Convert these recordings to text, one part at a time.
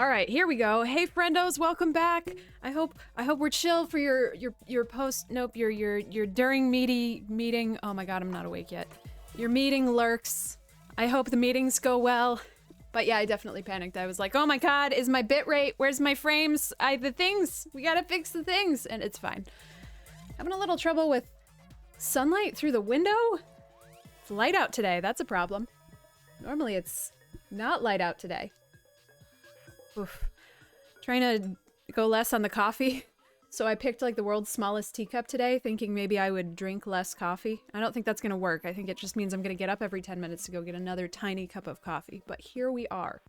All right, here we go. Hey, friendos, welcome back. I hope we're chill for your post. Nope, your during meeting. Oh my god, I'm not awake yet. Your meeting lurks. I hope the meetings go well. But yeah, I definitely panicked. I was like, oh my god, is my bitrate? Where's my frames? The things. We gotta fix the things, and it's fine. Having a little trouble with sunlight through the window. It's light out today. That's a problem. Normally it's not light out today. Oof. Trying to go less on the coffee. So I picked like the world's smallest teacup today, thinking maybe I would drink less coffee. I don't think that's gonna work. I think it just means I'm gonna get up every 10 minutes to go get another tiny cup of coffee. But here we are.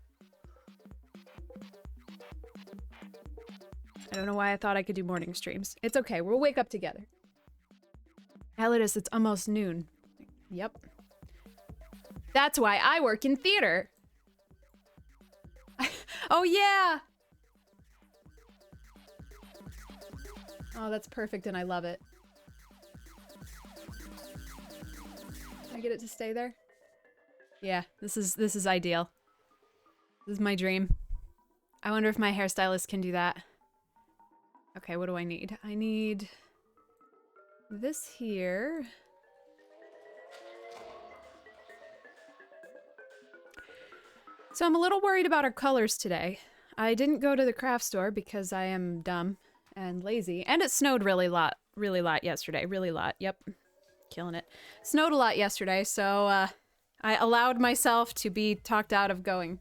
I don't know why I thought I could do morning streams. It's okay, we'll wake up together. Alidus, it's almost noon. Yep. That's why I work in theater. Oh yeah! Oh, that's perfect and I love it. Can I get it to stay there? Yeah, this is ideal. This is my dream. I wonder if my hairstylist can do that. Okay, what do I need? I need this here. So I'm a little worried about our colors today. I didn't go to the craft store because I am dumb and lazy. And it snowed really lot yesterday. Really lot. Yep. Killing it. Snowed a lot yesterday, so I allowed myself to be talked out of going.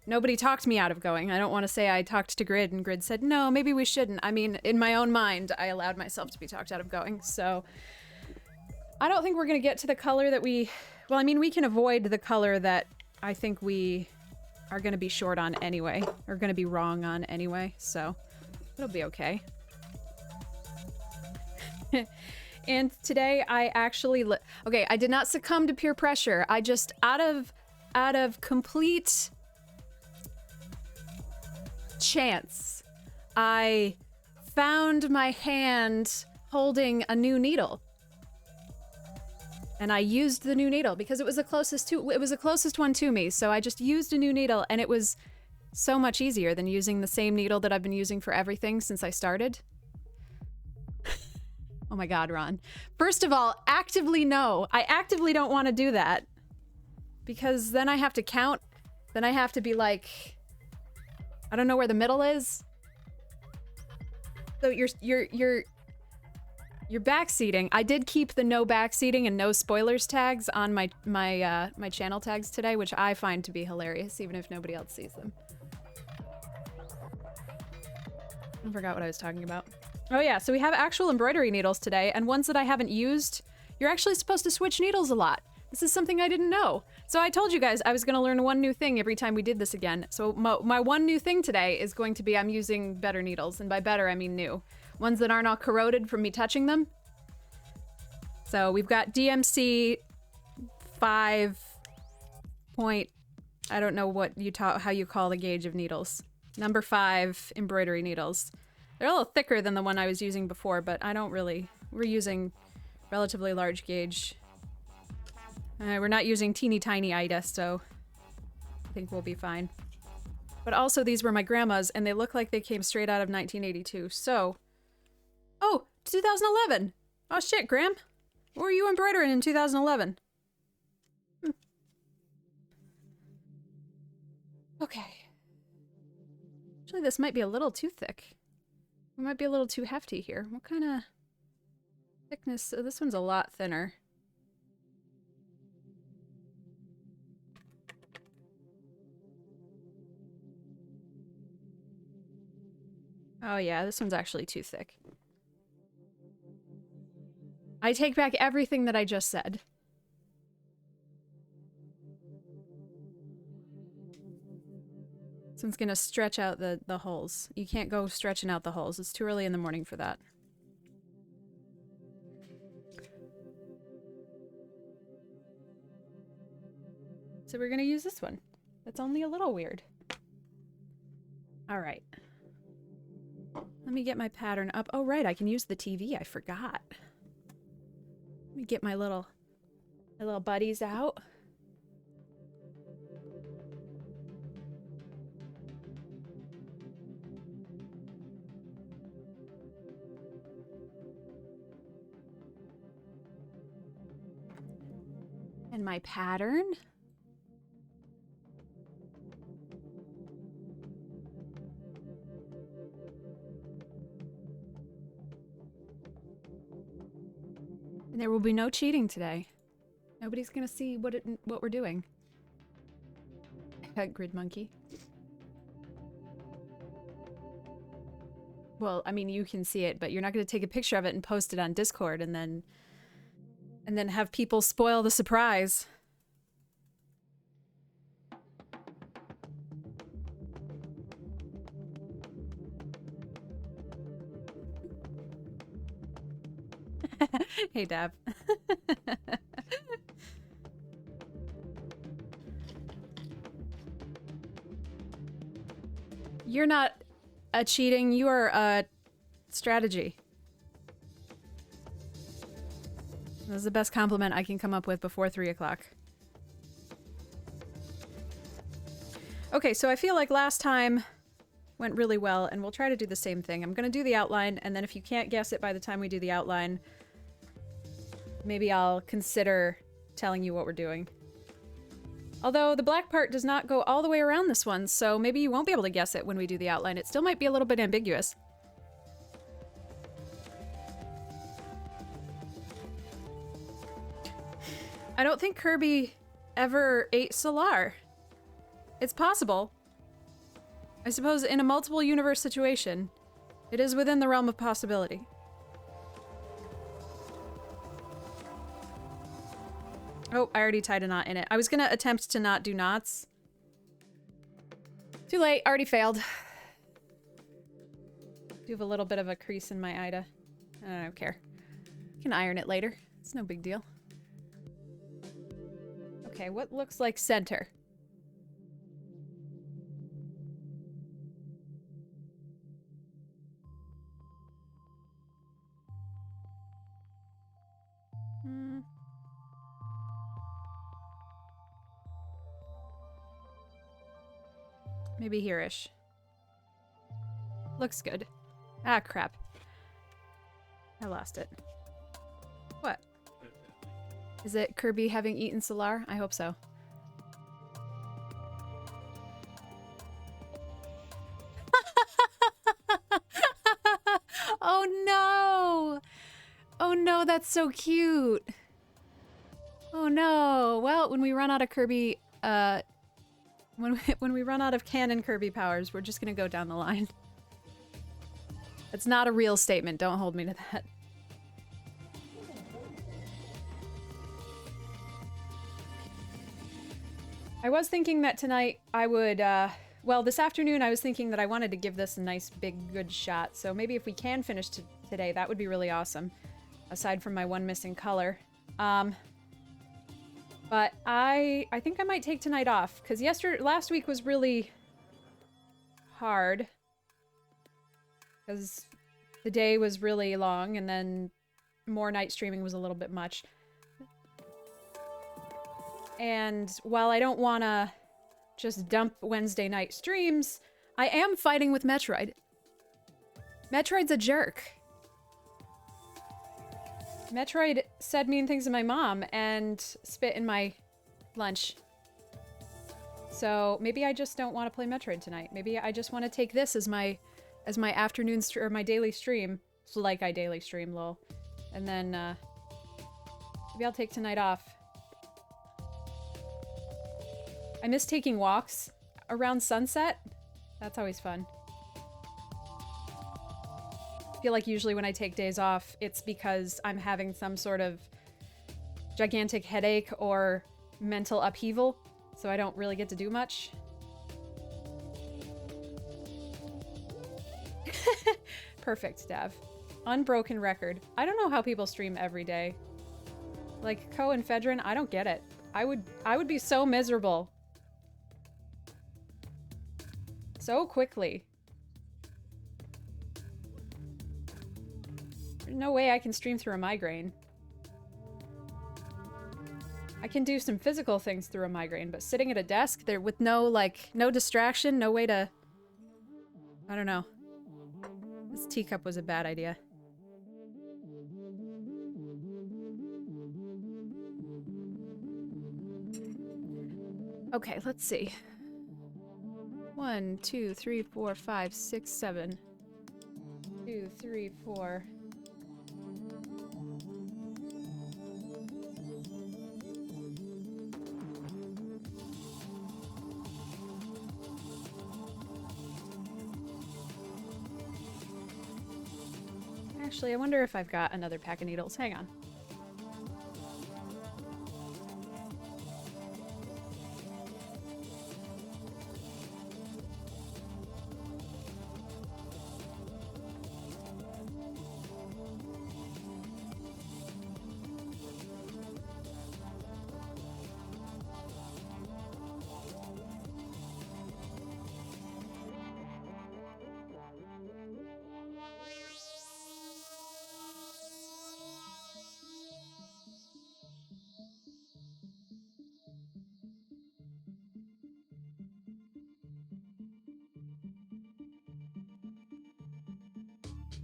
Nobody talked me out of going. I don't want to say I talked to Grid and Grid said, no, maybe we shouldn't. I mean, in my own mind, I allowed myself to be talked out of going. So I don't think we're going to get to the color that we... Well, I mean, we can avoid the color that I think we are going to be short on anyway. Or going to be wrong on anyway. So it'll be okay. And today I actually... Okay, I did not succumb to peer pressure. I just, out of complete chance, I found my hand holding a new needle. And I used the new needle because it was the closest one to me. So I just used a new needle and it was so much easier than using the same needle that I've been using for everything since I started. Oh my god, Ron. First of all, actively no. I actively don't want to do that. Because then I have to count. Then I have to be like... I don't know where the middle is. So you're backseating. I did keep the no backseating and no spoilers tags on my channel tags today, which I find to be hilarious, even if nobody else sees them. I forgot what I was talking about. Oh yeah, so we have actual embroidery needles today, and ones that I haven't used. You're actually supposed to switch needles a lot. This is something I didn't know. So I told you guys I was going to learn one new thing every time we did this again. So my one new thing today is going to be I'm using better needles, and by better I mean new. Ones that aren't all corroded from me touching them. So we've got DMC 5 point... I don't know what how you call the gauge of needles. Number 5 embroidery needles. They're a little thicker than the one I was using before, but I don't really... We're using relatively large gauge. We're not using teeny tiny Ida, so I think we'll be fine. But also these were my grandma's, and they look like they came straight out of 1982, so... Oh, 2011! Oh shit, Gram! What were you embroidering in 2011? Okay. Actually, this might be a little too thick. It might be a little too hefty here. What kind of thickness? Oh, this one's a lot thinner. Oh yeah, this one's actually too thick. I take back everything that I just said. This one's gonna stretch out the holes. You can't go stretching out the holes. It's too early in the morning for that. So we're gonna use this one. That's only a little weird. Alright. Let me get my pattern up. Oh right, I can use the TV. I forgot. Let me get my little buddies out. And my pattern. And there will be no cheating today. Nobody's gonna see what we're doing. Grid monkey. Well, I mean, you can see it, but you're not gonna take a picture of it and post it on Discord and then have people spoil the surprise. Hey, Dab. You're not a cheating, you are a strategy. This is the best compliment I can come up with before 3 o'clock. Okay, so I feel like last time went really well, and we'll try to do the same thing. I'm gonna do the outline, and then if you can't guess it by the time we do the outline, maybe I'll consider telling you what we're doing. Although the black part does not go all the way around this one, so maybe you won't be able to guess it when we do the outline. It still might be a little bit ambiguous. I don't think Kirby ever ate Solar. It's possible. I suppose in a multiple universe situation, it is within the realm of possibility. Oh, I already tied a knot in it. I was gonna attempt to not do knots. Too late, already failed. Do have a little bit of a crease in my Ida. I don't care. Can iron it later. It's no big deal. Okay, what looks like center? Maybe here-ish. Looks good. Ah, crap. I lost it. What? Is it Kirby having eaten Solar? I hope so. Oh no! Oh no, that's so cute! Oh no! Well, when we run out of Kirby, when we run out of canon Kirby powers, we're just gonna go down the line. It's not a real statement, don't hold me to that. I was thinking that tonight I would, well, this afternoon I was thinking that I wanted to give this a nice, big, good shot, so maybe if we can finish today, that would be really awesome. Aside from my one missing color. But I think I might take tonight off, because last week was really hard. Because the day was really long, and then more night streaming was a little bit much. And while I don't want to just dump Wednesday night streams, I am fighting with Metroid. Metroid's a jerk. Metroid said mean things to my mom and spit in my lunch. So maybe I just don't want to play Metroid tonight. Maybe I just want to take this as my afternoon or my daily stream. It's like I daily stream, lol. And then maybe I'll take tonight off. I miss taking walks around sunset. That's always fun. I feel like usually when I take days off, it's because I'm having some sort of gigantic headache or mental upheaval, so I don't really get to do much. Perfect, Dav. Unbroken record. I don't know how people stream every day. Like Ko and Fedrin, I don't get it. I would be so miserable. So quickly. There's no way I can stream through a migraine. I can do some physical things through a migraine, but sitting at a desk there with no distraction, no way to... I don't know. This teacup was a bad idea. Okay, let's see. 1, 2, 3, 4, 5, 6, 7. 2, 3, 4. Actually, I wonder if I've got another pack of needles. Hang on.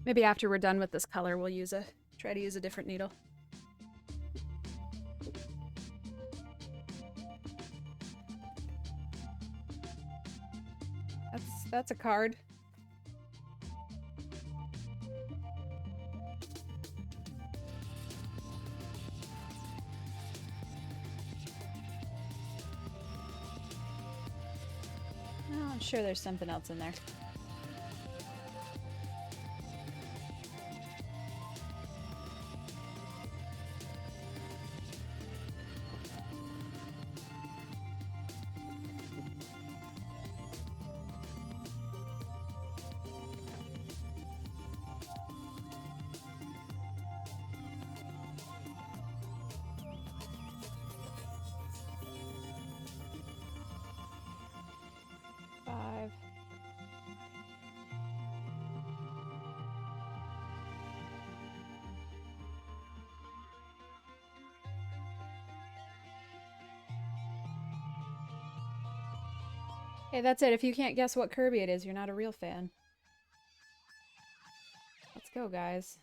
Maybe after we're done with this color, we'll try to use a different needle. That's a card. Oh, I'm sure there's something else in there. Hey, that's it. If you can't guess what Kirby it is, you're not a real fan. Let's go, guys.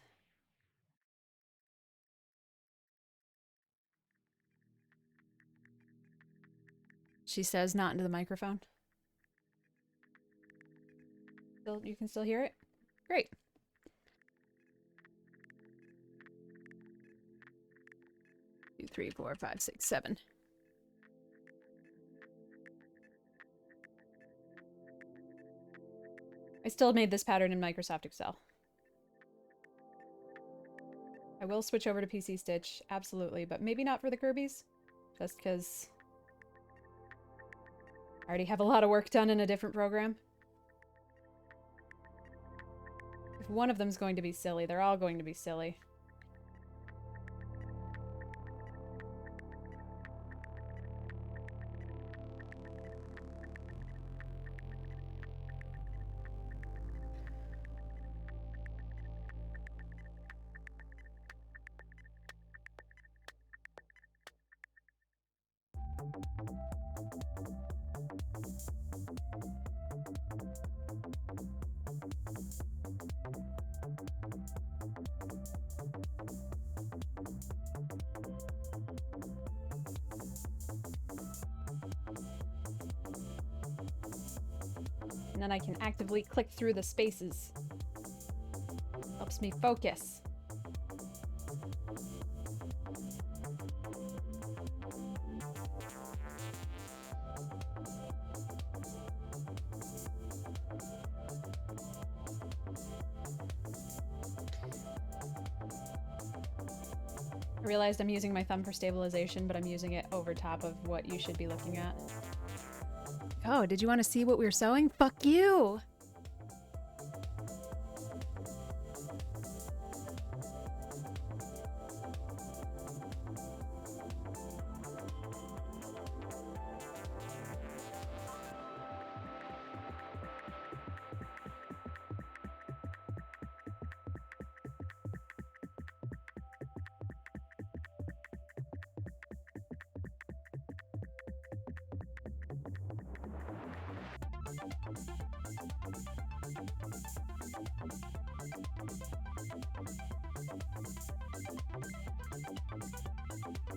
She says not into the microphone. You can still hear it? Great. Two, 3, 4, 5, 6, 7. I still made this pattern in Microsoft Excel. I will switch over to PC Stitch, absolutely, but maybe not for the Kirby's, just because I already have a lot of work done in a different program. If one of them's going to be silly, they're all going to be silly. And then I can actively click through the spaces. Helps me focus. I realized I'm using my thumb for stabilization, but I'm using it over top of what you should be looking at. Oh, did you want to see what we were sewing? Fuck you!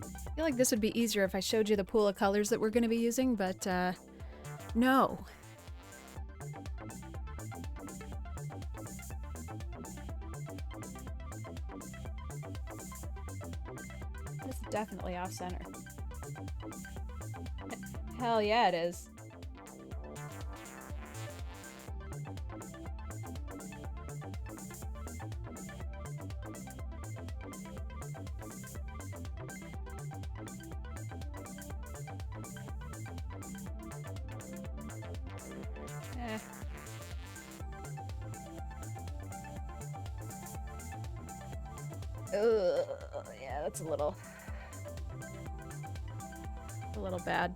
I feel like this would be easier if I showed you the pool of colors that we're going to be using, but no. This is definitely off center. Hell yeah, it is. Yeah, that's a little bad.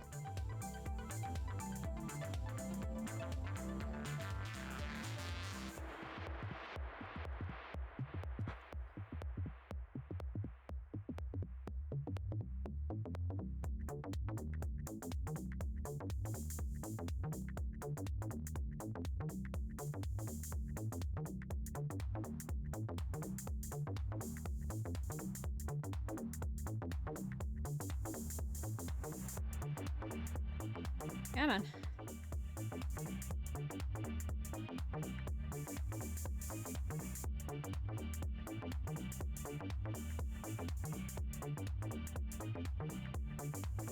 Come on.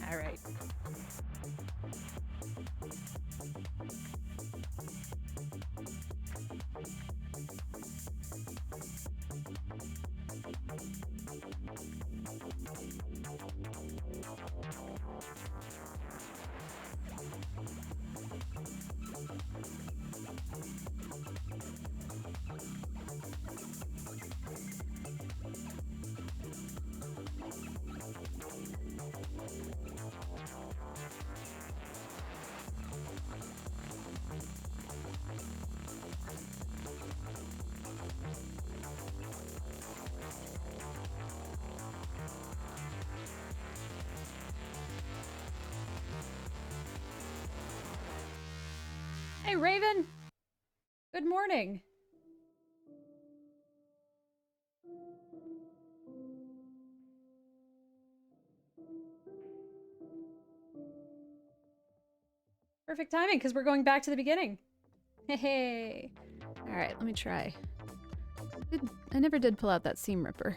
All right. Hey, Raven! Good morning! Perfect timing, because we're going back to the beginning. Hey! Alright, let me try. I never did pull out that seam ripper.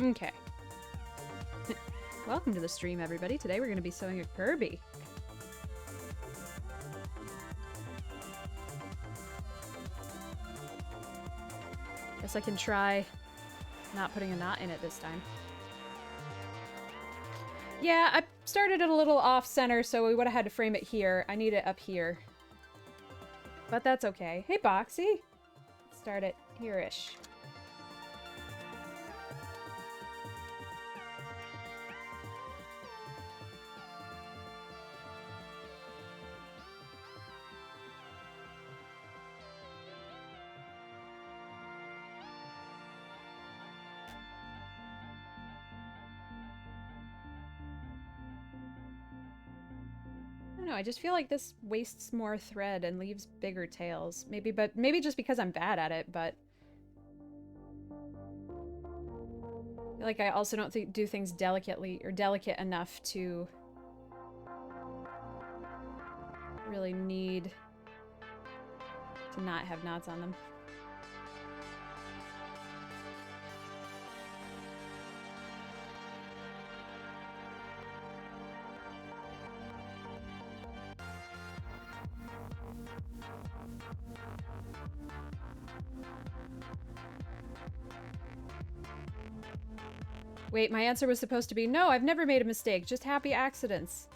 Okay. Welcome to the stream, everybody. Today we're going to be sewing a Kirby. Guess I can try not putting a knot in it this time. Yeah, I started it a little off-center, so we would have had to frame it here. I need it up here. But that's okay. Hey, Boxy! Let's start it here-ish. I don't know, I just feel like this wastes more thread and leaves bigger tails. Maybe just because I'm bad at it, but I feel like I also don't do things delicately or delicate enough to really need to not have knots on them. Wait, my answer was supposed to be, no, I've never made a mistake, just happy accidents.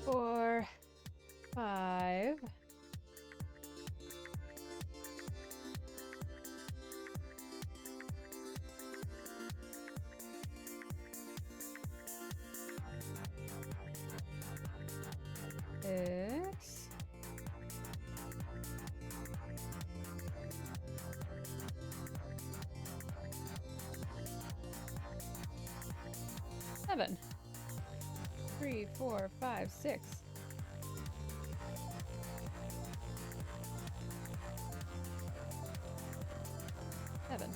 Four, five. Six. Seven. 3, 4, 5, 6. Seven.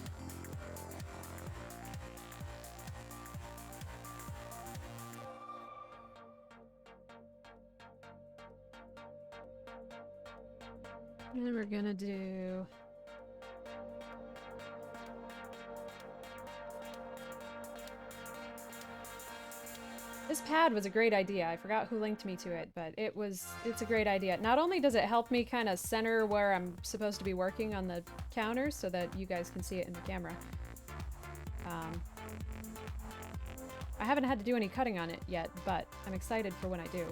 And then we're gonna do... This pad was a great idea. I forgot who linked me to it, but it's a great idea. Not only does it help me kind of center where I'm supposed to be working on the counters so that you guys can see it in the camera. I haven't had to do any cutting on it yet, but I'm excited for when I do.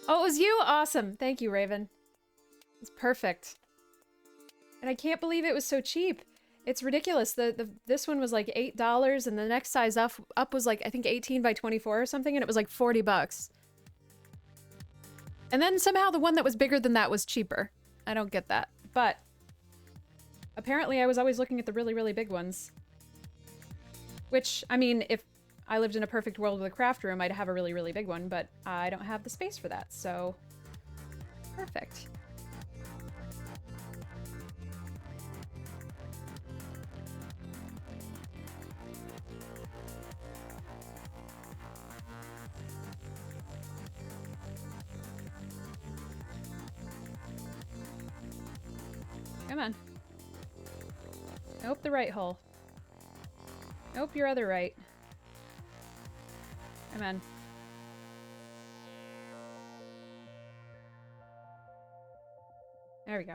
Oh, it was you? Awesome. Thank you, Raven. It's perfect. And I can't believe it was so cheap. It's ridiculous. This one was like $8 and the next size up was like, I think 18 by 24 or something, and it was like 40 bucks. And then somehow the one that was bigger than that was cheaper. I don't get that. But apparently I was always looking at the really, really big ones. Which, I mean, if I lived in a perfect world with a craft room, I'd have a really, really big one, but I don't have the space for that, so perfect. Come on. Nope, the right hole. Nope, your other right. Come on. There we go.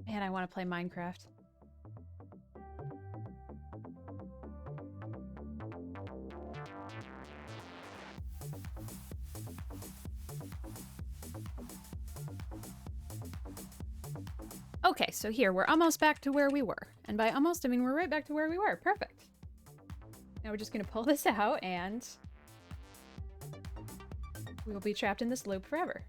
Man, I want to play Minecraft. Okay, so here, we're almost back to where we were. And by almost, I mean we're right back to where we were. Perfect. Now we're just gonna pull this out and we will be trapped in this loop forever.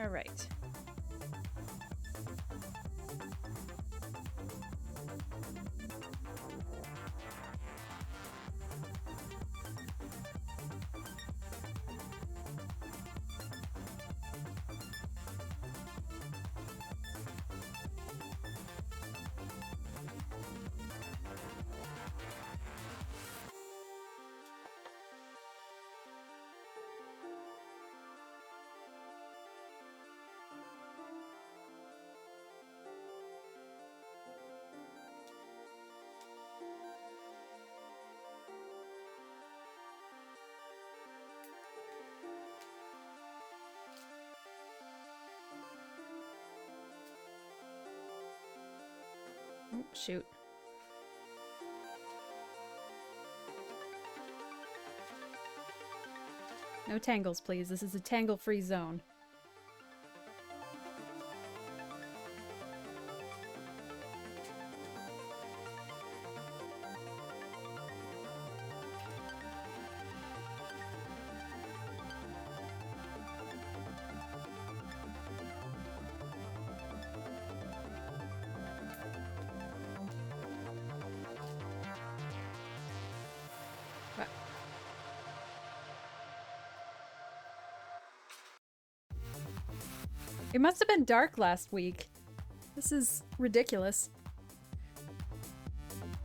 All right. Oh, shoot. No tangles, please. This is a tangle-free zone. It must have been dark last week. This is ridiculous.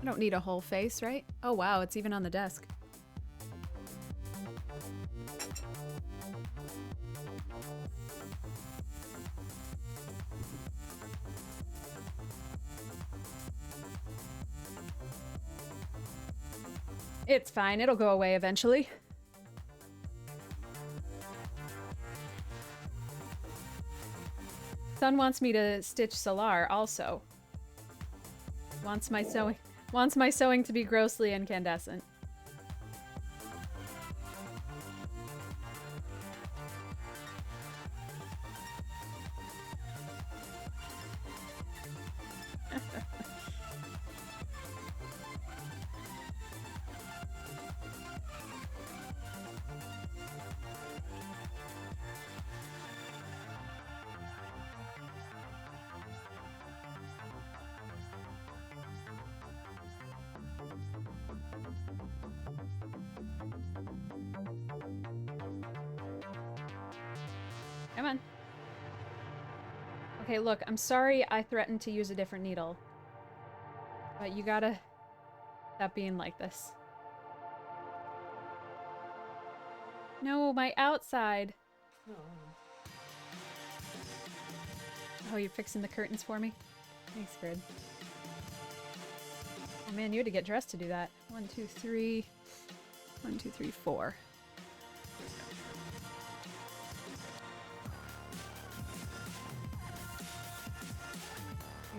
I don't need a whole face, right? Oh wow, it's even on the desk. It's fine, it'll go away eventually. Son wants me to stitch Solar also. Wants my sewing to be grossly incandescent. Come on. Okay, look, I'm sorry I threatened to use a different needle. But you gotta stop being like this. No, my outside. Oh, you're fixing the curtains for me? Thanks, Grid. Oh man, you had to get dressed to do that. 1, 2, 3. 1, 2, 3, 4.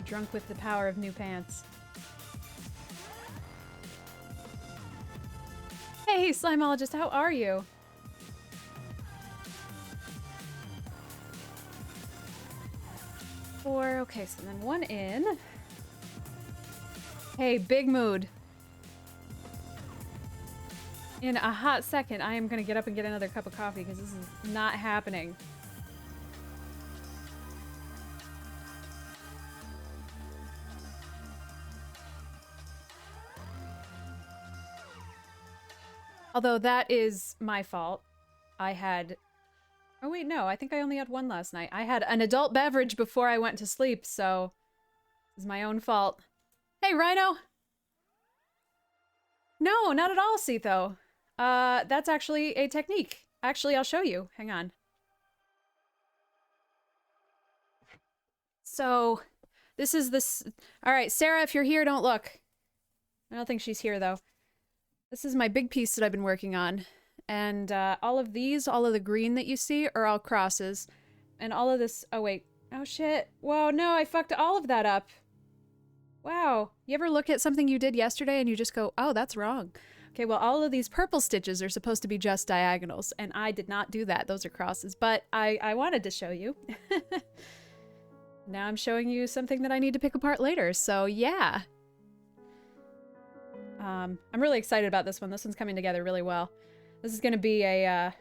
Drunk with the power of new pants. Hey, Slimeologist, how are you? Four, okay, so then 1 in. Hey, big mood. In a hot second, I am gonna get up and get another cup of coffee because this is not happening. Although that is my fault. I had... Oh wait, no, I think I only had 1 last night. I had an adult beverage before I went to sleep, so... It's my own fault. Hey, Rhino! No, not at all, Sitho. That's actually a technique. Actually, I'll show you. Hang on. So, this is this... Alright, Sarah, if you're here, don't look. I don't think she's here, though. This is my big piece that I've been working on. And all of these, all of the green that you see are all crosses. And all of this... Oh, wait. Oh, shit. Whoa, no, I fucked all of that up. Wow. You ever look at something you did yesterday and you just go, oh, that's wrong. Okay, well, all of these purple stitches are supposed to be just diagonals, and I did not do that. Those are crosses, but I wanted to show you. Now I'm showing you something that I need to pick apart later, so yeah. I'm really excited about this one. This one's coming together really well. This is going to be a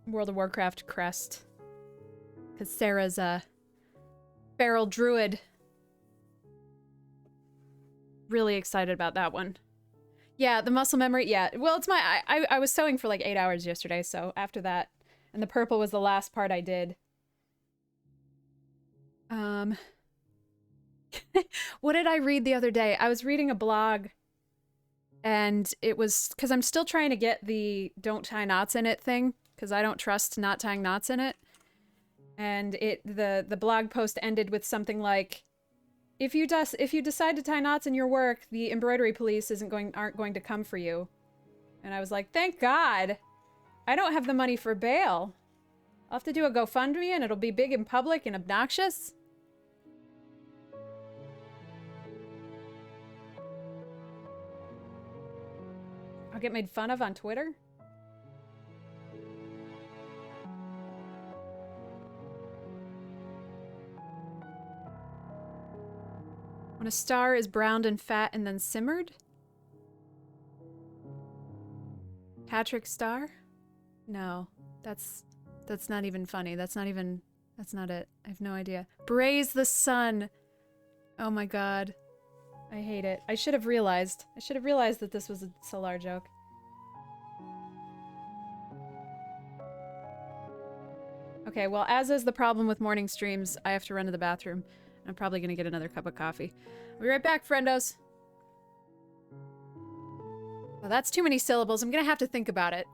World of Warcraft crest. Because Sarah's a feral druid. Really excited about that one. Yeah, the muscle memory, yeah. Well, it's my... I was sewing for like 8 hours yesterday, so after that... And the purple was the last part I did. What did I read the other day? I was reading a blog, and it was... Because I'm still trying to get the don't tie knots in it thing, because I don't trust not tying knots in it. And the blog post ended with something like... If you decide to tie knots in your work, the embroidery police aren't going to come for you. And I was like, thank God! I don't have the money for bail. I'll have to do a GoFundMe and it'll be big and public and obnoxious. I'll get made fun of on Twitter. When a star is browned and fat and then simmered? Patrick Star? No, that's not even funny. That's not it. I have no idea. Braise the sun. Oh my god. I hate it. I should have realized. I should have realized that this was a Solar joke. Okay, well, as is the problem with morning streams, I have to run to the bathroom. I'm probably gonna get another cup of coffee. I'll be right back, friendos. Well, that's too many syllables. I'm gonna have to think about it.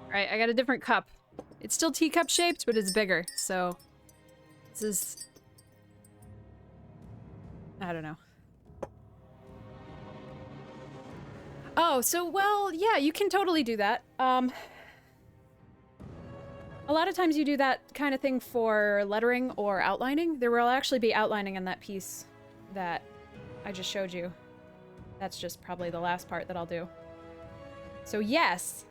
Alright, I got a different cup. It's still teacup shaped, but it's bigger, so... This is... I don't know. Oh, so, well, yeah, you can totally do that. A lot of times you do that kind of thing for lettering or outlining. There will actually be outlining in that piece that I just showed you. That's just probably the last part that I'll do. So, yes!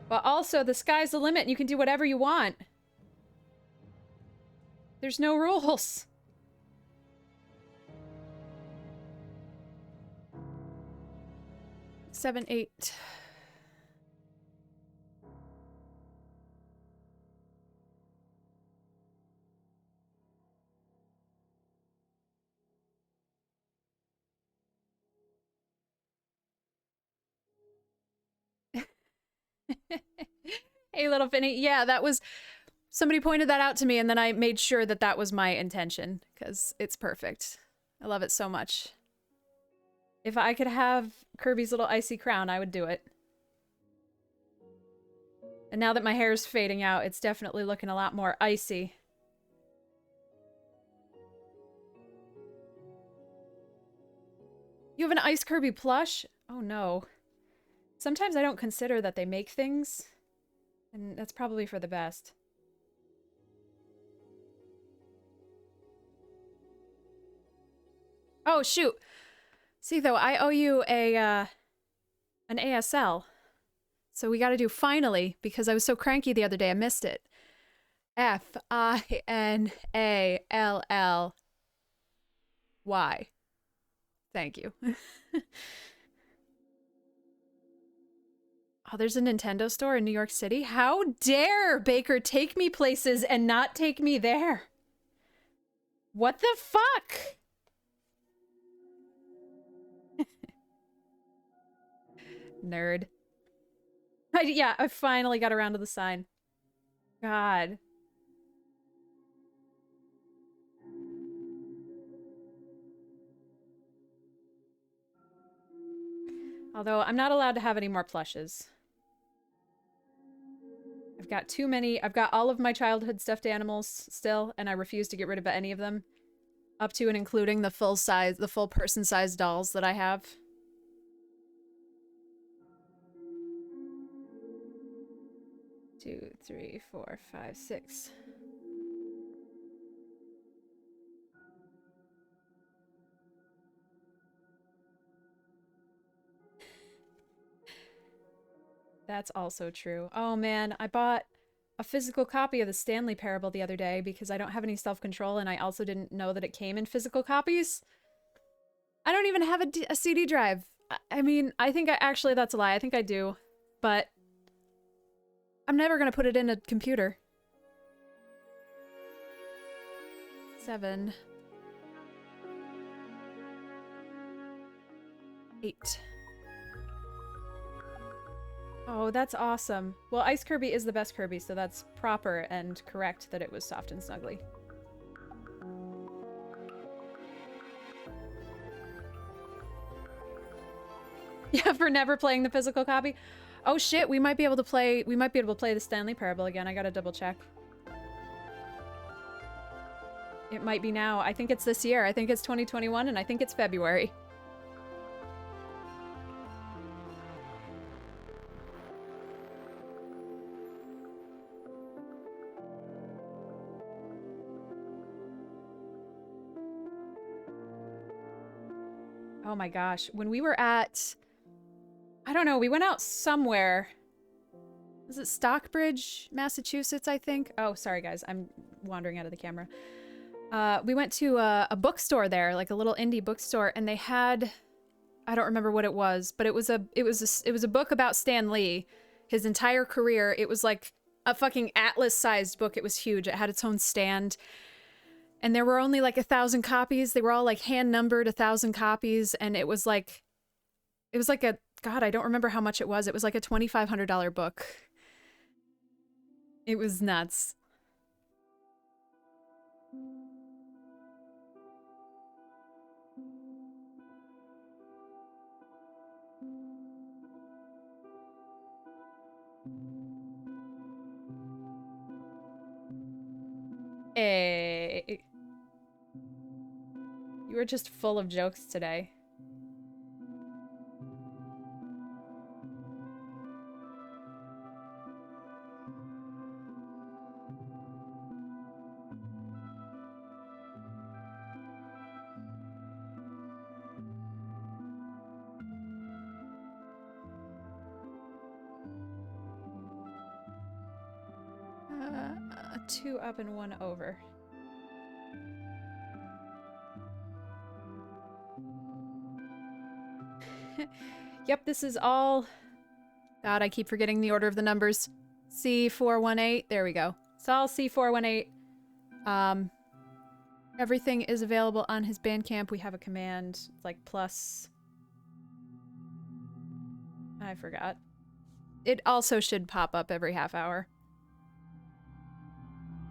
But also, the sky's the limit and you can do whatever you want. There's no rules. Seven, eight. Hey, little Finny. Yeah, that was... Somebody pointed that out to me, and then I made sure that that was my intention, because it's perfect. I love it so much. If I could have Kirby's little icy crown, I would do it. And now that my hair's fading out, it's definitely looking a lot more icy. You have an Ice Kirby plush? Oh no. Sometimes I don't consider that they make things, and that's probably for the best. Oh, shoot. See, though, I owe you an ASL. So we gotta do finally, because I was so cranky the other day, I missed it. Finally. Thank you. Oh, there's a Nintendo store in New York City? How dare Baker take me places and not take me there? What the fuck? Nerd. Yeah, I finally got around to the sign. God. Although, I'm not allowed to have any more plushes. I've got too many. I've got all of my childhood stuffed animals still, and I refuse to get rid of any of them. Up to and including the full person-sized dolls that I have. Two, three, four, five, six. That's also true. Oh man, I bought a physical copy of the Stanley Parable the other day because I don't have any self-control, and I also didn't know that it came in physical copies. I don't even have a CD drive. I mean, I think actually that's a lie. I think I do, but I'm never gonna put it in a computer. 7. 8. Oh, that's awesome. Well, Ice Kirby is the best Kirby, so that's proper and correct that it was soft and snuggly. Yeah, for never playing the physical copy. Oh shit, we might be able to play the Stanley Parable again. I gotta double check. It might be now. I think it's this year. I think it's 2021, and I think it's February. Oh my gosh. When we were at... I don't know, we went out somewhere. Was it Stockbridge, Massachusetts, I think? Oh, sorry guys, I'm wandering out of the camera. We went to a bookstore there, like a little indie bookstore, and they had... I don't remember what it was, but it was a book about Stan Lee, his entire career. It was like a fucking atlas-sized book. It was huge. It had its own stand. And there were only like 1,000 copies. They were all like hand-numbered 1,000 copies, and it was like a... God, I don't remember how much it was. It was like a $2,500 book. It was nuts. Hey. You were just full of jokes today. Two up and one over. Yep, this is all... God, I keep forgetting the order of the numbers. C418, there we go. It's all C418. Everything is available on his Bandcamp. We have a command, like plus... I forgot. It also should pop up every half hour.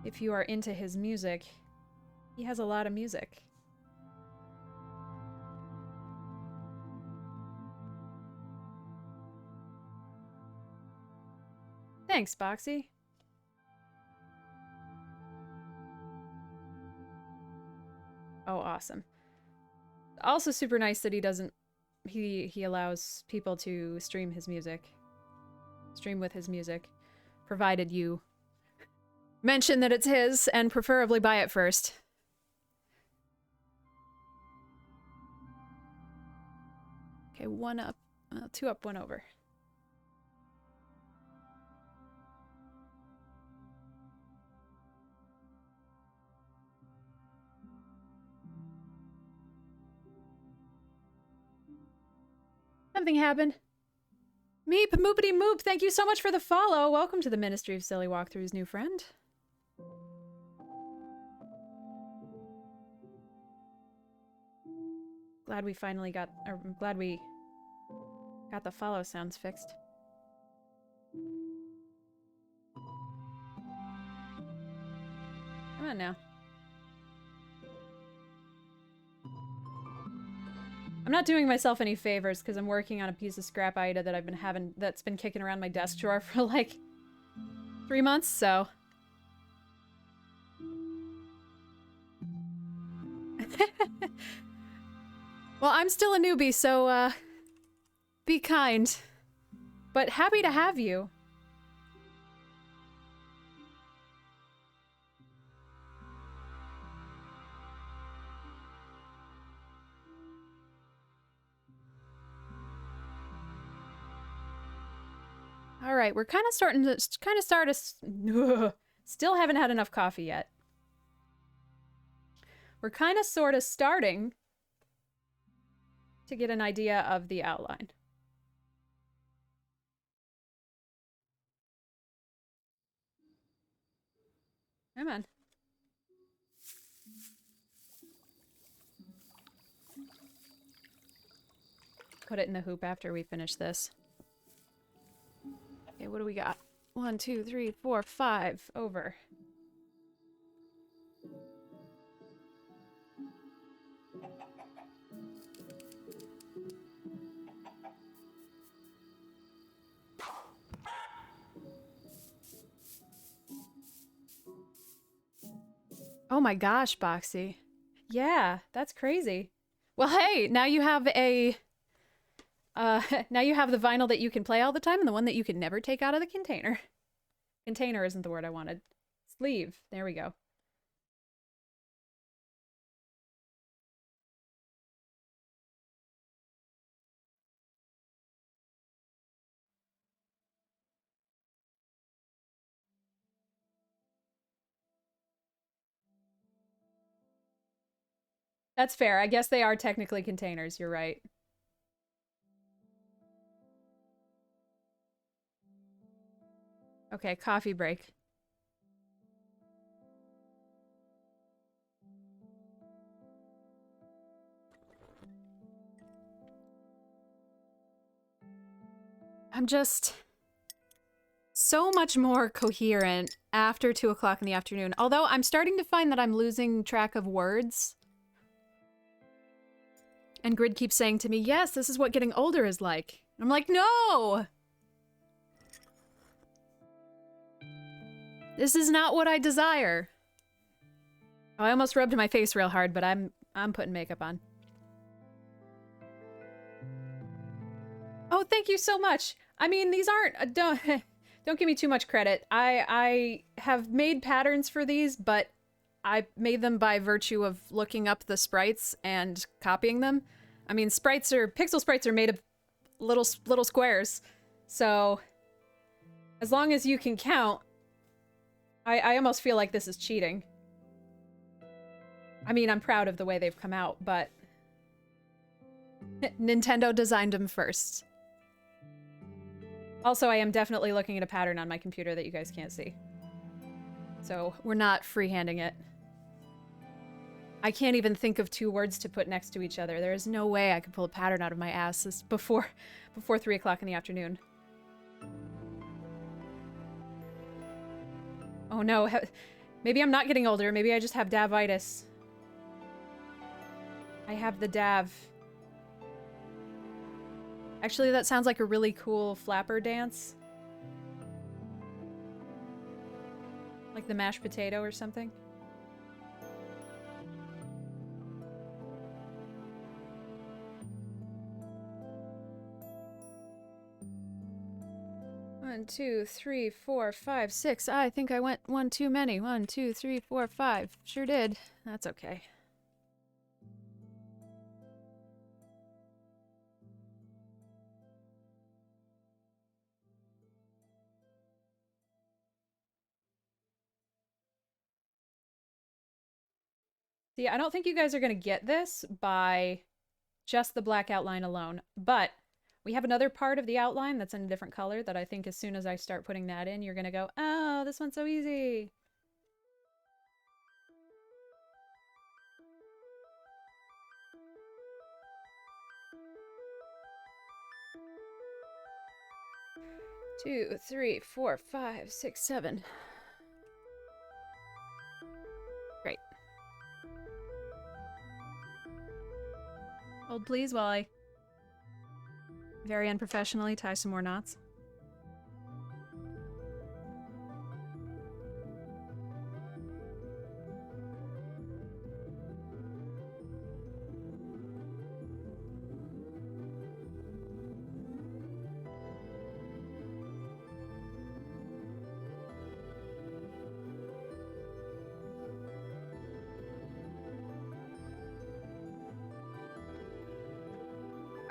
if you are into his music. He has a lot of music. Thanks, Boxy. Oh, awesome. Also super nice that he doesn't... He allows people to stream his music. Stream with his music. Provided you mention that it's his, and preferably buy it first. Okay, 1 up. 2 up, 1 over. Something happened. Meep, moopity moop, thank you so much for the follow. Welcome to the Ministry of Silly Walkthroughs, new friend. Glad we finally got, or I'm glad we got the follow sounds fixed. Come on now. I'm not doing myself any favors because I'm working on a piece of scrap Ida that I've been having, that's been kicking around my desk drawer for like 3 months, so. Well, I'm still a newbie, so, be kind. But happy to have you. All right, we're kind of starting to still haven't had enough coffee yet. We're kind of sort of starting to get an idea of the outline. Come on. Put it in the hoop after we finish this. Okay, what do we got? 1, 2, 3, 4, 5 over. Oh my gosh, Boxy. Yeah, that's crazy. Well, hey, now you have a... now you have the vinyl that you can play all the time and the one that you can never take out of the container. Container isn't the word I wanted. Sleeve. There we go. That's fair. I guess they are technically containers. You're right. Okay, coffee break. I'm just so much more coherent after 2 o'clock in the afternoon. Although I'm starting to find that I'm losing track of words. And Grid keeps saying to me, yes, this is what getting older is like. And I'm like, no! This is not what I desire. Oh, I almost rubbed my face real hard, but I'm putting makeup on. Oh, thank you so much. I mean, these aren't, don't give me too much credit. I have made patterns for these, but I made them by virtue of looking up the sprites and copying them. I mean, pixel sprites are made of little squares. So, as long as you can count, I almost feel like this is cheating. I mean, I'm proud of the way they've come out, but Nintendo designed them first. Also, I am definitely looking at a pattern on my computer that you guys can't see. So, we're not freehanding it. I can't even think of 2 words to put next to each other. There is no way I could pull a pattern out of my ass before 3 o'clock in the afternoon. Oh no, Maybe I'm not getting older. Maybe I just have davitis. I have the dav. Actually, that sounds like a really cool flapper dance. Like the mashed potato or something. One, two, three, four, five, six. I think I went one too many. 1, 2, 3, 4, 5. Sure did. That's okay. See, I don't think you guys are going to get this by just the black outline alone, but we have another part of the outline that's in a different color that I think as soon as I start putting that in, you're going to go, oh, this one's so easy. Two, 3, 4, 5, 6, 7. Great. Hold please while I very unprofessionally tie some more knots.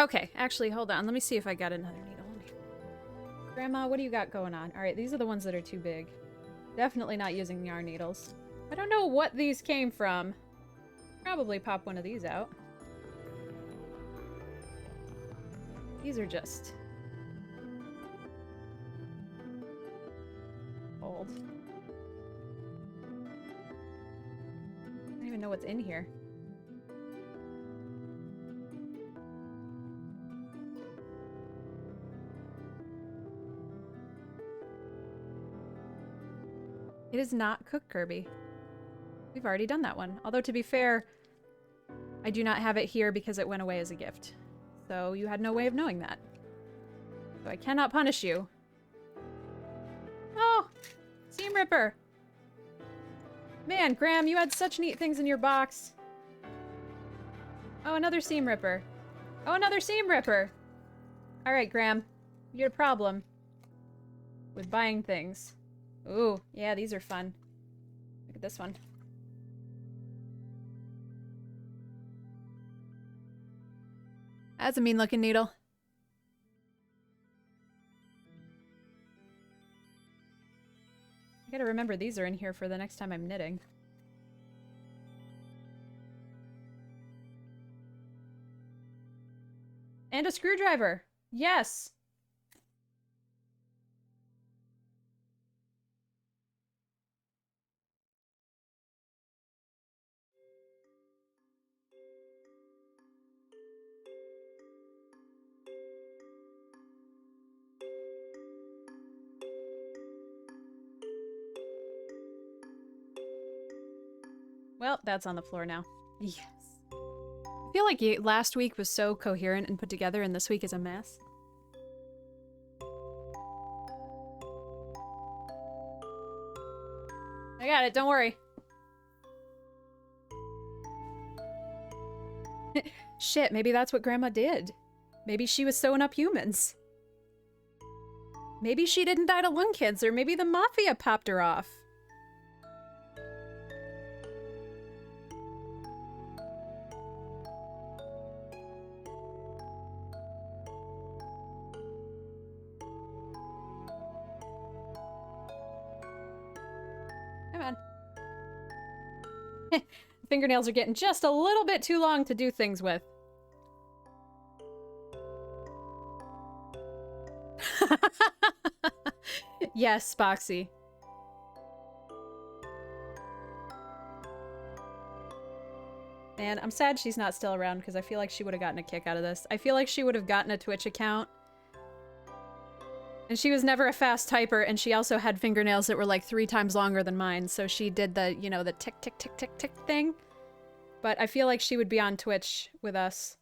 Okay, actually, hold on. Let me see if I got another needle. Grandma, what do you got going on? All right, these are the ones that are too big. Definitely not using yarn needles. I don't know what these came from. Probably pop one of these out. These are just old. I don't even know what's in here. It is not cooked, Kirby. We've already done that one. Although, to be fair, I do not have it here because it went away as a gift. So you had no way of knowing that. So I cannot punish you. Oh! Seam Ripper! Man, Graham, you had such neat things in your box. Oh, another Seam Ripper. Oh, another Seam Ripper! Alright, Graham. You had a problem with buying things. Ooh, yeah, these are fun. Look at this one. That's a mean-looking needle. I gotta remember these are in here for the next time I'm knitting. And a screwdriver! Yes! Well, that's on the floor now. Yes. I feel like last week was so coherent and put together, and this week is a mess. I got it, don't worry. Shit, maybe that's what Grandma did. Maybe she was sewing up humans. Maybe she didn't die to lung cancer. Maybe the mafia popped her off. Come on. Fingernails are getting just a little bit too long to do things with. Yes, Boxy. Man, I'm sad she's not still around because I feel like she would have gotten a kick out of this. I feel like she would have gotten a Twitch account And she was never a fast typer, and she also had fingernails that were like 3 times longer than mine, so she did the, you know, the tick, tick, tick, tick, tick thing. But I feel like she would be on Twitch with us.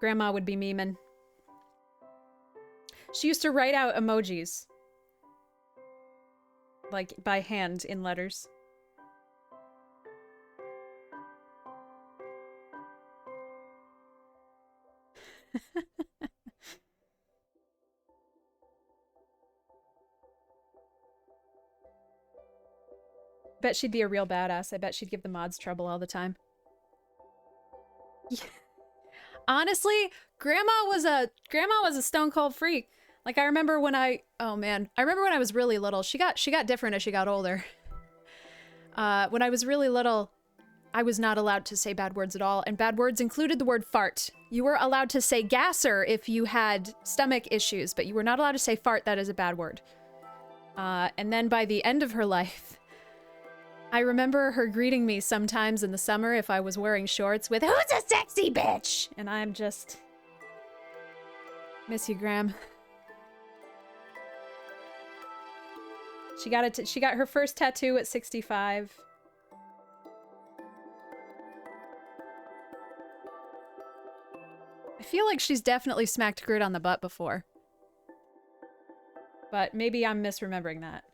Grandma would be memeing. She used to write out emojis. Like, by hand in letters. Bet she'd be a real badass. I bet she'd give the mods trouble all the time. Yeah. Honestly, Grandma was a stone cold freak. Like I remember when oh man, I remember when I was really little. She got different as she got older. When I was really little, I was not allowed to say bad words at all, and bad words included the word fart. You were allowed to say gasser if you had stomach issues, but you were not allowed to say fart. That is a bad word. And then by the end of her life, I remember her greeting me sometimes in the summer if I was wearing shorts with, "Who's a sexy bitch?" And I'm just... Miss you, Graham. She got her first tattoo at 65. I feel like she's definitely smacked Grit on the butt before. But maybe I'm misremembering that.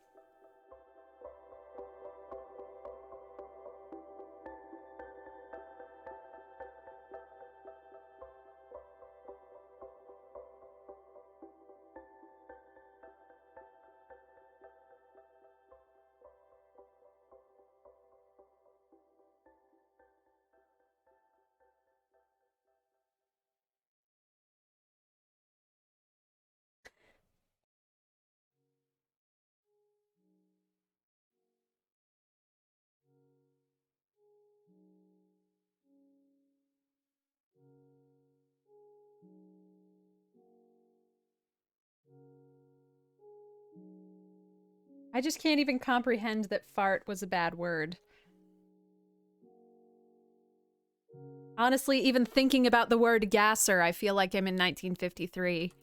I just can't even comprehend that fart was a bad word. Honestly, even thinking about the word gasser, I feel like I'm in 1953.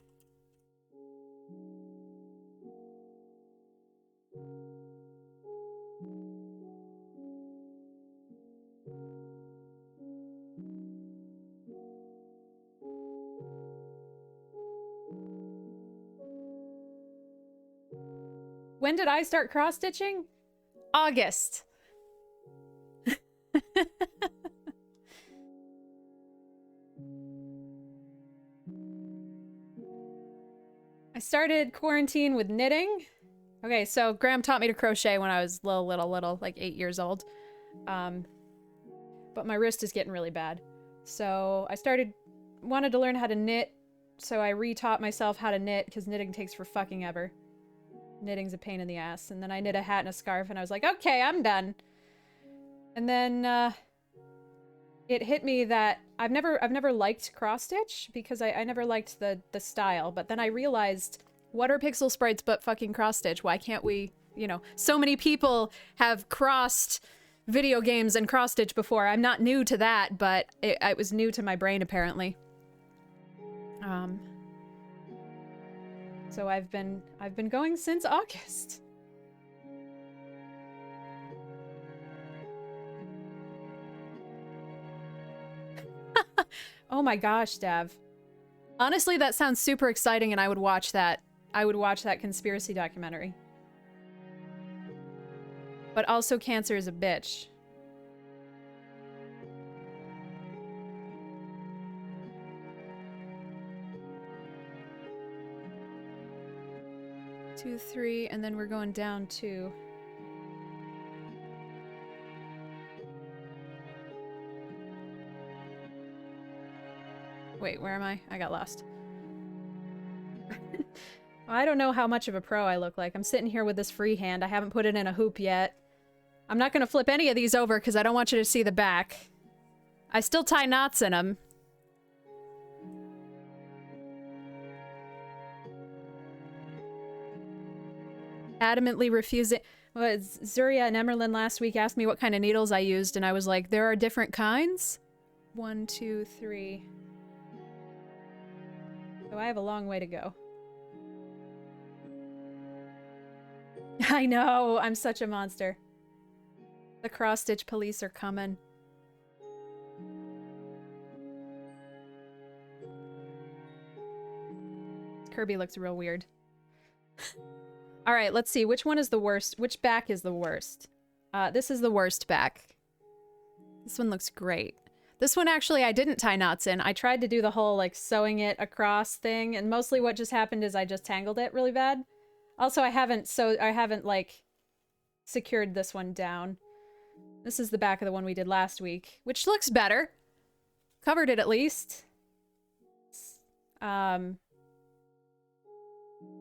When did I start cross-stitching? August. I started quarantine with knitting. Okay, so Graham taught me to crochet when I was little, like 8 years old. But my wrist is getting really bad. So I wanted to learn how to knit, so I re-taught myself how to knit, because knitting takes for fucking ever. Knitting's a pain in the ass. And then I knit a hat and a scarf, and I was like, okay, I'm done. And then, it hit me that I've never liked cross-stitch, because I never liked the style, but then I realized, what are pixel sprites but fucking cross-stitch? Why can't we, you know, so many people have crossed video games and cross-stitch before. I'm not new to that, but it was new to my brain, apparently. So I've been going since August. Oh my gosh, Dav. Honestly, that sounds super exciting, and I would watch that. I would watch that conspiracy documentary. But also, cancer is a bitch. Two, three, and then we're going down 2. Wait, where am I? I got lost. I don't know how much of a pro I look like. I'm sitting here with this free hand. I haven't put it in a hoop yet. I'm not gonna flip any of these over because I don't want you to see the back. I still tie knots in them. Adamantly refusing. Well, Zuria and Emerlin last week asked me what kind of needles I used, and I was like, there are different kinds? 1, 2, 3. So I have a long way to go. I know, I'm such a monster. The cross-stitch police are coming. Kirby looks real weird. Alright, let's see. Which one is the worst? Which back is the worst? This is the worst back. This one looks great. This one, actually, I didn't tie knots in. I tried to do the whole, like, sewing it across thing, and mostly what just happened is I just tangled it really bad. Also, I haven't, like, secured this one down. This is the back of the one we did last week, which looks better. Covered it, at least.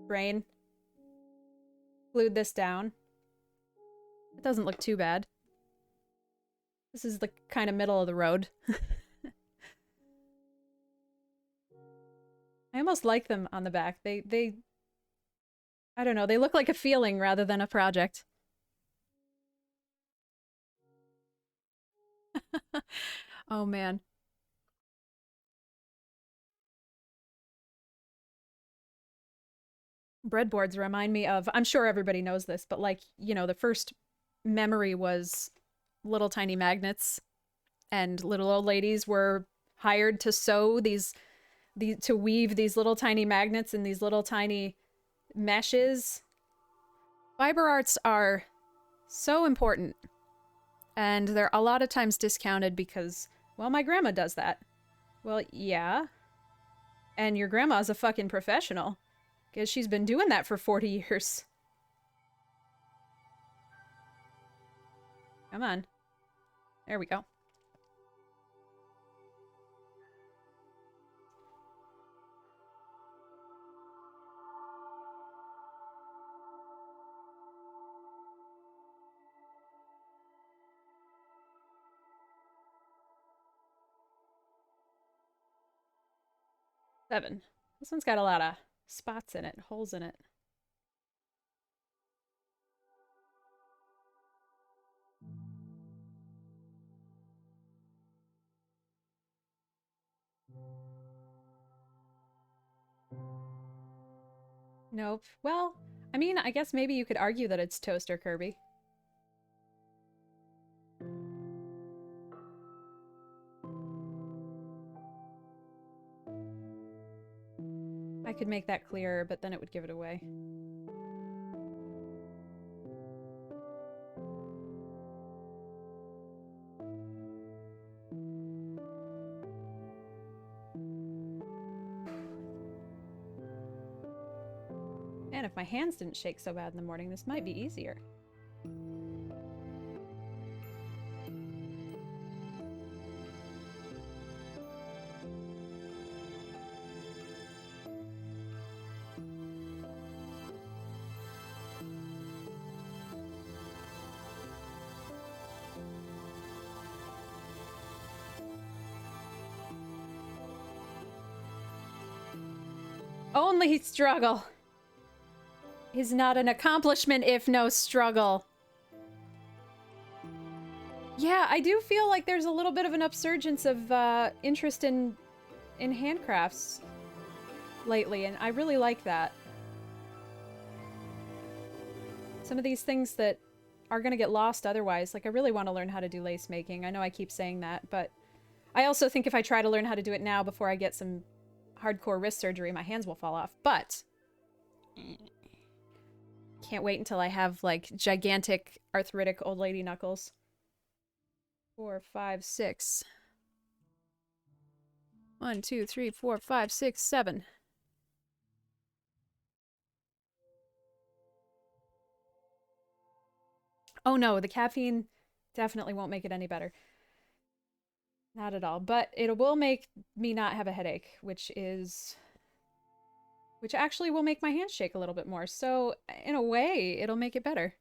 Brain. Glued this down. It doesn't look too bad. This is the kind of middle of the road. I almost like them on the back. They I don't know, they look like a feeling rather than a project. Oh man. Breadboards remind me of, I'm sure everybody knows this, but like, you know, the first memory was little tiny magnets, and little old ladies were hired to sew to weave these little tiny magnets and these little tiny meshes. Fiber arts are so important, and they're a lot of times discounted because, well, my grandma does that. Well, yeah. And your grandma's a fucking professional, because she's been doing that for 40 years. Come on. There we go. Seven. This one's got a lot of spots in it, holes in it. Nope. Well, I mean, I guess maybe you could argue that it's toaster Kirby. I could make that clearer, but then it would give it away. Man, if my hands didn't shake so bad in the morning, this might be easier. Only struggle is not an accomplishment if no struggle. Yeah, I do feel like there's a little bit of an upsurgence of interest in handcrafts lately, and I really like that. Some of these things that are gonna get lost otherwise, like I really want to learn how to do lace making. I know I keep saying that, but I also think if I try to learn how to do it now before I get some hardcore wrist surgery, my hands will fall off. But can't wait until I have like gigantic arthritic old lady knuckles. 4, 5, 6. 1, 2, 3, 4, 5, 6, 7. Oh no, the caffeine definitely won't make it any better. Not at all. But it will make me not have a headache, which actually will make my hands shake a little bit more. So in a way, it'll make it better.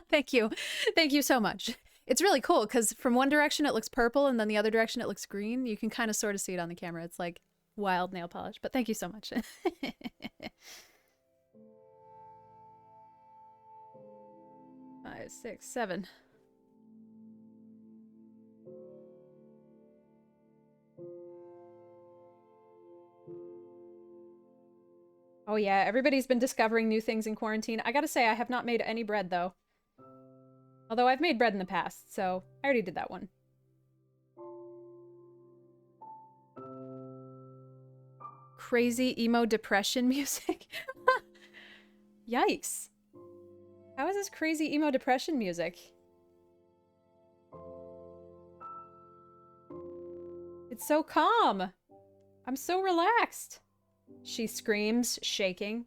Thank you. Thank you so much. It's really cool because from one direction it looks purple and then the other direction it looks green. You can kind of sort of see it on the camera. It's like wild nail polish, but thank you so much. 5, 6, 7. Oh yeah, everybody's been discovering new things in quarantine. I gotta say, I have not made any bread, though. Although I've made bread in the past, so I already did that one. Crazy emo depression music? Yikes. How is this crazy emo depression music? It's so calm. I'm so relaxed. She screams, shaking.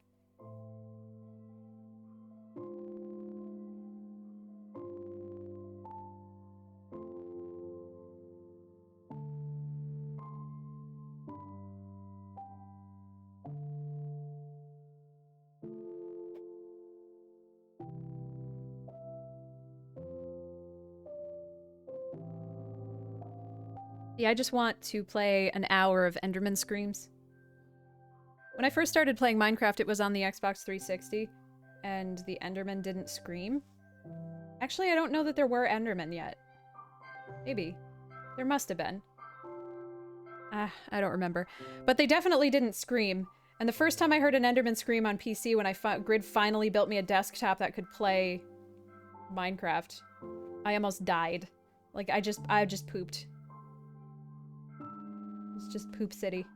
Yeah, I just want to play an hour of Enderman screams. When I first started playing Minecraft, it was on the Xbox 360, and the Enderman didn't scream. Actually, I don't know that there were Endermen yet. Maybe. There must have been. I don't remember. But they definitely didn't scream. And the first time I heard an Enderman scream on PC when Grid finally built me a desktop that could play Minecraft, I almost died. Like, I just pooped. It's just poop city.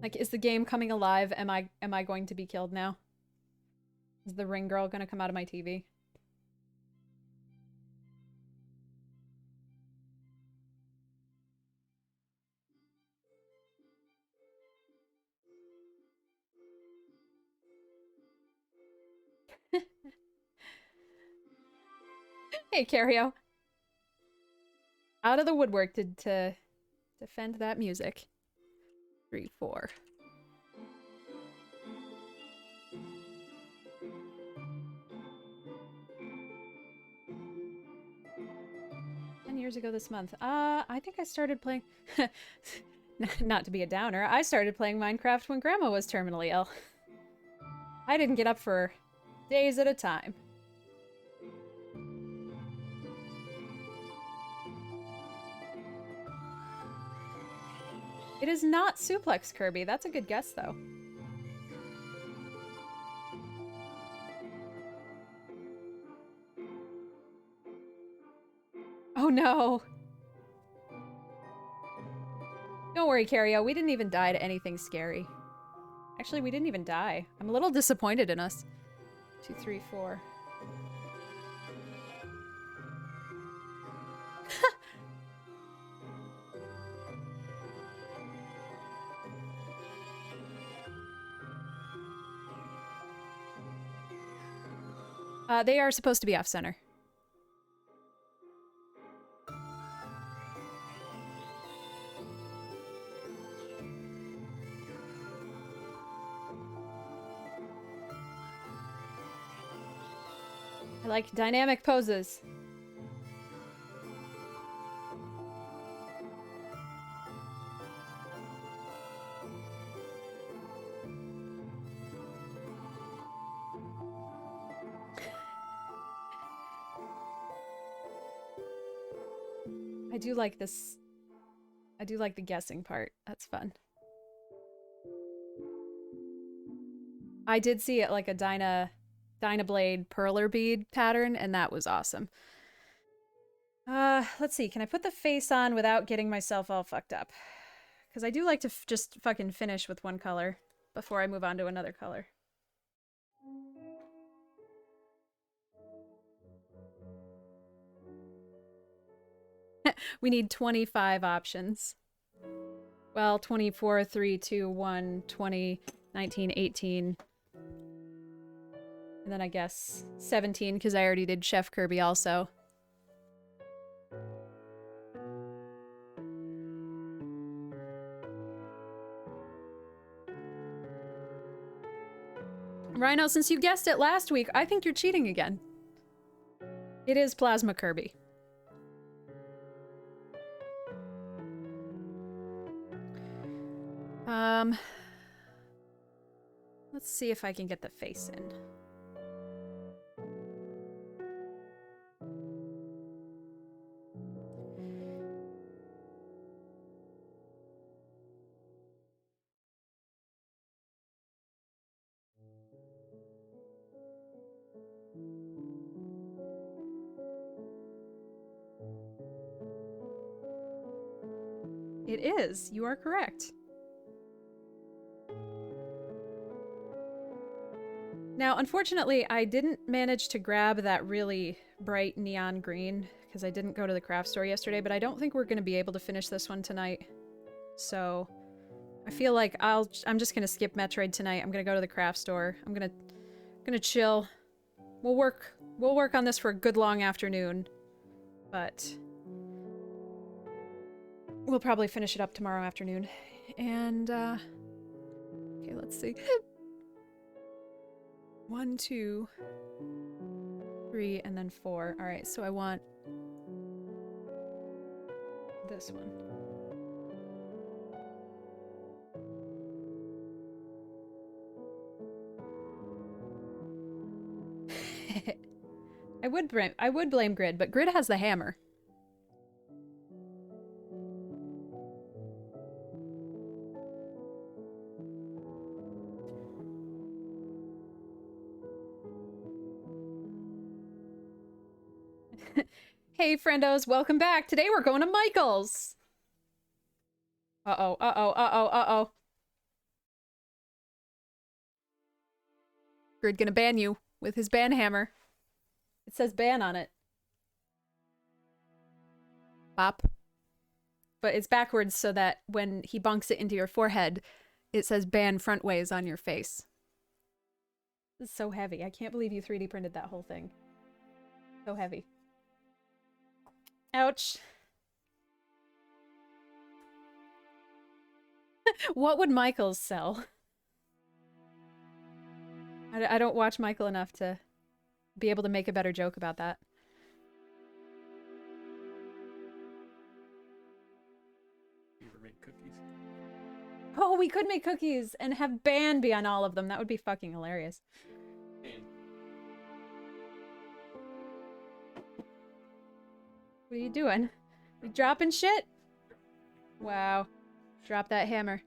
Like, is the game coming alive? Am I going to be killed now? Is the ring girl gonna come out of my TV? Hey, Cario. Out of the woodwork to defend that music. 3, 4. Years ago this month. I think I started playing... Not to be a downer, I started playing Minecraft when Grandma was terminally ill. I didn't get up for days at a time. It is not Suplex Kirby. That's a good guess, though. Oh no! Don't worry, Cario. We didn't even die to anything scary. Actually, we didn't even die. I'm a little disappointed in us. 2, 3, 4. They are supposed to be off-center. I like dynamic poses. I do like this. I do like the guessing part. That's fun. I did see it like a Dynablade Perler bead pattern, and that was awesome. Let's see. Can I put the face on without getting myself all fucked up? Because I do like to just fucking finish with one color before I move on to another color. We need 25 options. Well, 24, 3, 2, 1, 20, 19, 18. And then I guess 17, because I already did Chef Kirby also. Rhino, since you guessed it last week, I think you're cheating again. It is Plasma Kirby. Let's see if I can get the face in. It is. You are correct. Now, unfortunately, I didn't manage to grab that really bright neon green because I didn't go to the craft store yesterday, but I don't think we're going to be able to finish this one tonight. So, I feel like I'm just going to skip Metroid tonight. I'm going to go to the craft store. I'm going to chill. We'll work on this for a good long afternoon, but we'll probably finish it up tomorrow afternoon. And okay, let's see. 1, 2, 3, and then 4. All right, so I want this one. I would blame Grid, but Grid has the hammer. Hey, friendos, welcome back. Today we're going to Michael's. Uh-oh, uh-oh, uh-oh, uh-oh. Grid gonna ban you with his ban hammer. It says ban on it. Bop. But it's backwards so that when he bonks it into your forehead, it says ban frontways on your face. This is so heavy. I can't believe you 3D printed that whole thing. So heavy. Ouch. What would Michael's sell? I don't watch Michael enough to be able to make a better joke about that. You ever make cookies? Oh, we could make cookies and have ban be on all of them. That would be fucking hilarious. What are you doing? You dropping shit? Wow. Drop that hammer.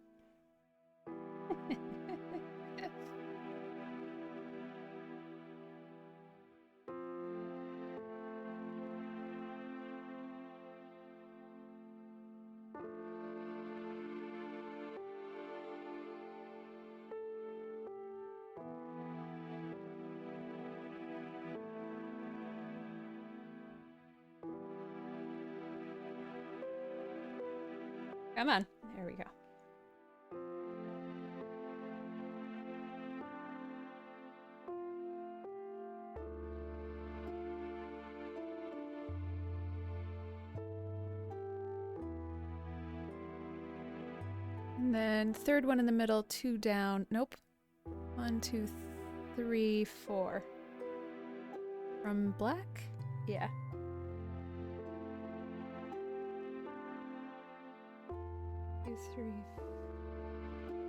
Come on. There we go. And then third one in the middle, 2 down. Nope. 1, 2, 3, 4. From black? Yeah. 2, 3,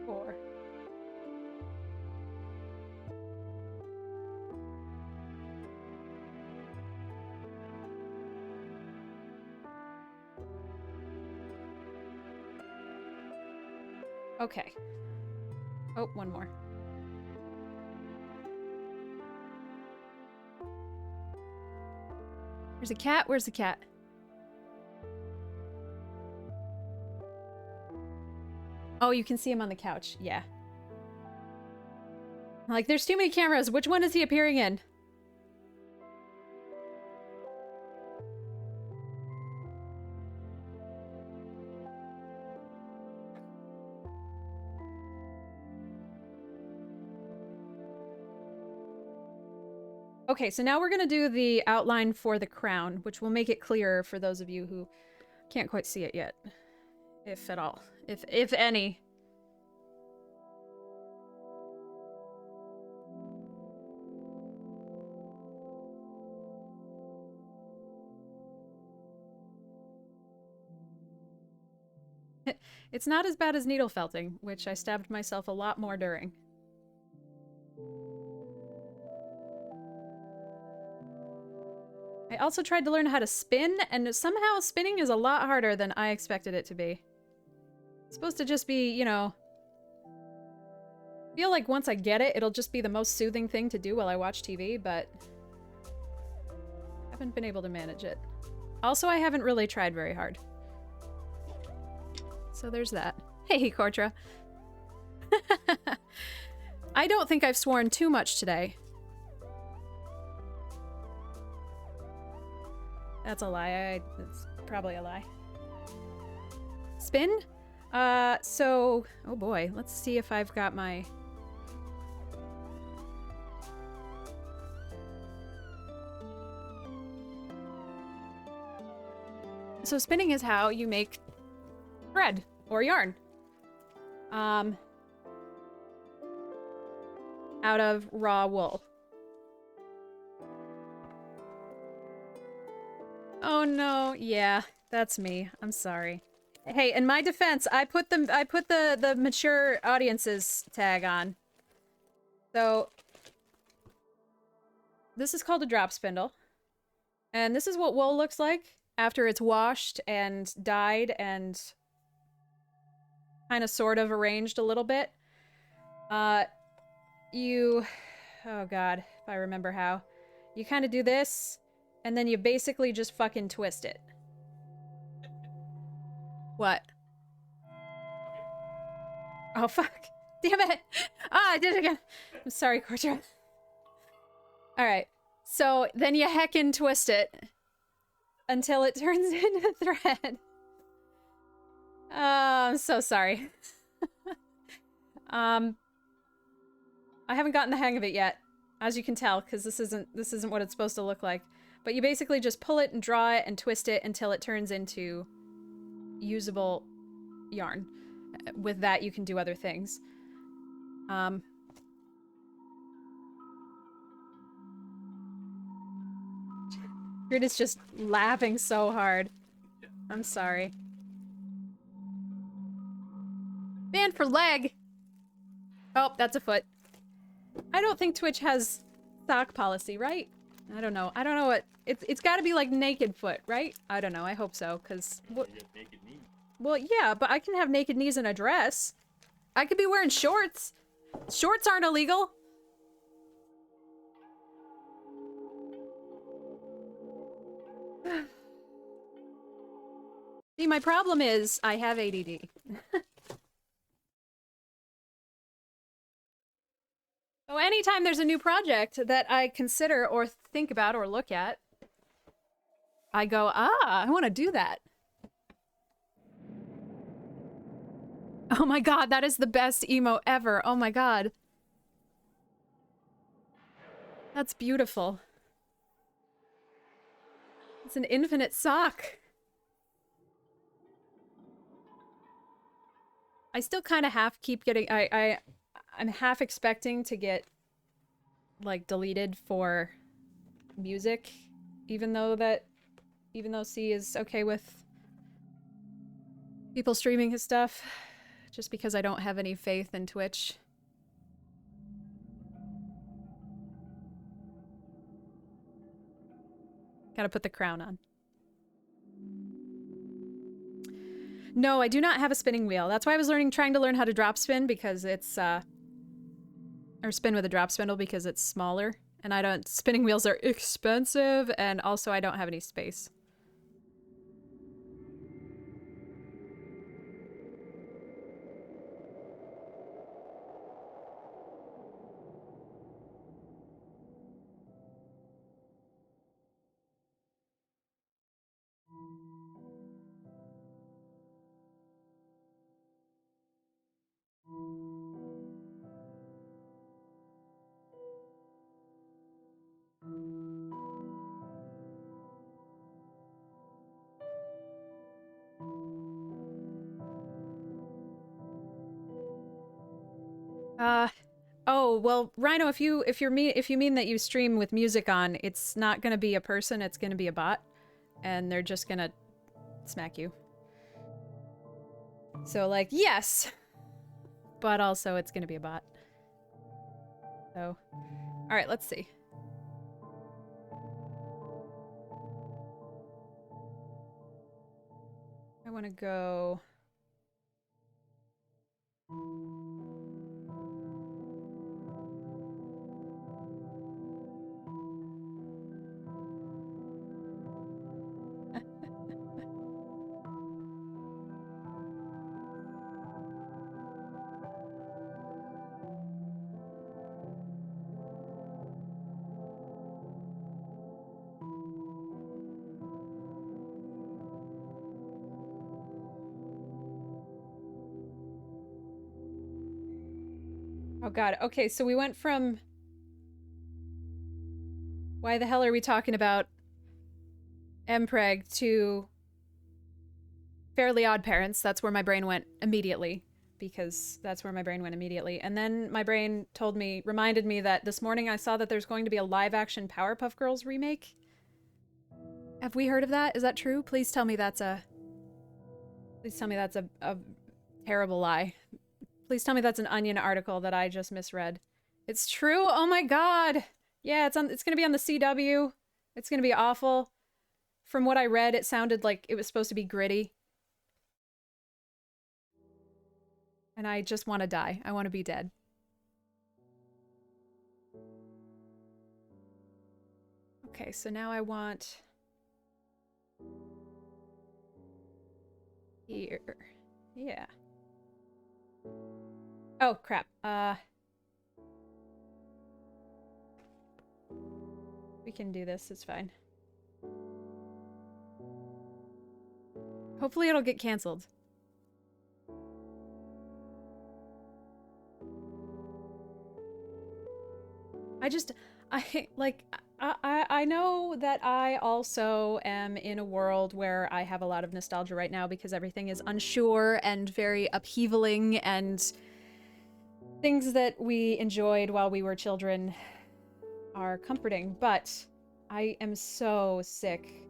4. Okay. Oh, one more. There's a cat. Where's the cat? Oh, you can see him on the couch. Yeah. Like, there's too many cameras. Which one is he appearing in? Okay, so now we're gonna do the outline for the crown, which will make it clearer for those of you who can't quite see it yet. If at all. If any. It's not as bad as needle felting, which I stabbed myself a lot more during. I also tried to learn how to spin, and somehow spinning is a lot harder than I expected it to be. It's supposed to just be, you know... I feel like once I get it, it'll just be the most soothing thing to do while I watch TV, but... I haven't been able to manage it. Also, I haven't really tried very hard. So there's that. Hey, Kortra. I don't think I've sworn too much today. That's a lie. It's probably a lie. Spin? So... Oh boy, let's see if I've got my... So spinning is how you make thread or yarn. Out of raw wool. Oh no, yeah, that's me. I'm sorry. Hey, in my defense, I put the mature audiences tag on. So this is called a drop spindle. And this is what wool looks like after it's washed and dyed and kind of sort of arranged a little bit. Oh god, if I remember how. You kind of do this, and then you basically just fucking twist it. What? Oh fuck. Damn it! Ah, I did it again! I'm sorry, Kortra. Alright, so then you heckin' twist it until it turns into thread. I'm so sorry. I haven't gotten the hang of it yet, as you can tell, because this isn't what it's supposed to look like. But you basically just pull it and draw it and twist it until it turns into usable yarn. With that, you can do other things. Grid is just laughing so hard. I'm sorry. Man for leg! Oh, that's a foot. I don't think Twitch has sock policy, right? I don't know. I don't know what... It's gotta be like naked foot, right? I don't know. I hope so, because... Naked knee. Well, yeah, but I can have naked knees in a dress. I could be wearing shorts. Shorts aren't illegal. See, my problem is I have ADD. So anytime there's a new project that I consider or think about or look at, I go, I want to do that. Oh my god, that is the best emo ever. Oh my god. That's beautiful. It's an infinite sock. I still kind of half keep getting... I'm half expecting to get, like, deleted for music, even though C is okay with people streaming his stuff, just because I don't have any faith in Twitch. Gotta put the crown on. No, I do not have a spinning wheel. That's why I was trying to learn how to drop spin, because it's, or spin with a drop spindle, because it's smaller. And spinning wheels are expensive, and also I don't have any space. Oh, well, Rhino, if you mean that you stream with music on, it's not gonna be a person, it's gonna be a bot. And they're just gonna smack you. So, like, yes! But also, it's gonna be a bot. So, alright, let's see. I wanna go... Oh god, okay, so we went from... Why the hell are we talking about Mpreg to Fairly Odd Parents? That's where my brain went immediately. Because that's where my brain went immediately. And then my brain reminded me that this morning I saw that there's going to be a live-action Powerpuff Girls remake. Have we heard of that? Is that true? Please tell me that's a... Please tell me that's a terrible lie. Please tell me that's an Onion article that I just misread. It's true? Oh my god! Yeah, it's gonna be on the CW. It's gonna be awful. From what I read, it sounded like it was supposed to be gritty. And I just want to die. I want to be dead. Okay, so now I want... Here. Yeah. Oh, crap. We can do this, it's fine. Hopefully it'll get canceled. I know that I also am in a world where I have a lot of nostalgia right now because everything is unsure and very upheavaling, and things that we enjoyed while we were children are comforting, but I am so sick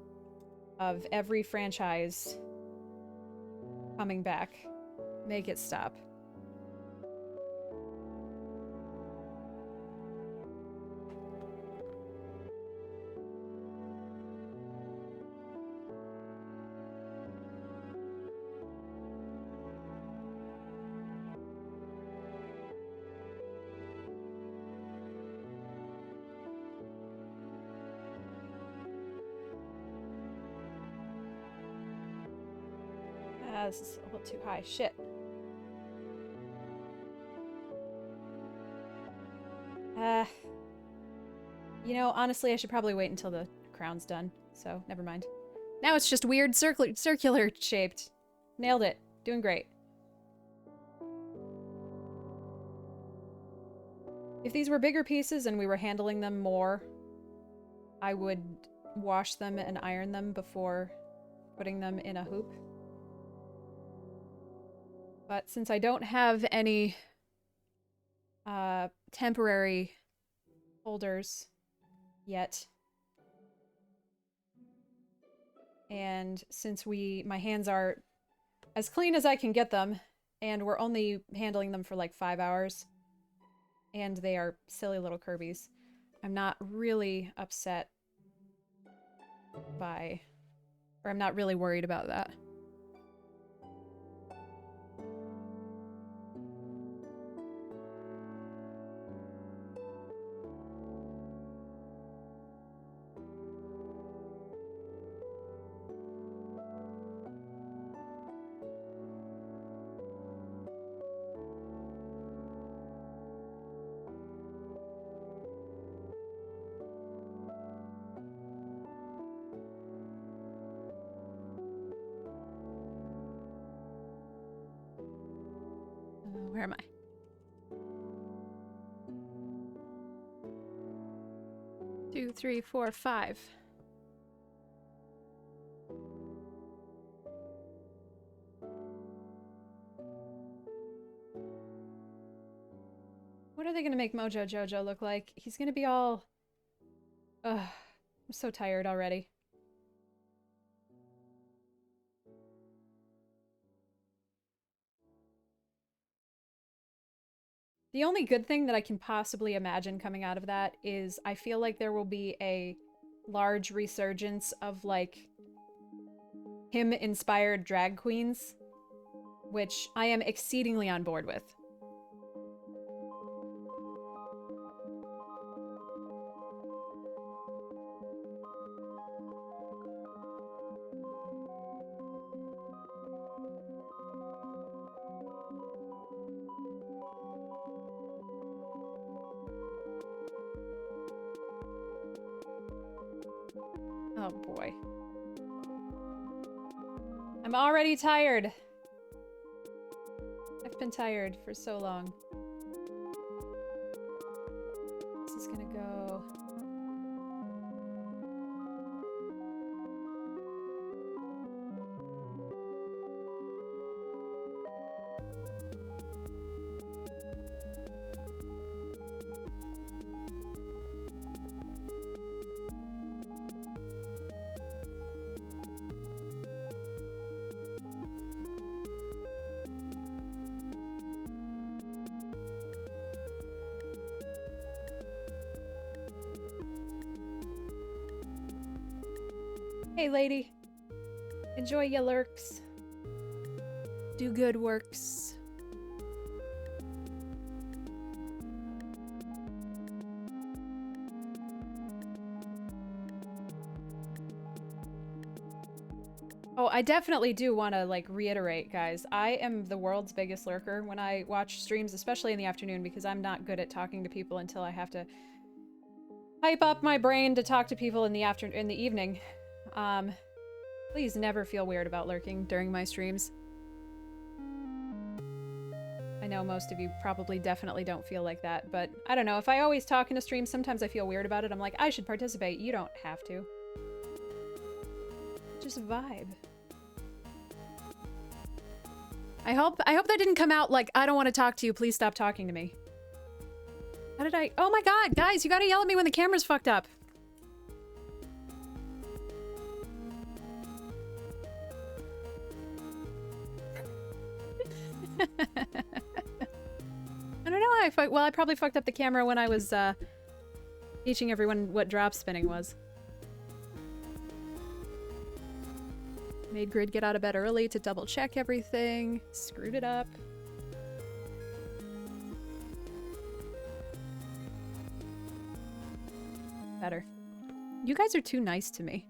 of every franchise coming back. Make it stop. This is a little too high. Shit. You know, honestly, I should probably wait until the crown's done, so never mind. Now it's just weird circular shaped. Nailed it. Doing great. If these were bigger pieces and we were handling them more, I would wash them and iron them before putting them in a hoop. But since I don't have any temporary holders yet, and since my hands are as clean as I can get them, and we're only handling them for like 5 hours, and they are silly little Kirby's, I'm not really upset by, or I'm not really worried about that. Where am I? Two, three, four, five. What are they gonna make Mojo Jojo look like? He's gonna be all... Ugh, I'm so tired already. The only good thing that I can possibly imagine coming out of that is I feel like there will be a large resurgence of, like, him-inspired drag queens, which I am exceedingly on board with. Oh boy. I'm already tired. I've been tired for so long. Hey, lady. Enjoy your lurks. Do good works. Oh, I definitely do want to, like, reiterate, guys. I am the world's biggest lurker when I watch streams, especially in the afternoon, because I'm not good at talking to people until I have to hype up my brain to talk to people in the evening. Please never feel weird about lurking during my streams. I know most of you probably definitely don't feel like that, but I don't know. If I always talk in a stream, sometimes I feel weird about it. I'm like, I should participate. You don't have to. Just vibe. I hope that didn't come out like, I don't want to talk to you. Please stop talking to me. How did I? Oh my god, guys, you gotta yell at me when the camera's fucked up. I don't know. Well, I probably fucked up the camera when I was teaching everyone what drop spinning was. Made Grid get out of bed early to double check everything. Screwed it up. Better. You guys are too nice to me.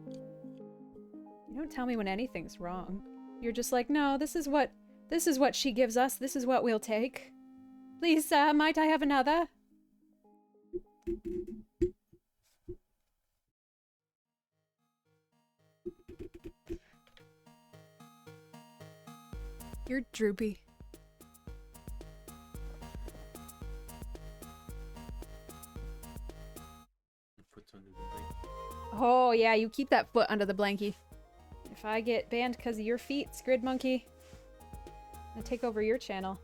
You don't tell me when anything's wrong. You're just like, no, this is what she gives us. This is what we'll take. Please, might I have another? You're droopy. Foot's under the blanket. Oh, yeah, you keep that foot under the blankie. If I get banned because of your feet, Squid Monkey, I'm gonna take over your channel.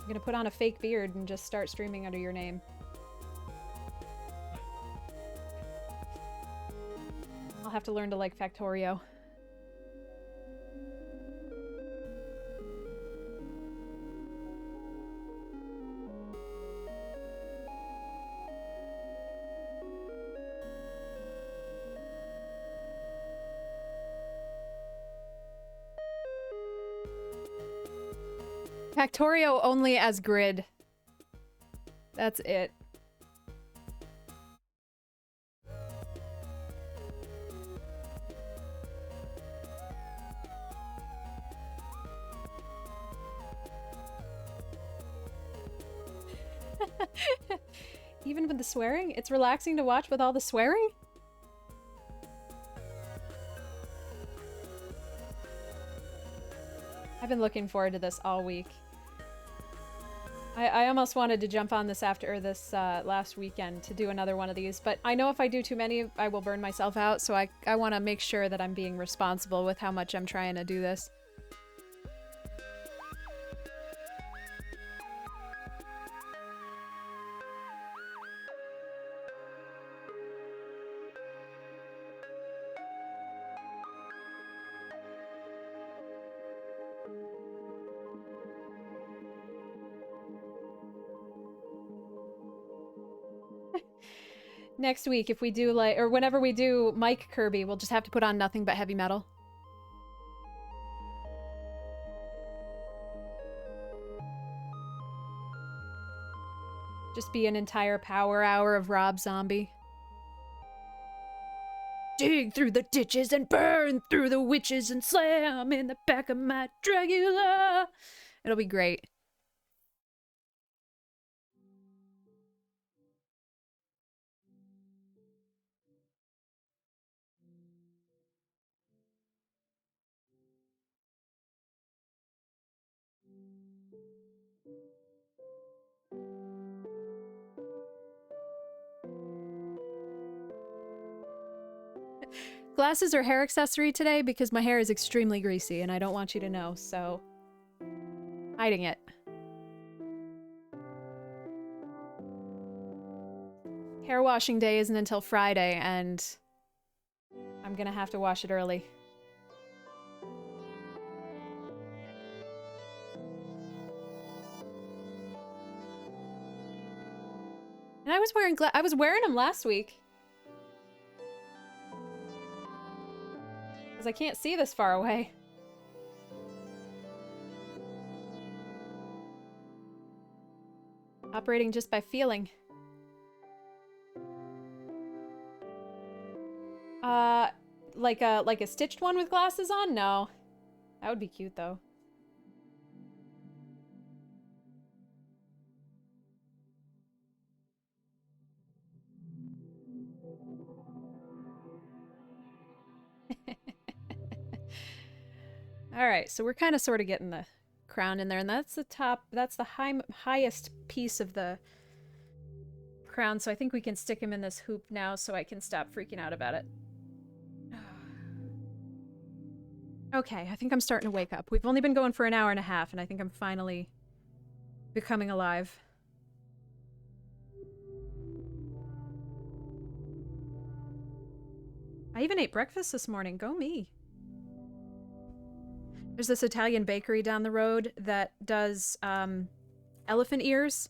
I'm gonna put on a fake beard and just start streaming under your name. I'll have to learn to like Factorio. Factorio only as Grid. That's it. Even with the swearing? It's relaxing to watch with all the swearing? I've been looking forward to this all week. I almost wanted to jump on this last weekend to do another one of these, but I know if I do too many, I will burn myself out, so I want to make sure that I'm being responsible with how much I'm trying to do this. Next week, if we do or whenever we do Mike Kirby, we'll just have to put on nothing but heavy metal. Just be an entire power hour of Rob Zombie. Dig through the ditches and burn through the witches and slam in the back of my Dragula. It'll be great. Glasses or hair accessory today because my hair is extremely greasy and I don't want you to know, so hiding it. Hair washing day isn't until Friday and I'm gonna have to wash it early. And I I was wearing them last week. Because I can't see this far away. Operating just by feeling. Like a stitched one with glasses on? No. That would be cute though. All right, so we're kind of sort of getting the crown in there, and that's the top, that's the highest piece of the crown, so I think we can stick him in this hoop now so I can stop freaking out about it. Okay, I think I'm starting to wake up. We've only been going for an hour and a half, and I think I'm finally becoming alive. I even ate breakfast this morning. Go me. There's this Italian bakery down the road that does elephant ears,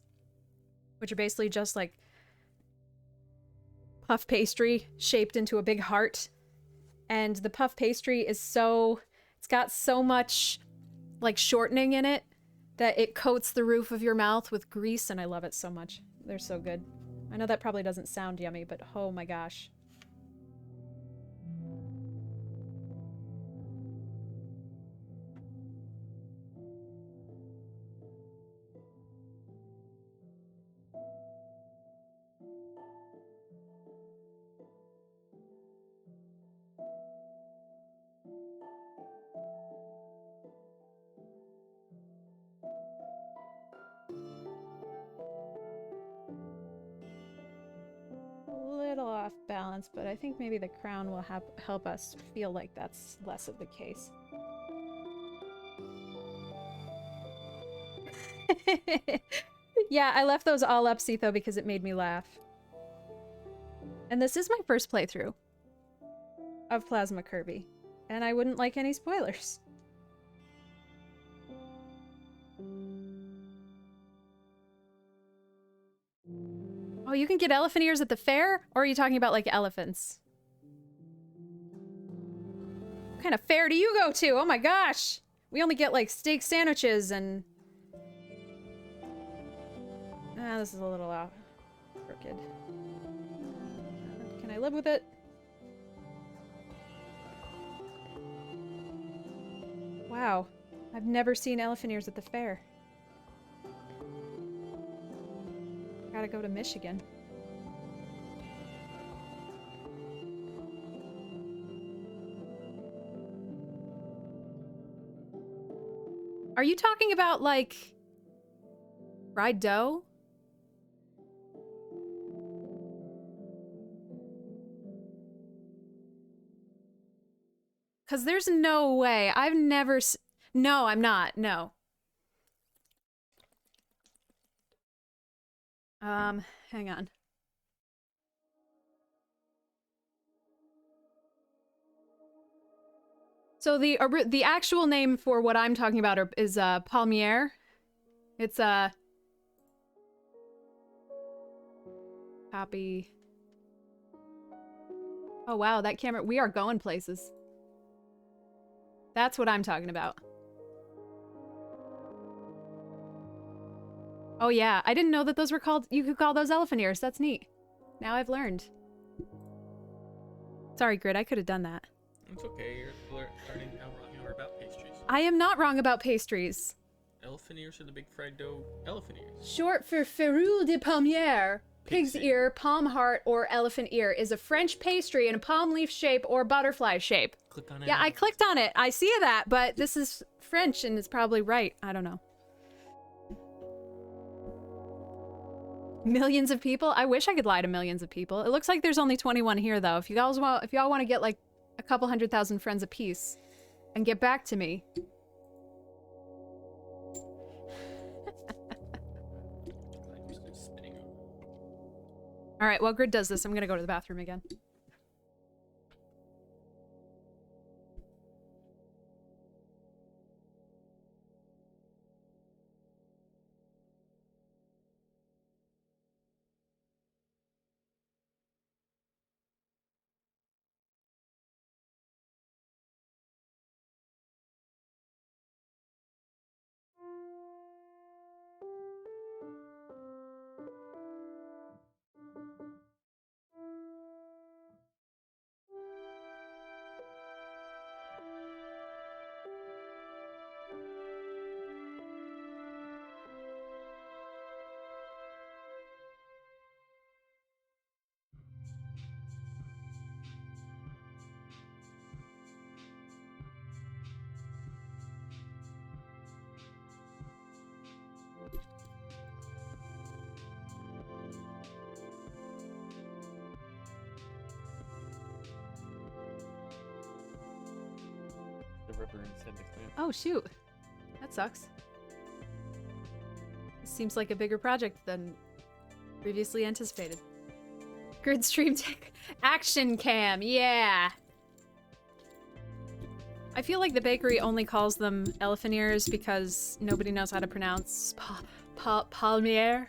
which are basically just like puff pastry shaped into a big heart. And the puff pastry is so... It's got so much like shortening in it that it coats the roof of your mouth with grease, and I love it so much. They're so good. I know that probably doesn't sound yummy, but oh my gosh. Little off balance, but I think maybe the crown will help us feel like that's less of the case. Yeah, I left those all up, Sitho, because it made me laugh. And this is my first playthrough of Plasma Kirby, and I wouldn't like any spoilers. Oh, you can get elephant ears at the fair? Or are you talking about, like, elephants? What kind of fair do you go to? Oh my gosh! We only get, like, steak sandwiches and... Ah, this is a little crooked. Can I live with it? Wow. I've never seen elephant ears at the fair. Gotta go to Michigan. Are you talking about, like, fried dough? Because there's no way. I've never No, I'm not. No. Hang on. So the actual name for what I'm talking about is palmier. It's copy. Oh wow, that camera, we are going places. That's what I'm talking about. Oh yeah, I didn't know that those were called, you could call those elephant ears. That's neat. Now I've learned. Sorry, Grid, I could have done that. It's okay, you're learning how wrong you are about pastries. I am not wrong about pastries. Elephant ears are the big fried dough elephant ears. Short for Ferrule de Palmier, pig's ear, palm heart, or elephant ear, is a French pastry in a palm leaf shape or butterfly shape. Click on it. Yeah, I clicked on it. I see that, but this is French and it's probably right. I don't know. Millions of people? I wish I could lie to millions of people. It looks like there's only 21 here, though. If y'all want to get like a couple 100,000 friends apiece and get back to me. All right, while Grid does this, I'm gonna go to the bathroom again. the river instead next time. Oh, shoot. That sucks. This seems like a bigger project than previously anticipated. Grid stream tech. Action cam, yeah! I feel like the bakery only calls them elephant ears because nobody knows how to pronounce palmier.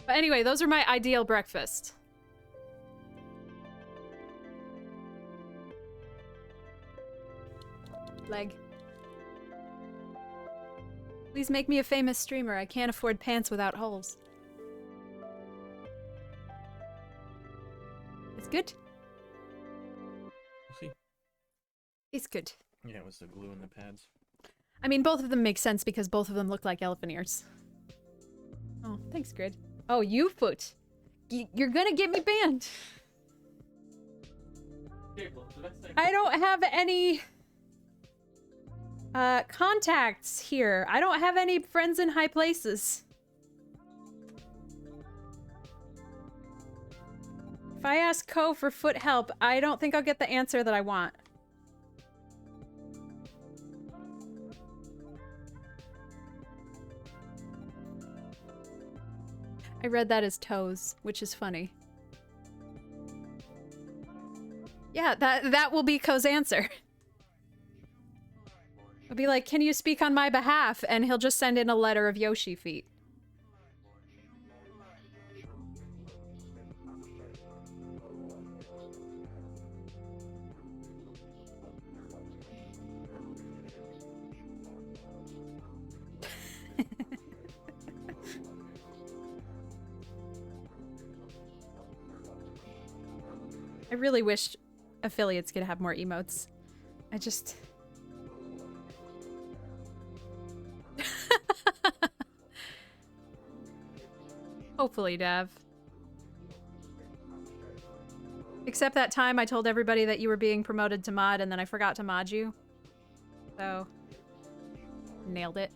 But anyway, those are my ideal breakfast. Leg. Please make me a famous streamer. I can't afford pants without holes. It's good. We'll see. It's good. Yeah, it was the glue in the pads. I mean, both of them make sense because both of them look like elephant ears. Oh, thanks, Grid. Oh, you foot. You're gonna get me banned. I don't have any contacts here. I don't have any friends in high places. If I ask Ko for foot help, I don't think I'll get the answer that I want. I read that as toes, which is funny. Yeah, that will be Ko's answer. I'll be like, can you speak on my behalf? And he'll just send in a letter of Yoshi feet. I really wish affiliates could have more emotes. I just... Hopefully, Dav. Except that time I told everybody that you were being promoted to mod and then I forgot to mod you. So... Nailed it.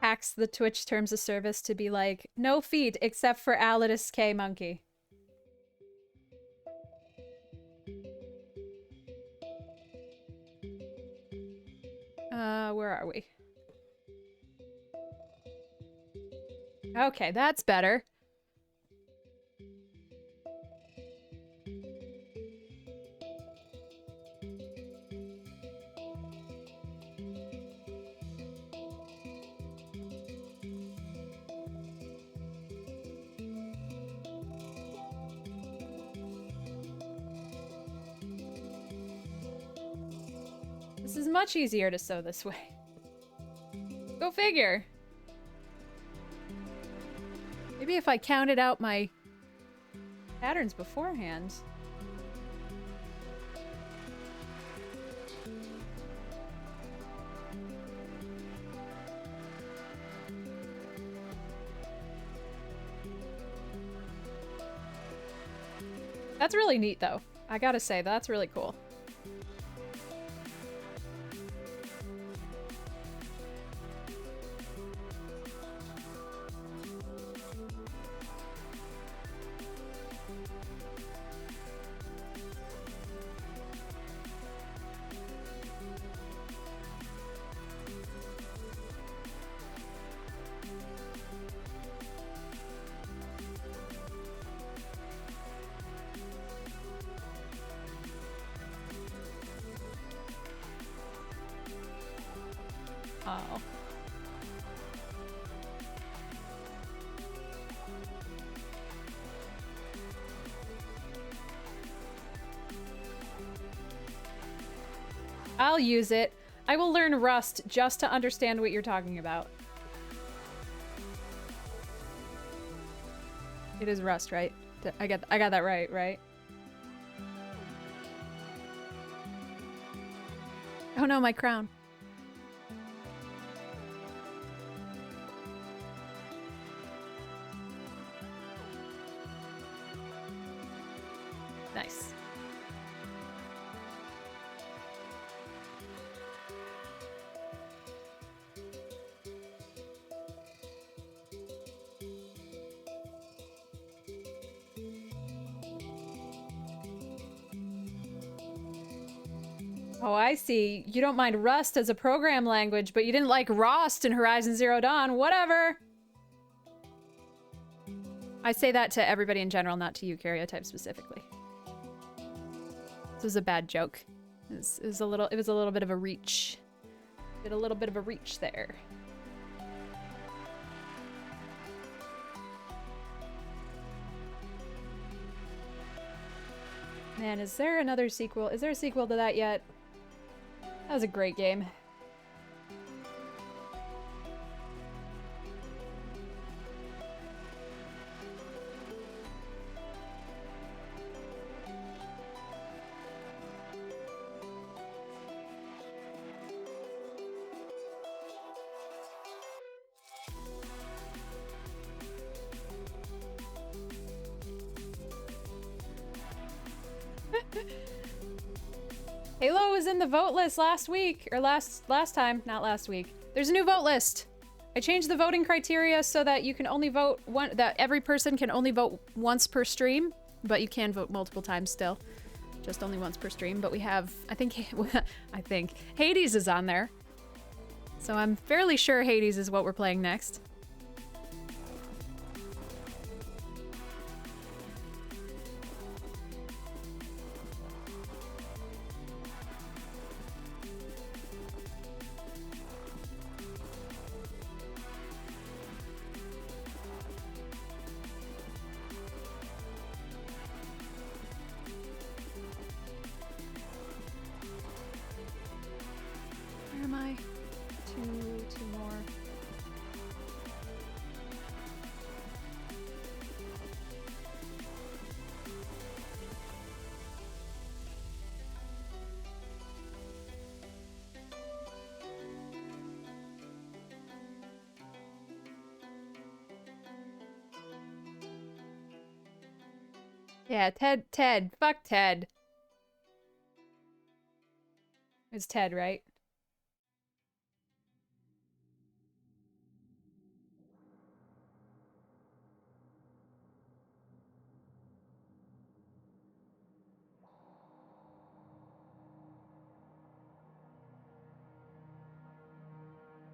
Hacks the Twitch terms of service to be like, no feet except for Alidus K Monkey. Where are we? Okay, that's better. This is much easier to sew this way. Go figure. Maybe if I counted out my patterns beforehand. That's really neat, though. I gotta say, that's really cool. Oh. I'll use it. I will learn Rust just to understand what you're talking about. It is Rust, right? I got that right? Oh no, my crown. Oh, I see. You don't mind Rust as a program language, but you didn't like Rost in Horizon Zero Dawn. Whatever. I say that to everybody in general, not to you, Karyotype, specifically. This was a bad joke. It was a little bit of a reach. Did a little bit of a reach there. Man, is there another sequel? Is there a sequel to that yet? That was a great game. Halo was in the vote list last week, or last time, not last week. There's a new vote list. I changed the voting criteria so that you can only vote that every person can only vote once per stream, but you can vote multiple times still. Just only once per stream, but we have, I think Hades is on there. So I'm fairly sure Hades is what we're playing next. Two more. Yeah, Ted. Fuck Ted. It's Ted, right?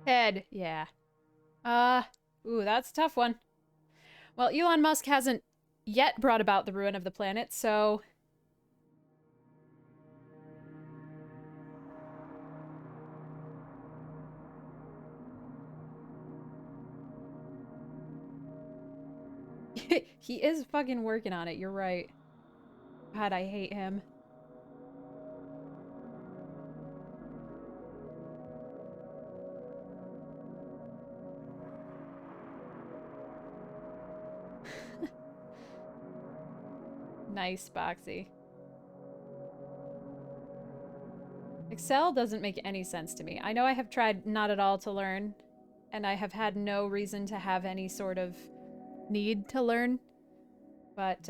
Ted, yeah. Ooh, that's a tough one. Well, Elon Musk hasn't yet brought about the ruin of the planet, so... He is fucking working on it, you're right. God, I hate him. Nice, Boxy. Excel doesn't make any sense to me. I know I have tried not at all to learn, and I have had no reason to have any sort of need to learn, but,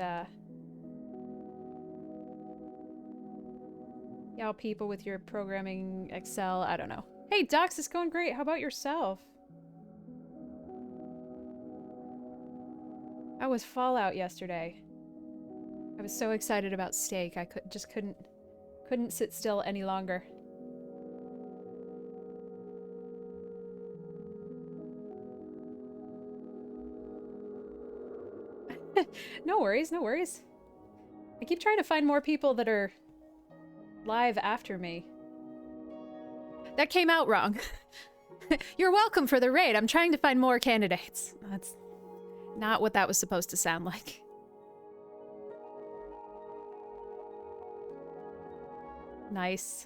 y'all people with your programming Excel, I don't know. Hey, Docs, it's going great. How about yourself? I was Fallout yesterday. I was so excited about steak, I couldn't sit still any longer. No worries, no worries. I keep trying to find more people that are live after me. That came out wrong. You're welcome for the raid. I'm trying to find more candidates. That's not what that was supposed to sound like. Nice.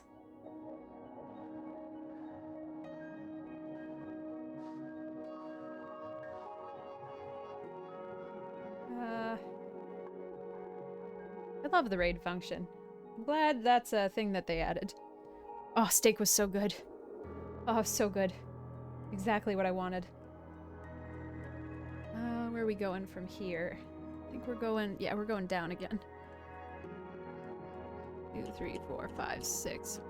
I love the raid function. I'm glad that's a thing that they added. Oh, steak was so good. Oh, so good. Exactly what I wanted. Where are we going from here? I think we're going... Yeah, we're going down again. 2, 3, 4, 5, 6.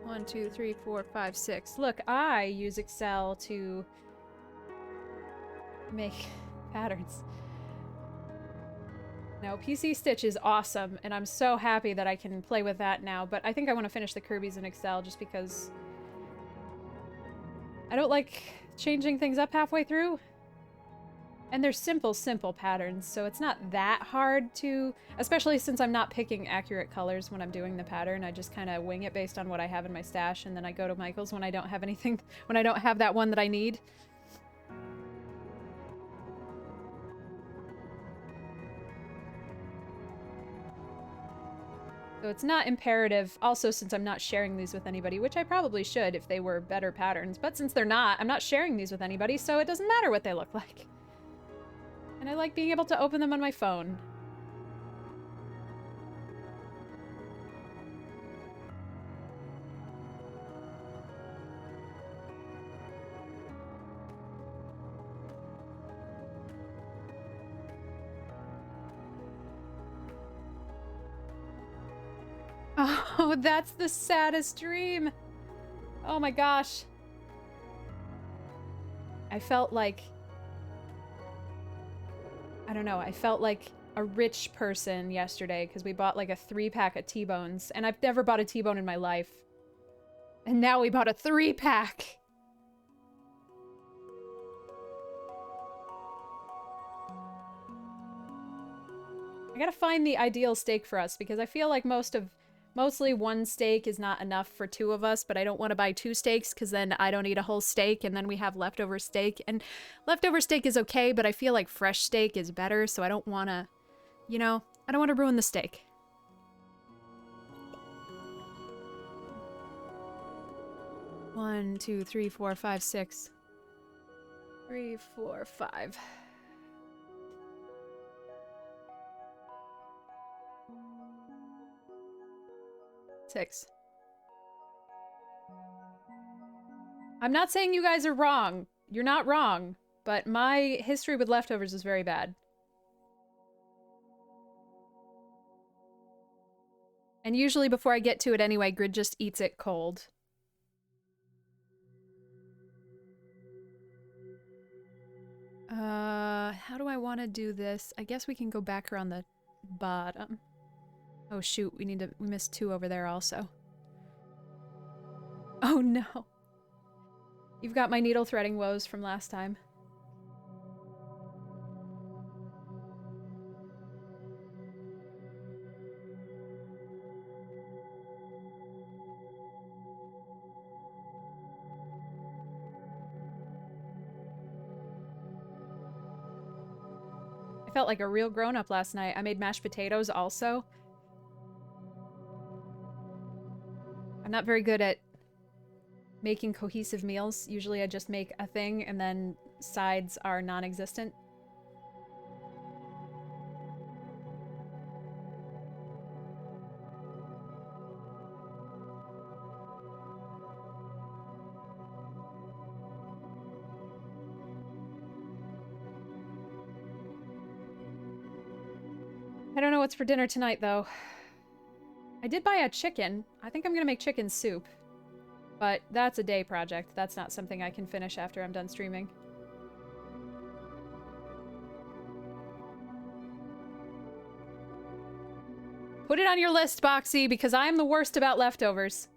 1, 2, 3, 4, 5, 6. Look, I use Excel to make patterns. No, PC Stitch is awesome, and I'm so happy that I can play with that now, but I think I want to finish the Kirby's in Excel just because I don't like changing things up halfway through. And they're simple patterns, so it's not that hard to, especially since I'm not picking accurate colors when I'm doing the pattern. I just kind of wing it based on what I have in my stash, and then I go to Michael's when I don't have anything, when I don't have that one that I need. So it's not imperative, also since I'm not sharing these with anybody, which I probably should if they were better patterns, but since they're not, I'm not sharing these with anybody, so it doesn't matter what they look like. And I like being able to open them on my phone. Oh, that's the saddest dream. Oh my gosh. I felt like... I don't know, I felt like a rich person yesterday because we bought like a 3-pack of T-bones, and I've never bought a T-bone in my life. And now we bought a 3-pack. I gotta find the ideal steak for us because I feel like mostly one steak is not enough for 2 of us, but I don't want to buy 2 steaks because then I don't eat a whole steak and then we have leftover steak. And leftover steak is okay, but I feel like fresh steak is better, so I don't want to, you know, I don't want to ruin the steak. One, 2, 3, 4, 5, 6. 3, 4, 5. Six. I'm not saying you guys are wrong. You're not wrong. But my history with leftovers is very bad. And usually before I get to it anyway, Grid just eats it cold. How do I want to do this? I guess we can go back around the bottom. Oh shoot, we missed 2 over there also. Oh no. You've got my needle threading woes from last time. I felt like a real grown-up last night. I made mashed potatoes also. I'm not very good at making cohesive meals. Usually I just make a thing and then sides are non-existent. I don't know what's for dinner tonight, though. I did buy a chicken. I think I'm gonna make chicken soup. But that's a day project. That's not something I can finish after I'm done streaming. Put it on your list, Boxy, because I'm the worst about leftovers.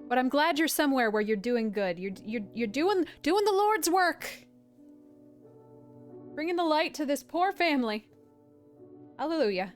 But I'm glad you're somewhere where you're doing good. You're doing the Lord's work. Bringing the light to this poor family. Hallelujah.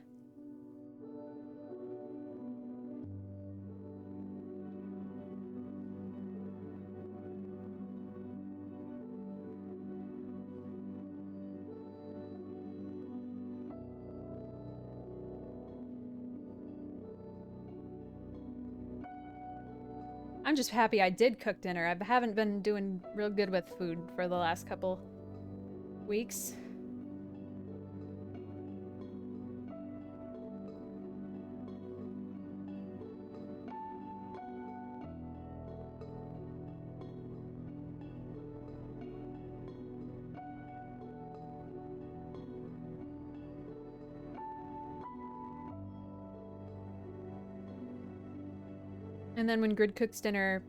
I'm just happy I did cook dinner. I haven't been doing real good with food for the last couple weeks. And then when Grid cooks dinner,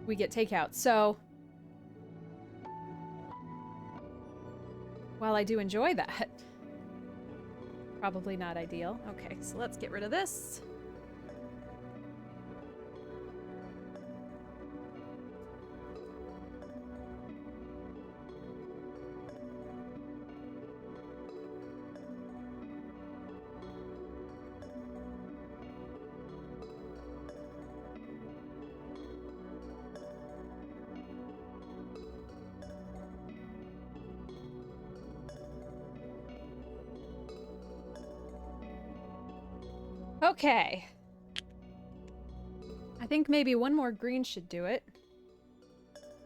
we get takeout. So, while I do enjoy that, probably not ideal. Okay, so let's get rid of this. Okay. I think maybe one more green should do it.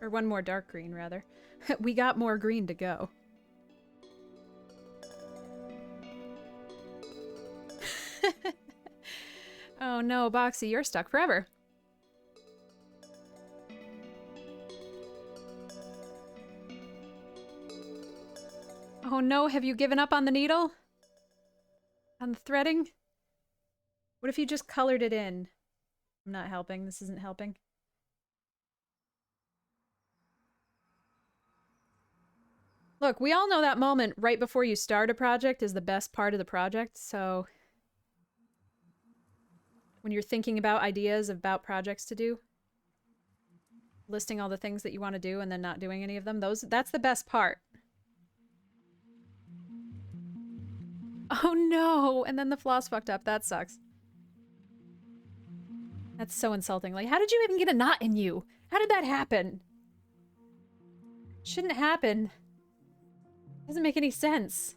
Or one more dark green, rather. We got more green to go. Oh no, Boxy, you're stuck forever. Oh no, have you given up on the needle? On the threading? What if you just colored it in? I'm not helping. This isn't helping. Look, we all know that moment right before you start a project is the best part of the project, so when you're thinking about ideas about projects to do, listing all the things that you want to do and then not doing any of them, that's the best part. Oh no, and then the floss fucked up. That sucks. That's so insulting. Like, how did you even get a knot in you? How did that happen? Shouldn't happen. Doesn't make any sense.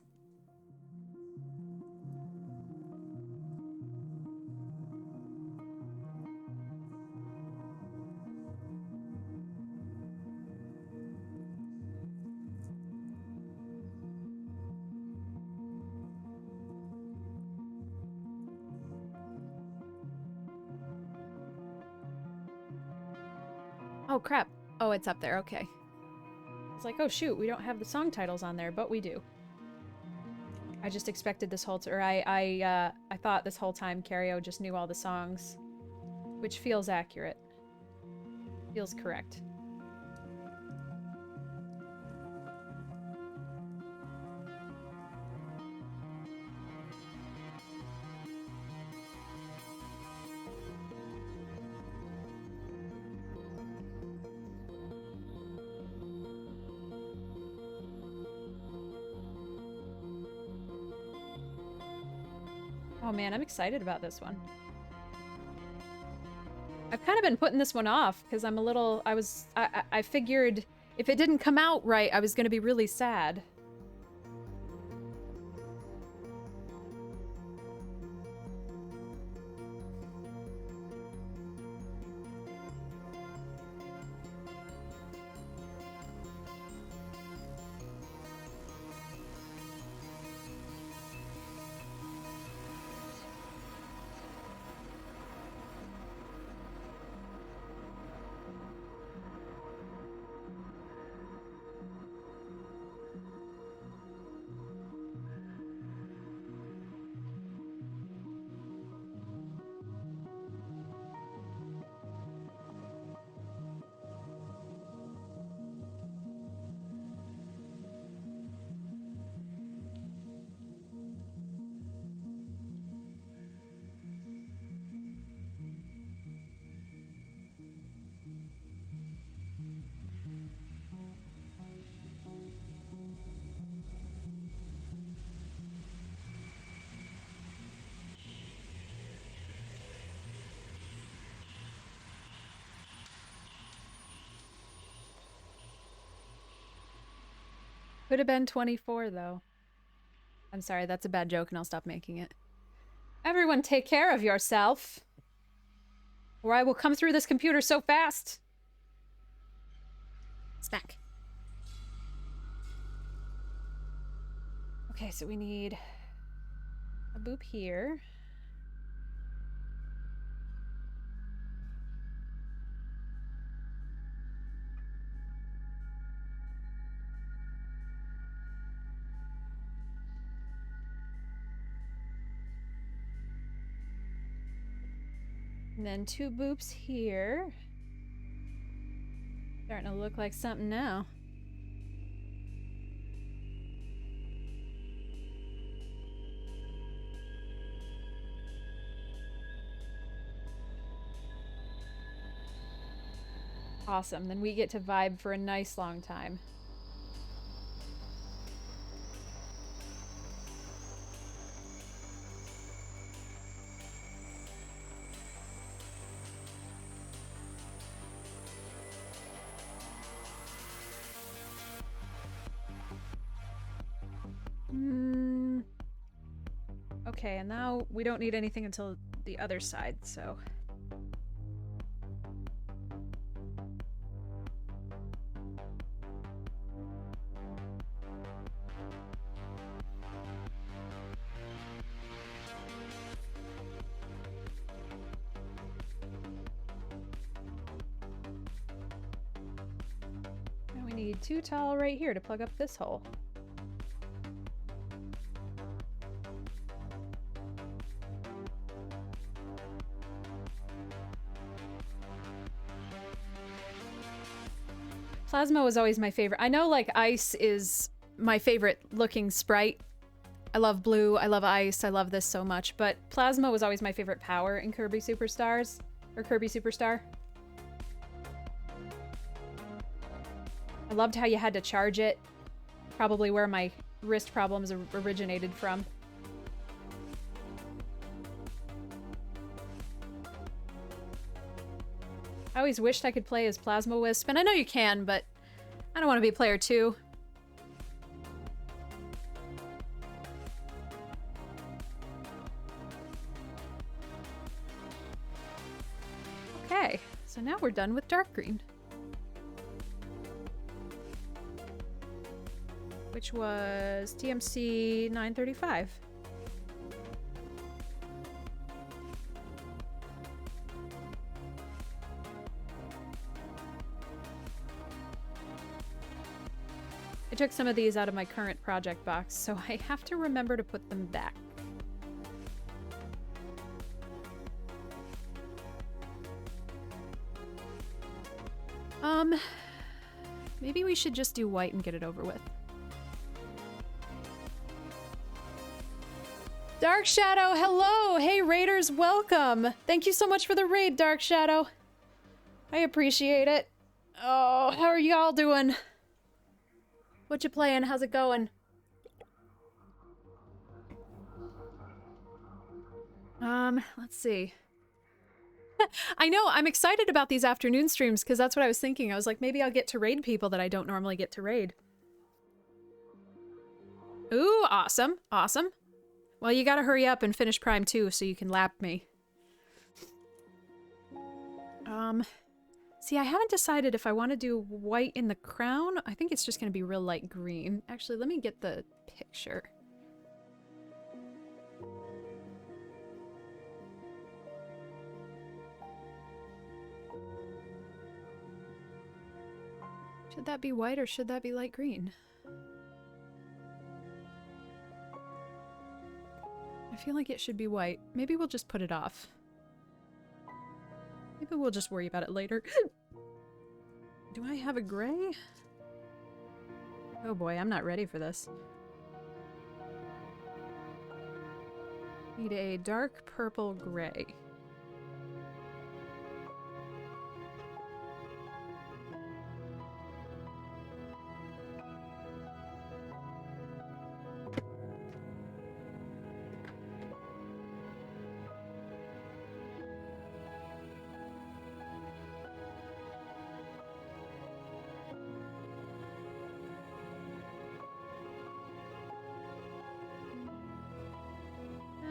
Oh crap. Oh, it's up there. Okay. It's like, oh shoot, we don't have the song titles on there, but we do. I just expected this whole I thought this whole time Cario just knew all the songs, which feels accurate. Feels correct. Oh man, I'm excited about this one. I've kind of been putting this one off because I'm a little, I figured if it didn't come out right, I was going to be really sad. Could have been 24, though. I'm sorry, that's a bad joke, and I'll stop making it. Everyone take care of yourself, or I will come through this computer so fast. Snack. Okay, so we need a boop here. And then 2 boops here. Starting to look like something now. Awesome. Then we get to vibe for a nice long time. Okay, and now we don't need anything until the other side, so... Now we need 2 tile right here to plug up this hole. Plasma was always my favorite. I know, like, ice is my favorite looking sprite. I love blue, I love ice, I love this so much, but Plasma was always my favorite power in Kirby Superstars, or Kirby Superstar. I loved how you had to charge it. Probably where my wrist problems originated from. I always wished I could play as Plasma Wisp, and I know you can, but I don't want to be player 2. Okay, so now we're done with dark green. Which was TMC 935. I took some of these out of my current project box, so I have to remember to put them back. Maybe we should just do white and get it over with. Dark Shadow, hello! Hey Raiders, welcome! Thank you so much for the raid, Dark Shadow. I appreciate it. Oh, how are y'all doing? What you playing? How's it going? Let's see. I know, I'm excited about these afternoon streams because that's what I was thinking. I was like, maybe I'll get to raid people that I don't normally get to raid. Ooh, awesome, awesome. Well, you gotta hurry up and finish Prime 2 so you can lap me. See, I haven't decided if I want to do white in the crown. I think it's just gonna be real light green. Actually, let me get the picture. Should that be white or should that be light green? I feel like it should be white. Maybe we'll just put it off. Maybe we'll just worry about it later. Do I have a gray? Oh boy, I'm not ready for this. Need a dark purple gray.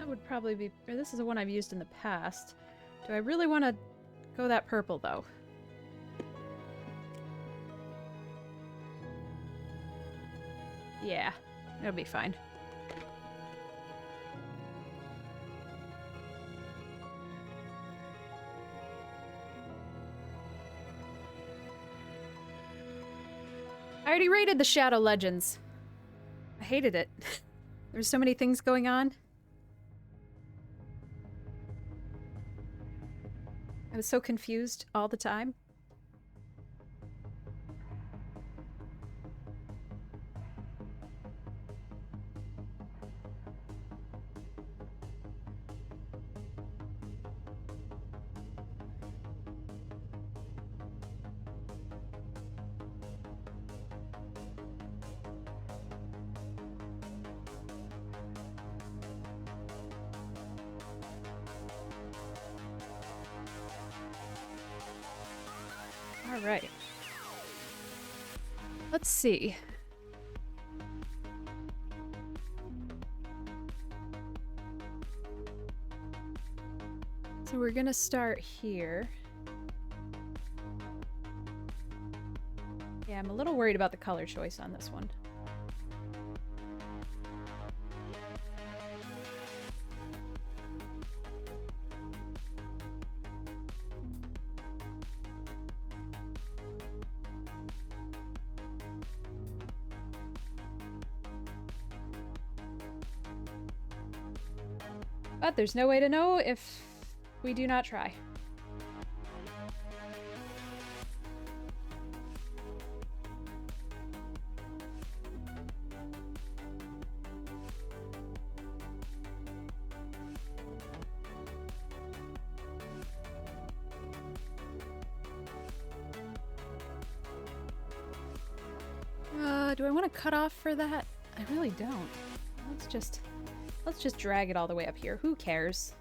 Would probably be, or this is the one I've used in the past. Do I really want to go that purple though? Yeah, it'll be fine. I already rated the Shadow Legends. I hated it. There's so many things going on. was so confused all the time. All right. Let's see. So we're gonna start here. Yeah, I'm a little worried about the color choice on this one. But there's no way to know if we do not try. Do I want to cut off for that? I really don't. Let's just drag it all the way up here. Who cares?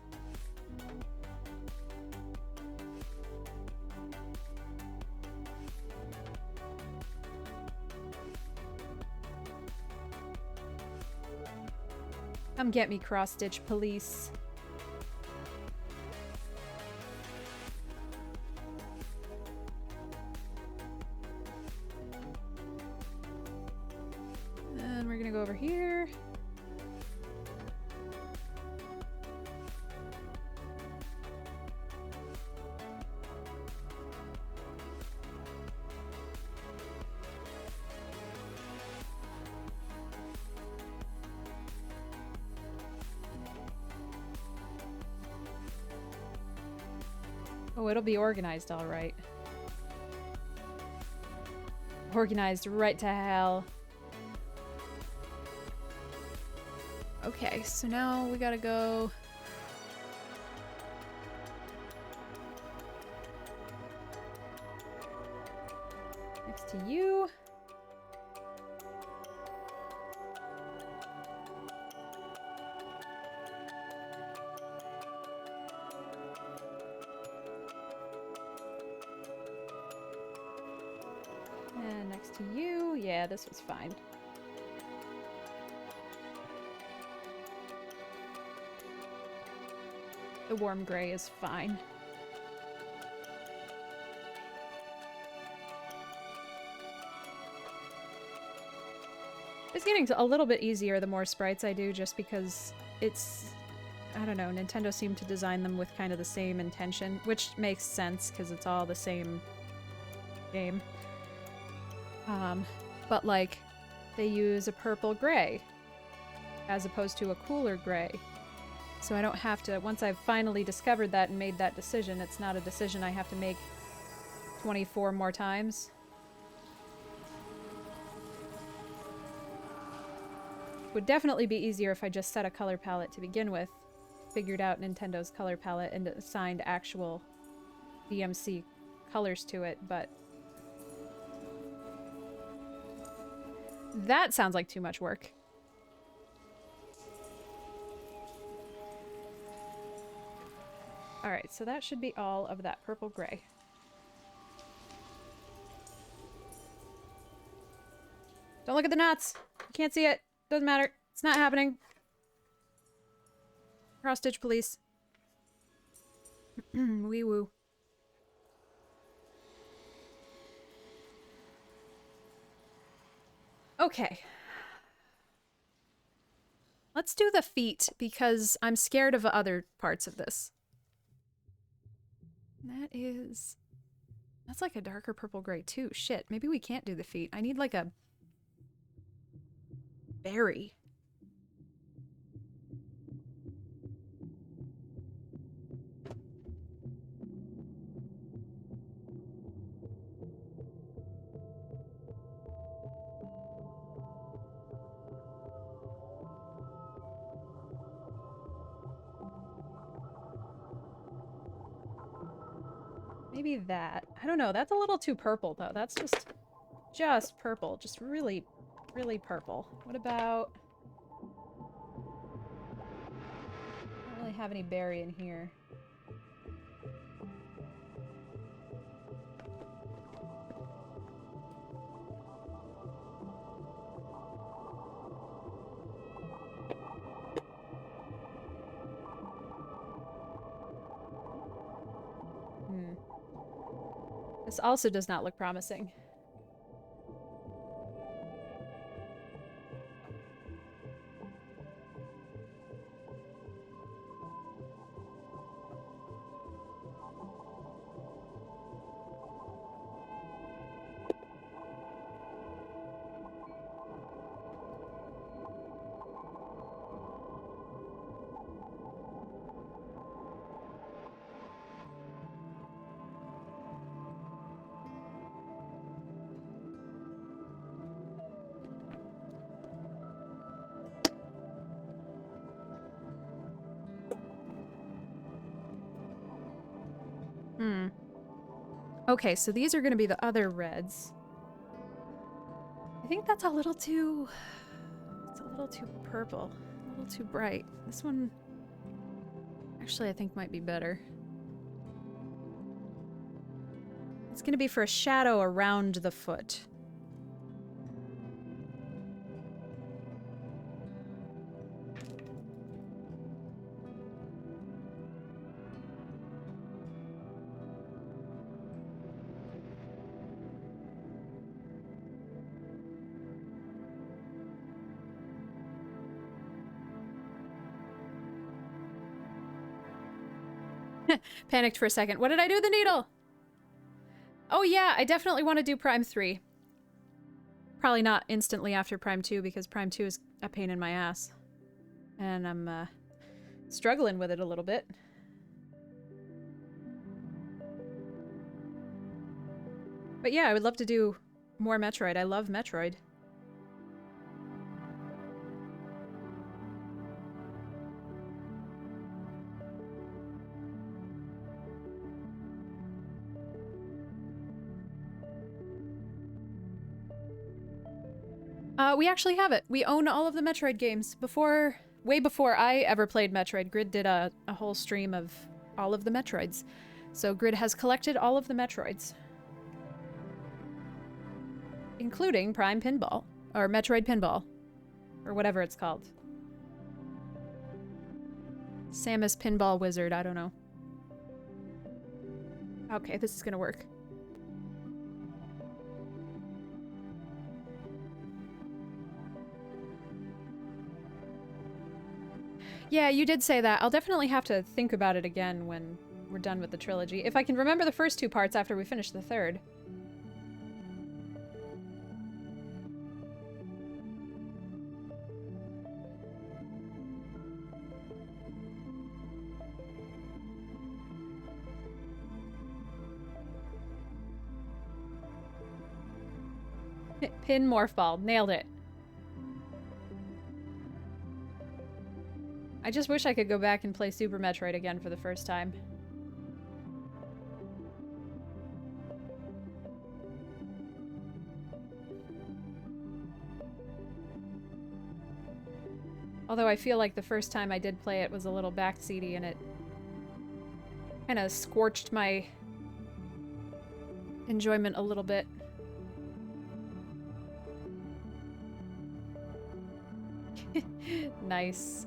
Come get me, cross-stitch police. And we're gonna go over here. Oh, it'll be organized all right. Organized right to hell. Okay, so now we gotta go... next to you. And next to you. Yeah, this was fine. The warm gray is fine. It's getting a little bit easier the more sprites I do, just because it's... I don't know, Nintendo seemed to design them with kind of the same intention, which makes sense because it's all the same game. But like, they use a purple gray as opposed to a cooler gray. So I don't have to, once I've finally discovered that and made that decision, it's not a decision I have to make 24 more times. Would definitely be easier if I just set a color palette to begin with, figured out Nintendo's color palette and assigned actual DMC colors to it, but that sounds like too much work. Alright, so that should be all of that purple gray. Don't look at the knots! You can't see it. Doesn't matter. It's not happening. Cross-stitch police. Wee woo. Okay. Let's do the feet, because I'm scared of other parts of this. That's like a darker purple gray too. Shit, maybe we can't do the feet. I need like a berry. Maybe that. I don't know. That's a little too purple, though. That's just purple. Just really, really purple. What about... I don't really have any berry in here. This also does not look promising. Okay, so these are going to be the other reds. I think that's a little too... It's a little too purple. A little too bright. This one... Actually, I think might be better. It's going to be for a shadow around the foot. Panicked for a second. What did I do with the needle? Oh yeah, I definitely want to do Prime 3. Probably not instantly after Prime 2 because Prime 2 is a pain in my ass. And I'm struggling with it a little bit. But yeah, I would love to do more Metroid. I love Metroid. We actually have it. We own all of the Metroid games. Way before I ever played Metroid, Grid did a whole stream of all of the Metroids. So Grid has collected all of the Metroids. Including Prime Pinball. Or Metroid Pinball. Or whatever it's called. Samus Pinball Wizard, I don't know. Okay, this is gonna work. Yeah, you did say that. I'll definitely have to think about it again when we're done with the trilogy. If I can remember the first two parts after we finish the third. Pin Morph Ball. Nailed it. I just wish I could go back and play Super Metroid again for the first time. Although I feel like the first time I did play it was a little backseaty and it kind of scorched my enjoyment a little bit. Nice.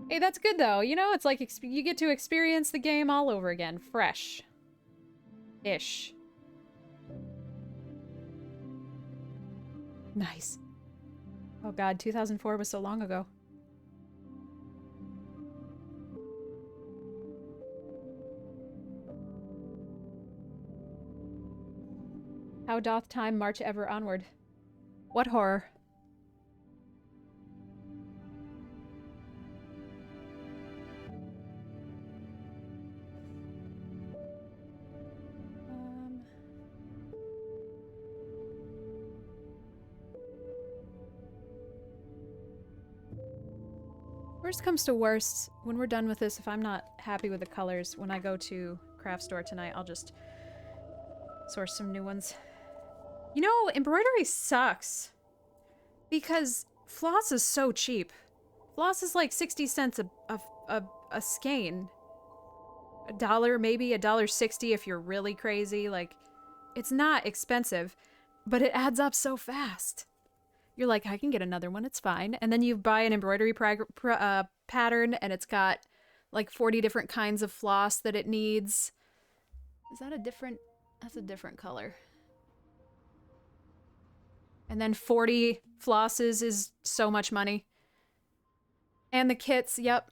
Hey, that's good though. You know, it's like you get to experience the game all over again. Fresh. Ish. Nice. Oh god, 2004 was so long ago. How doth time march ever onward? What horror? Worst comes to worst, when we're done with this, if I'm not happy with the colors, when I go to craft store tonight, I'll just source some new ones. You know, embroidery sucks. Because floss is so cheap. Floss is like 60 cents a skein. $1, maybe $1.60 if you're really crazy. Like, it's not expensive, but it adds up so fast. You're like, I can get another one, it's fine. And then you buy an embroidery pattern, and it's got like 40 different kinds of floss that it needs. Is that a different... That's a different color. And then 40 flosses is so much money. And the kits, yep.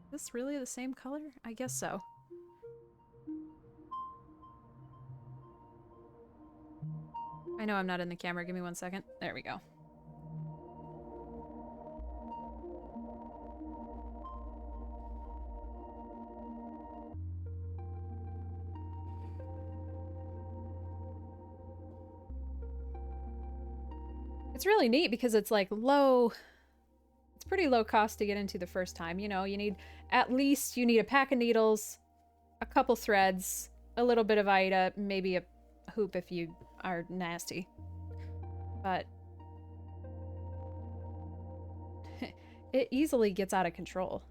Is this really the same color? I guess so. I know I'm not in the camera. Give me 1 second. There we go. It's really neat because it's like low... It's pretty low cost to get into the first time. You know, you need... At least you need a pack of needles, a couple threads, a little bit of Ida, maybe a hoop if you are nasty. But... it easily gets out of control.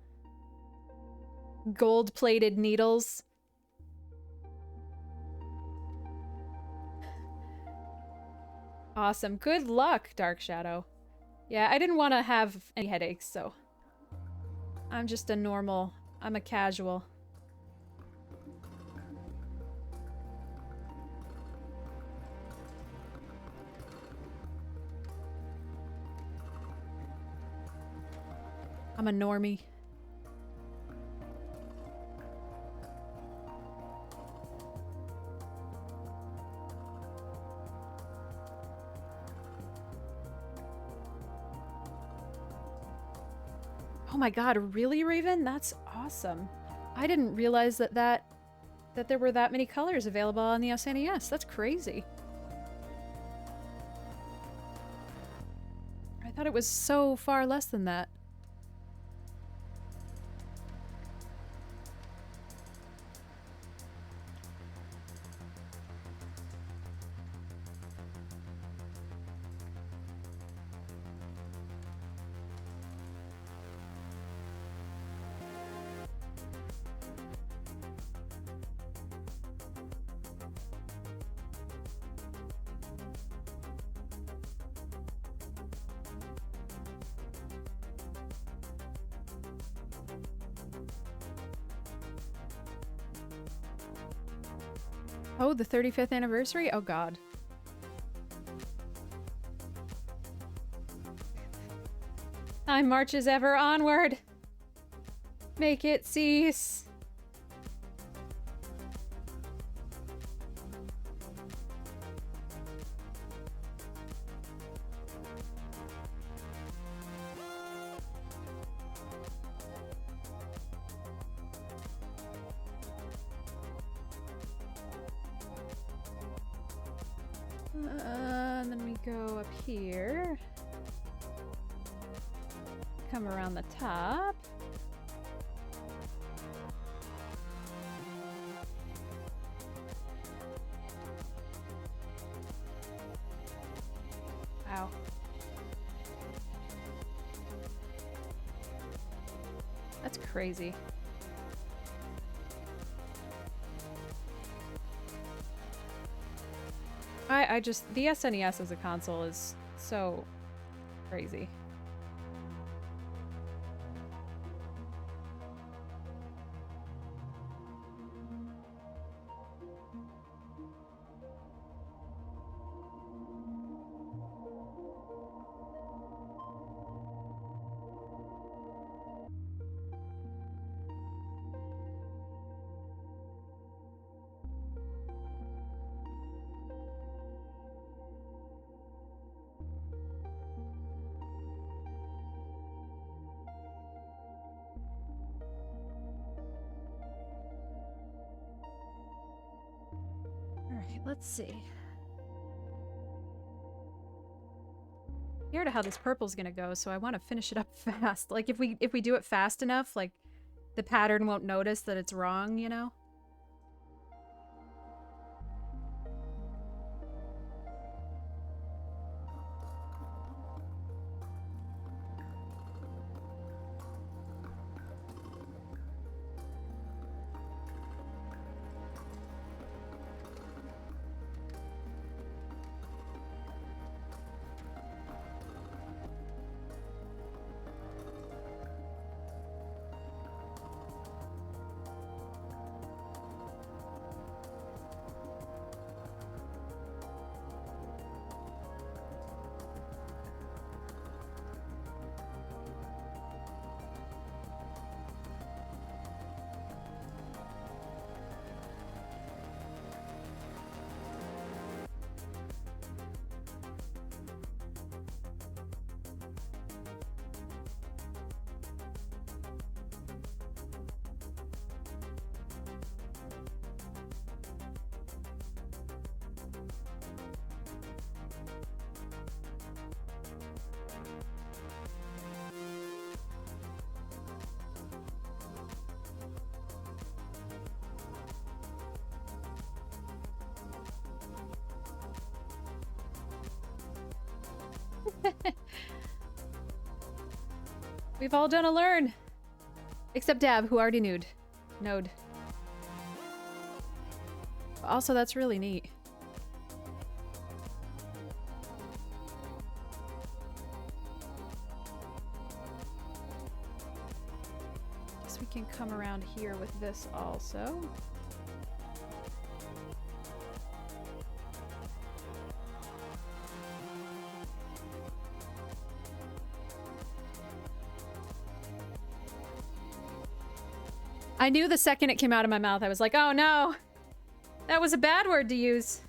Gold-plated needles. Awesome. Good luck, Dark Shadow. Yeah, I didn't want to have any headaches, so... I'm just a normal... I'm a casual. I'm a normie. Oh my god, really, Raven? That's awesome. I didn't realize that there were that many colors available on the SNES. That's crazy. I thought it was so far less than that. Oh, the 35th anniversary? Oh god. Time marches ever onward. Make it cease. And then we go up here. Come around the top. Wow. That's crazy. I just, the SNES as a console is so crazy. let's see. Scared of how this purple's gonna go, so I want to finish it up fast. Like if we do it fast enough, like the pattern won't notice that it's wrong, you know? We've all done a learn. Except Dab, who already knowed. Also, that's really neat. Guess we can come around here with this also. I knew the second it came out of my mouth, I was like, oh no! That was a bad word to use.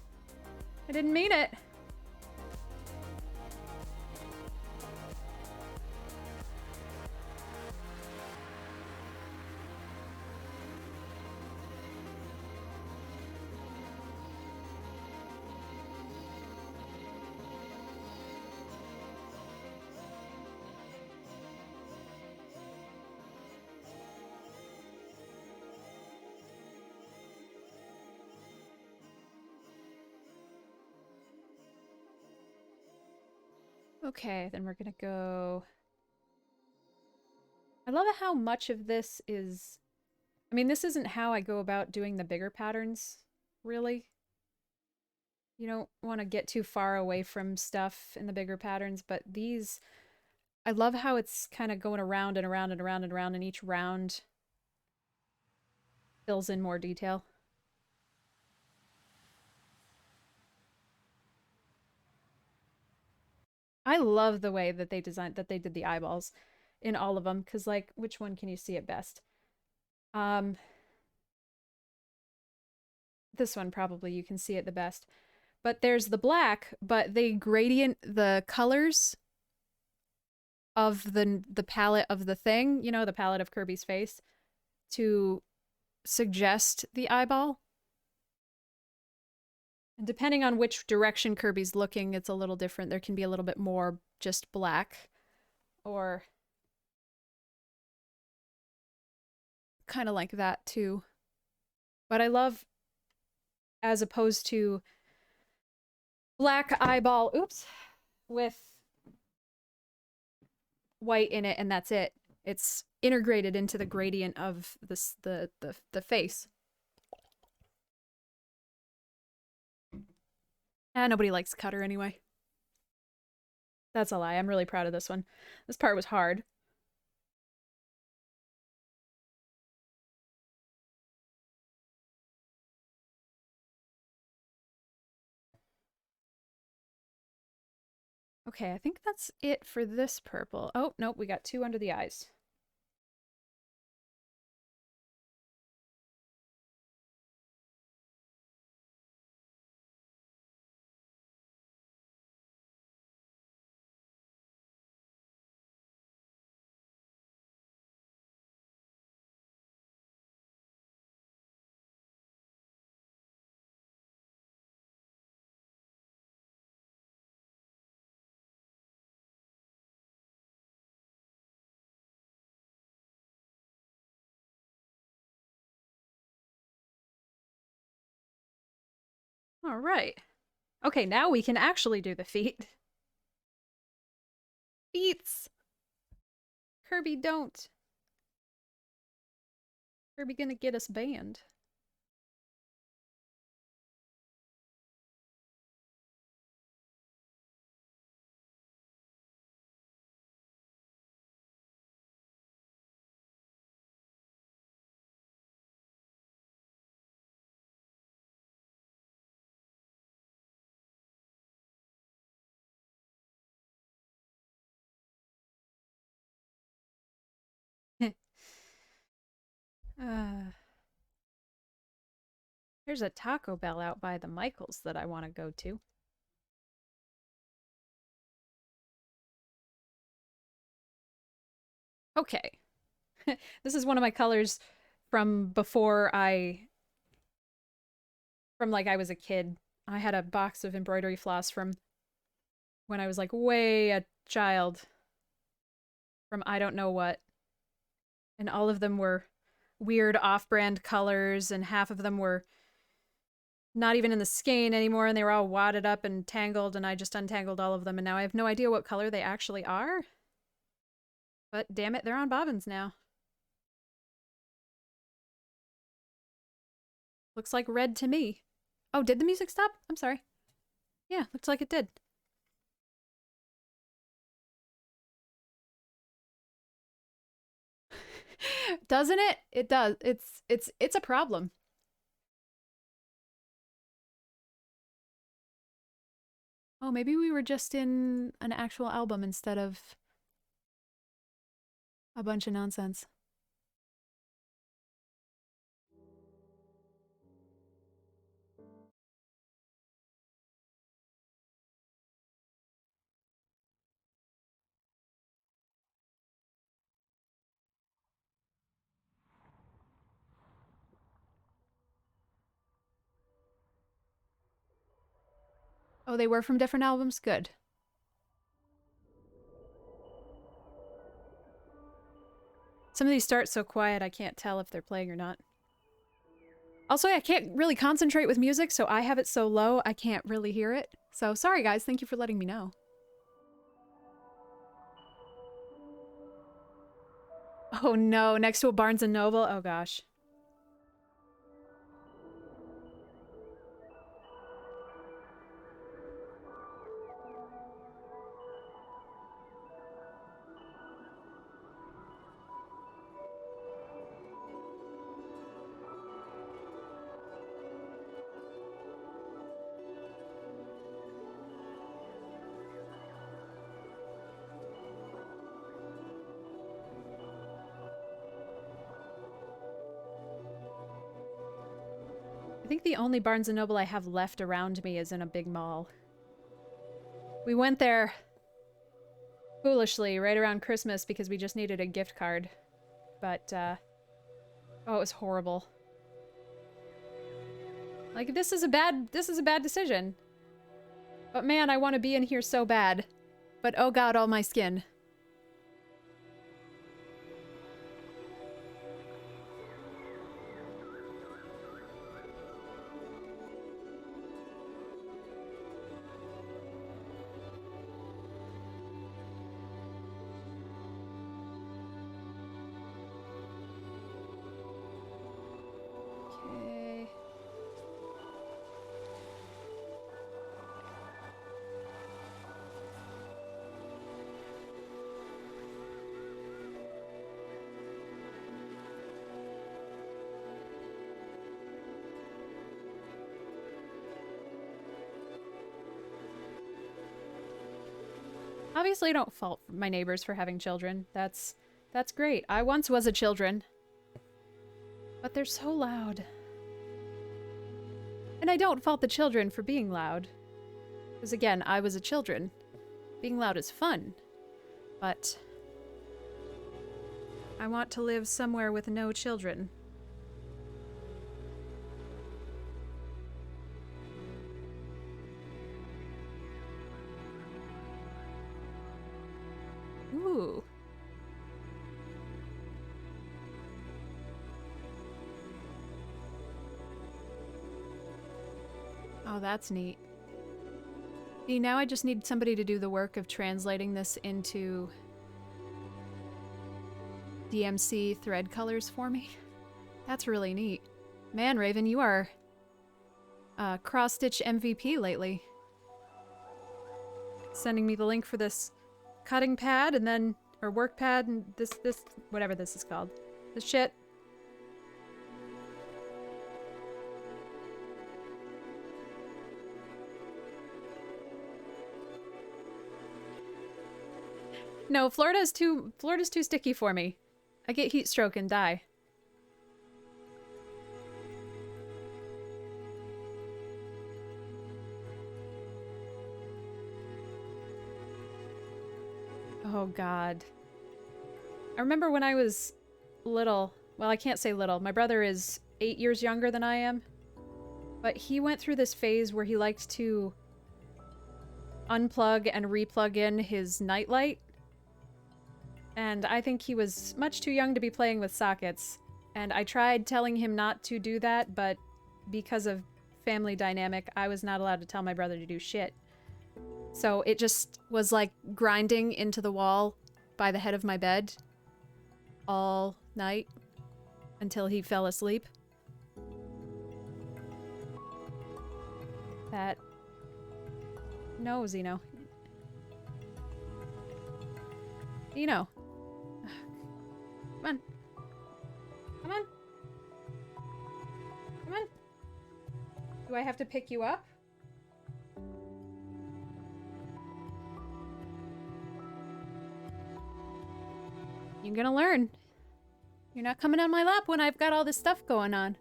I didn't mean it. Okay, then we're gonna go... I love how much of this is... I mean, this isn't how I go about doing the bigger patterns, really. You don't want to get too far away from stuff in the bigger patterns, but these... I love how it's kind of going around and around and around and around, and each round fills in more detail. I love the way that they did the eyeballs in all of them, because, like, which one can you see it best? This one probably you can see it the best. But there's the black, but they gradient the colors of the palette of the thing, you know, the palette of Kirby's face, to suggest the eyeball. And depending on which direction Kirby's looking, it's a little different. There can be a little bit more just black, or kind of like that too. But I love, as opposed to black eyeball, oops, with white in it and that's it. It's integrated into the gradient of this the face. Nobody likes Cutter anyway. That's a lie. I'm really proud of this one. This part was hard. Okay, I think that's it for this purple. Oh, nope, we got 2 under the eyes. All right. Okay, now we can actually do the feat. Feats! Kirby, don't. Kirby gonna get us banned. uh, there's a Taco Bell out by the Michaels that I want to go to. Okay. This is one of my colors from before from like I was a kid. I had a box of embroidery floss from when I was like way a child. From I don't know what. And all of them were weird off-brand colors, and half of them were not even in the skein anymore, and they were all wadded up and tangled, and I just untangled all of them, and now I have no idea what color they actually are. But damn it, they're on bobbins now. Looks like red to me. Oh, did the music stop? I'm sorry. Yeah, looks like it did. Doesn't it? It does. It's a problem. Oh, maybe we were just in an actual album instead of a bunch of nonsense. Oh, they were from different albums? Good. Some of these start so quiet I can't tell if they're playing or not. Also, I can't really concentrate with music, so I have it so low I can't really hear it. So sorry guys, thank you for letting me know. Oh no, next to a Barnes & Noble? Oh gosh. I think the only Barnes & Noble I have left around me is in a big mall. We went there foolishly right around Christmas because we just needed a gift card. But, oh, it was horrible. Like, this is a bad decision. But man, I want to be in here so bad. But oh god, all my skin. Okay. Obviously, I don't fault my neighbors for having children. That's great. I once was a children. But they're so loud. And I don't fault the children for being loud. Because again, I was a children. Being loud is fun. But I want to live somewhere with no children. Ooh. Oh, that's neat. See, now I just need somebody to do the work of translating this into DMC thread colors for me. That's really neat. Man, Raven, you are cross-stitch MVP lately. Sending me the link for this cutting pad and then, or work pad and this, whatever this is called. This shit. No, Florida's too sticky for me. I get heat stroke and die. Oh God. I remember when I was little, well, I can't say little. My brother is 8 years younger than I am. But he went through this phase where he liked to unplug and replug in his nightlight. And I think he was much too young to be playing with sockets. And I tried telling him not to do that, but because of family dynamic, I was not allowed to tell my brother to do shit. So it just was like grinding into the wall by the head of my bed all night until he fell asleep. That... No, Xeno. Xeno. Come on. Come on. Come on. Do I have to pick you up? You're gonna learn. You're not coming on my lap when I've got all this stuff going on.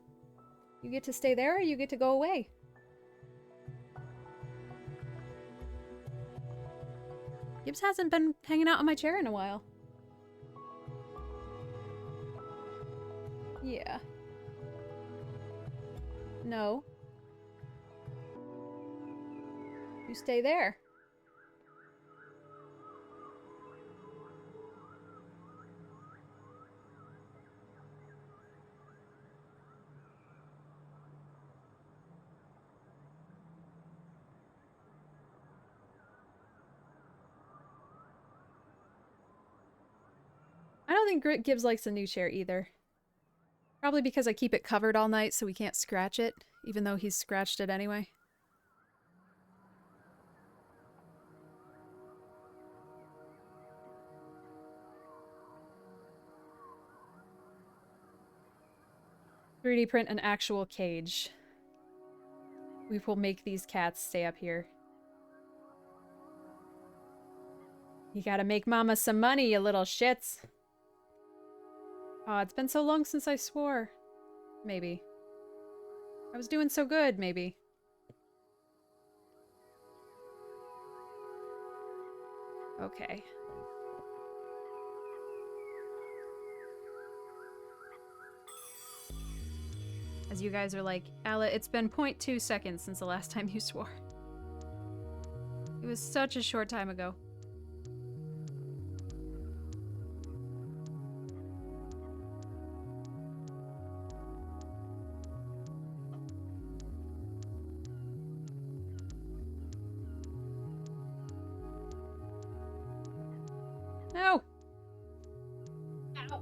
You get to stay there or you get to go away. Gibbs hasn't been hanging out on my chair in a while. Yeah. No. You stay there. I don't think Gibbs likes a new chair either. Probably because I keep it covered all night so we can't scratch it, even though he's scratched it anyway. "3D print an actual cage. We will make these cats stay up here." You gotta make mama some money, you little shits. Oh, it's been so long since I swore. Maybe. I was doing so good, maybe. Okay. As you guys are like, Alla, it's been 0.2 seconds since the last time you swore. It was such a short time ago. No! Ow.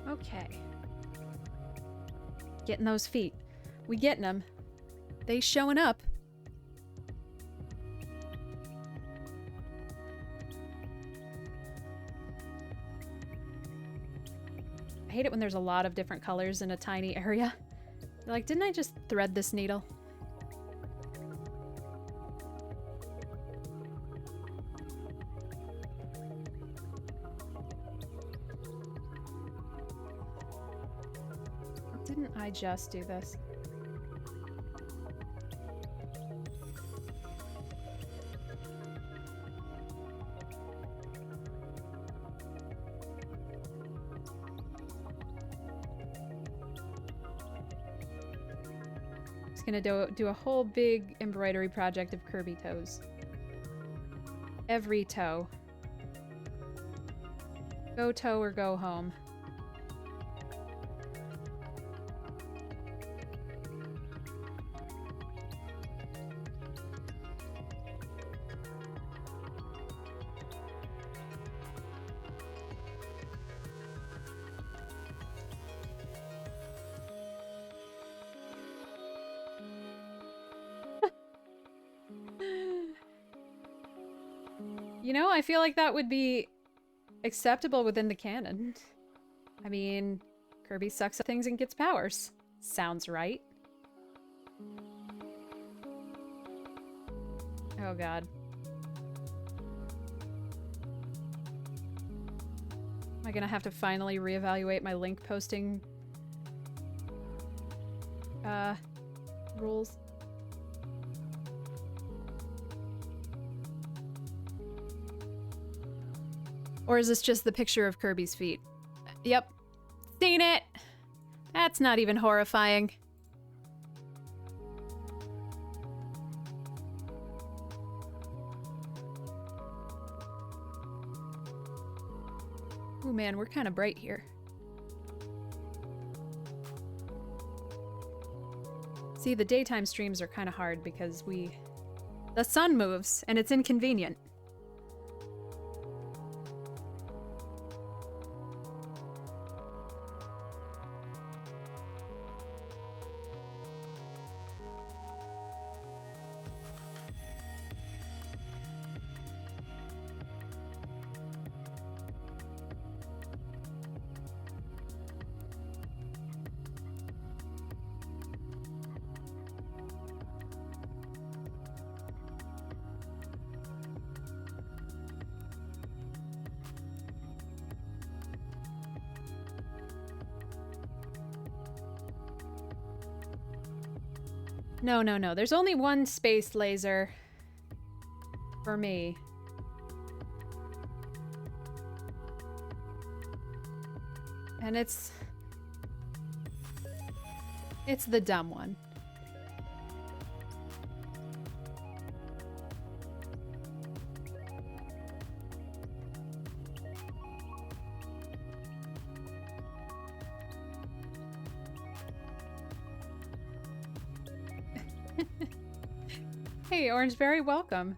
Okay. Getting those feet. We getting them. They showing up. I hate it when there's a lot of different colors in a tiny area. You're like, didn't I just thread this needle? Didn't I just do this? Just gonna do a whole big embroidery project of Kirby toes. Every toe. Go toe or go home. You know, I feel like that would be acceptable within the canon. I mean, Kirby sucks at things and gets powers. Sounds right. Oh god. Am I gonna have to finally reevaluate my link posting rules? Or is this just the picture of Kirby's feet? Yep. Seen it! That's not even horrifying. Ooh man, we're kind of bright here. See, the daytime streams are kind of hard because the sun moves and it's inconvenient. No, no, no. There's only one space laser for me. And it's the dumb one. Hey, Orangeberry, welcome.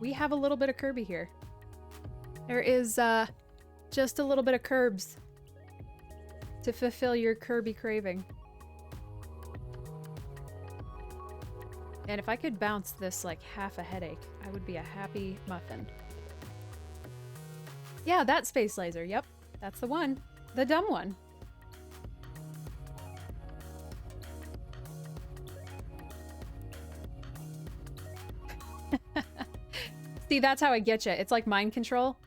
We have a little bit of Kirby here. There is, just a little bit of Kirbs to fulfill your Kirby craving. And if I could bounce this like half a headache, I would be a happy muffin. Yeah, that space laser. Yep, that's the one. The dumb one. See, that's how I get you. It's like mind control.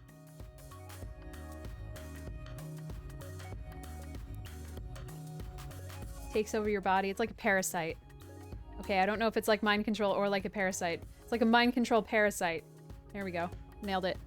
Takes over your body. It's like a parasite. Okay, I don't know if it's like mind control or like a parasite. It's like a mind control parasite. There we go. Nailed it.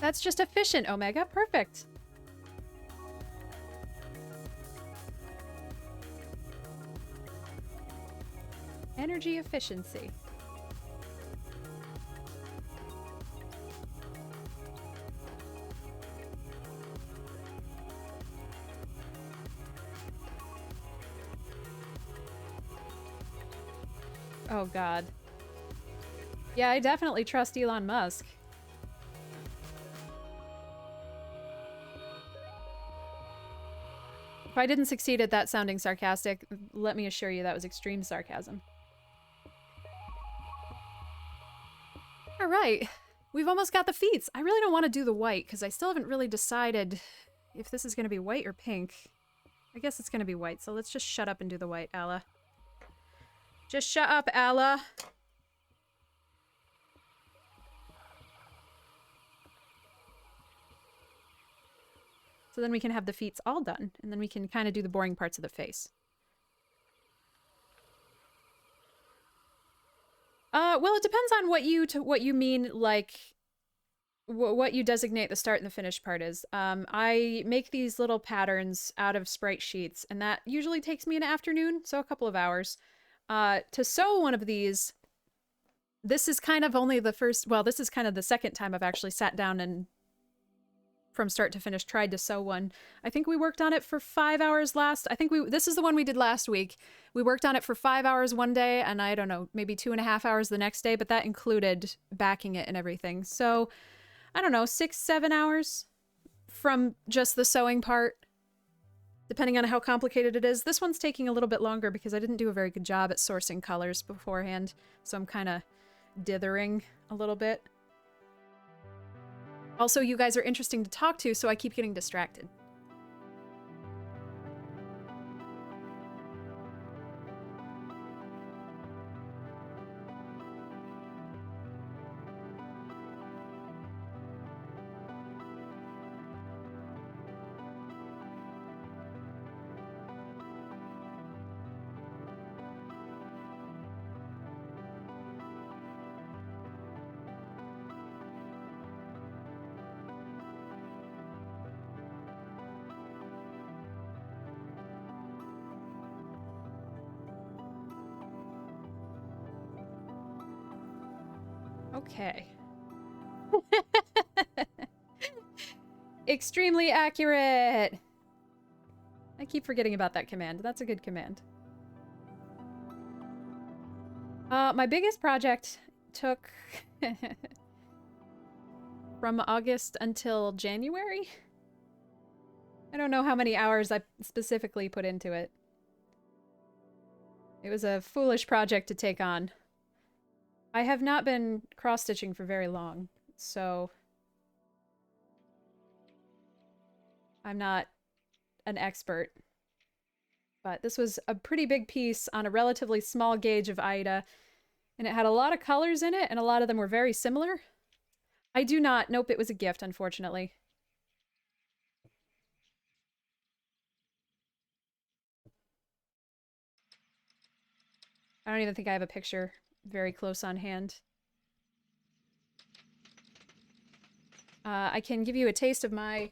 That's just efficient, Omega. Perfect. Energy efficiency. Oh God. Yeah, I definitely trust Elon Musk. If I didn't succeed at that sounding sarcastic, let me assure you that was extreme sarcasm. All right, we've almost got the feats. I really don't want to do the white because I still haven't really decided if this is going to be white or pink. I guess it's going to be white, so let's just shut up and do the white, Alla. Just shut up, Alla. So then we can have the feats all done, and then we can kind of do the boring parts of the face. Well, it depends on what you mean, like, what you designate the start and the finish part is. I make these little patterns out of sprite sheets, and that usually takes me an afternoon, so a couple of hours. To sew one of these, this is kind of only the first, well, this is kind of the second time I've actually sat down and from start to finish tried to sew one. I think we worked on it for 5 hours last. This is the one we did last week. We worked on it for 5 hours one day, and I don't know, maybe 2.5 hours the next day, but that included backing it and everything. So, I don't know, 6-7 hours from just the sewing part, depending on how complicated it is. This one's taking a little bit longer because I didn't do a very good job at sourcing colors beforehand, so I'm kind of dithering a little bit. Also, you guys are interesting to talk to, so I keep getting distracted. Okay. Extremely accurate! I keep forgetting about that command. That's a good command. My biggest project took from August until January? I don't know how many hours I specifically put into it. It was a foolish project to take on. I have not been cross-stitching for very long, so I'm not an expert. But this was a pretty big piece on a relatively small gauge of Aida, and it had a lot of colors in it, and a lot of them were very similar. I do not. Nope, it was a gift, unfortunately. I don't even think I have a picture very close on hand. I can give you a taste of my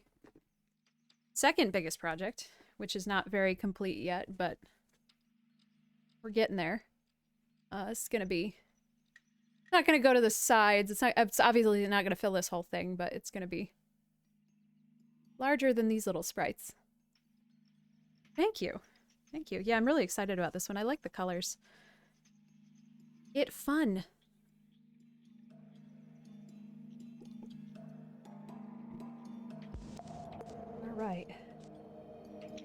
second biggest project, which is not very complete yet, but we're getting there. It's gonna be... not gonna go to the sides. It's obviously not gonna fill this whole thing, but it's gonna be larger than these little sprites. Thank you. Thank you. Yeah, I'm really excited about this one. I like the colors. It's fun. All right.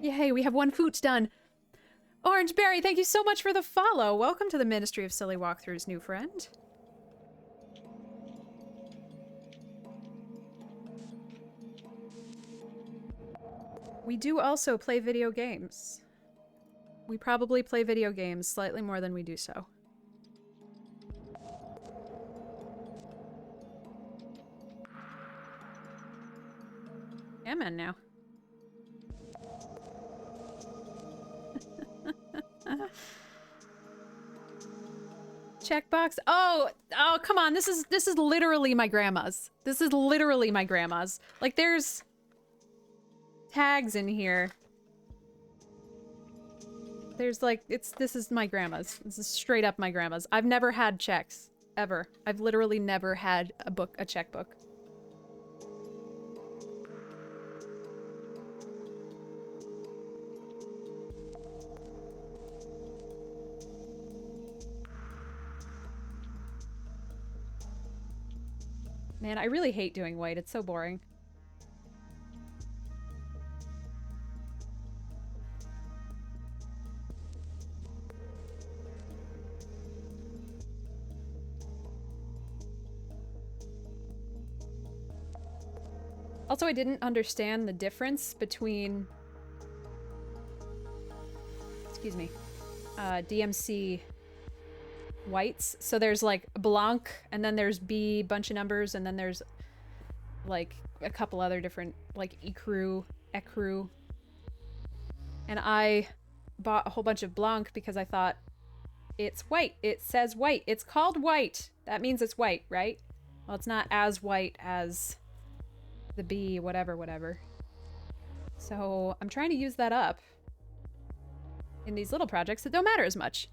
Yay, we have one foot done. Orange Berry, thank you so much for the follow. Welcome to the Ministry of Silly Walkthroughs, new friend. We do also play video games. We probably play video games slightly more than we do so. I'm in now. Checkbox. Oh, come on. This is literally my grandma's. This is literally my grandma's. Like, there's tags in here. There's like, this is my grandma's. This is straight up my grandma's. I've never had checks. Ever. I've literally never had a checkbook. Man, I really hate doing white. It's so boring. Also, I didn't understand the difference between, excuse me, DMC whites. So there's like blanc, and then there's B, bunch of numbers, and then there's like a couple other different, like ecru. And I bought a whole bunch of blanc because I thought it's white. It says white. It's called white. That means it's white, right? Well, it's not as white as the B, whatever. So I'm trying to use that up in these little projects that don't matter as much.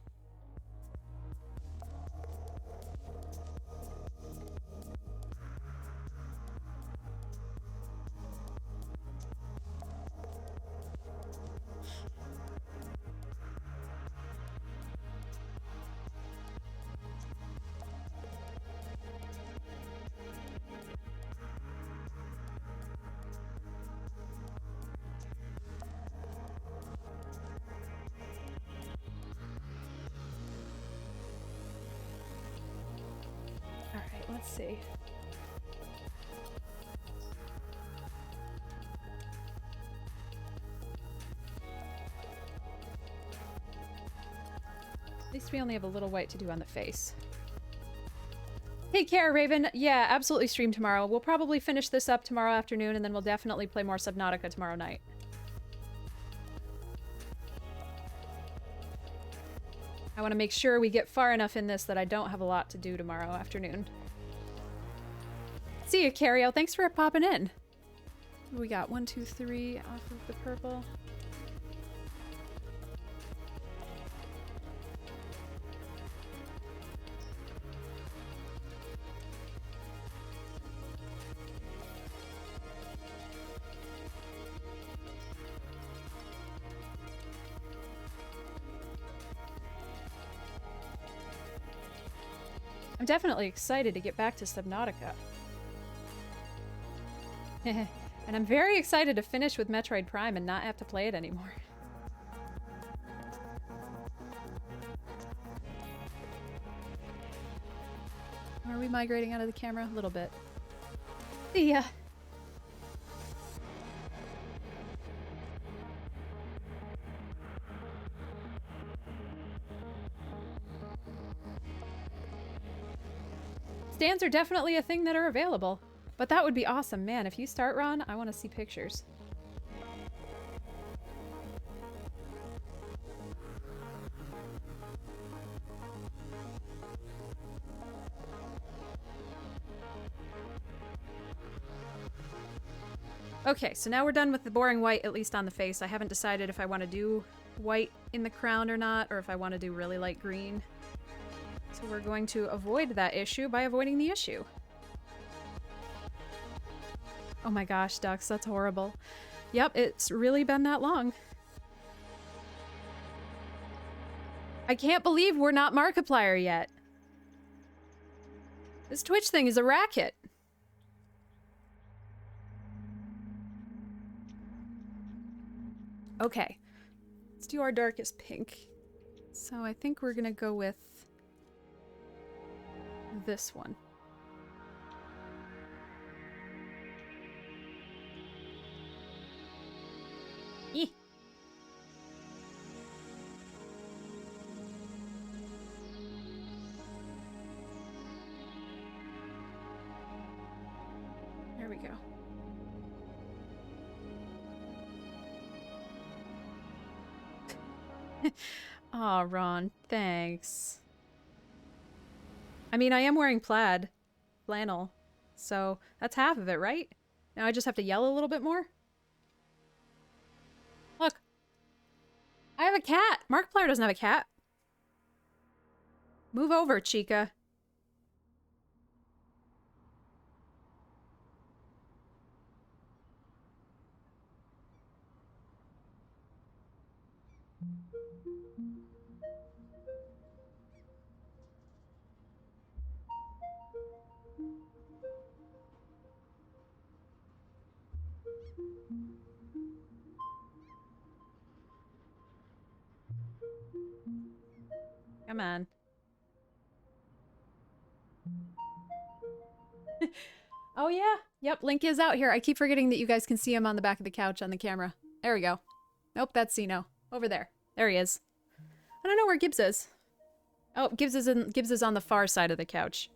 Let's see. At least we only have a little white to do on the face. Take care, Raven. Yeah, absolutely stream tomorrow. We'll probably finish this up tomorrow afternoon, and then we'll definitely play more Subnautica tomorrow night. I want to make sure we get far enough in this that I don't have a lot to do tomorrow afternoon. See you, Cario. Thanks for popping in. We got 1, 2, 3 off of the purple. I'm definitely excited to get back to Subnautica. And I'm very excited to finish with Metroid Prime and not have to play it anymore. Are we migrating out of the camera? A little bit. See ya. Stands are definitely a thing that are available. But that would be awesome. Man, if you start, Ron, I want to see pictures. Okay, so now we're done with the boring white, at least on the face. I haven't decided if I want to do white in the crown or not, or if I want to do really light green. So we're going to avoid that issue by avoiding the issue. Oh my gosh, Ducks, that's horrible. Yep, it's really been that long. I can't believe we're not Markiplier yet. This Twitch thing is a racket. Okay, let's do our darkest pink. So I think we're gonna go with this one. Eeh. There we go. Aw, Ron, thanks. I mean, I am wearing flannel, so that's half of it, right? Now I just have to yell a little bit more? Look. I have a cat! Markiplier doesn't have a cat. Move over, Chica. Come on. Oh, yeah. Yep, Link is out here. I keep forgetting that you guys can see him on the back of the couch on the camera. There we go. Nope, that's Zeno. Over there. There he is. I don't know where Gibbs is. Oh, Gibbs is on the far side of the couch.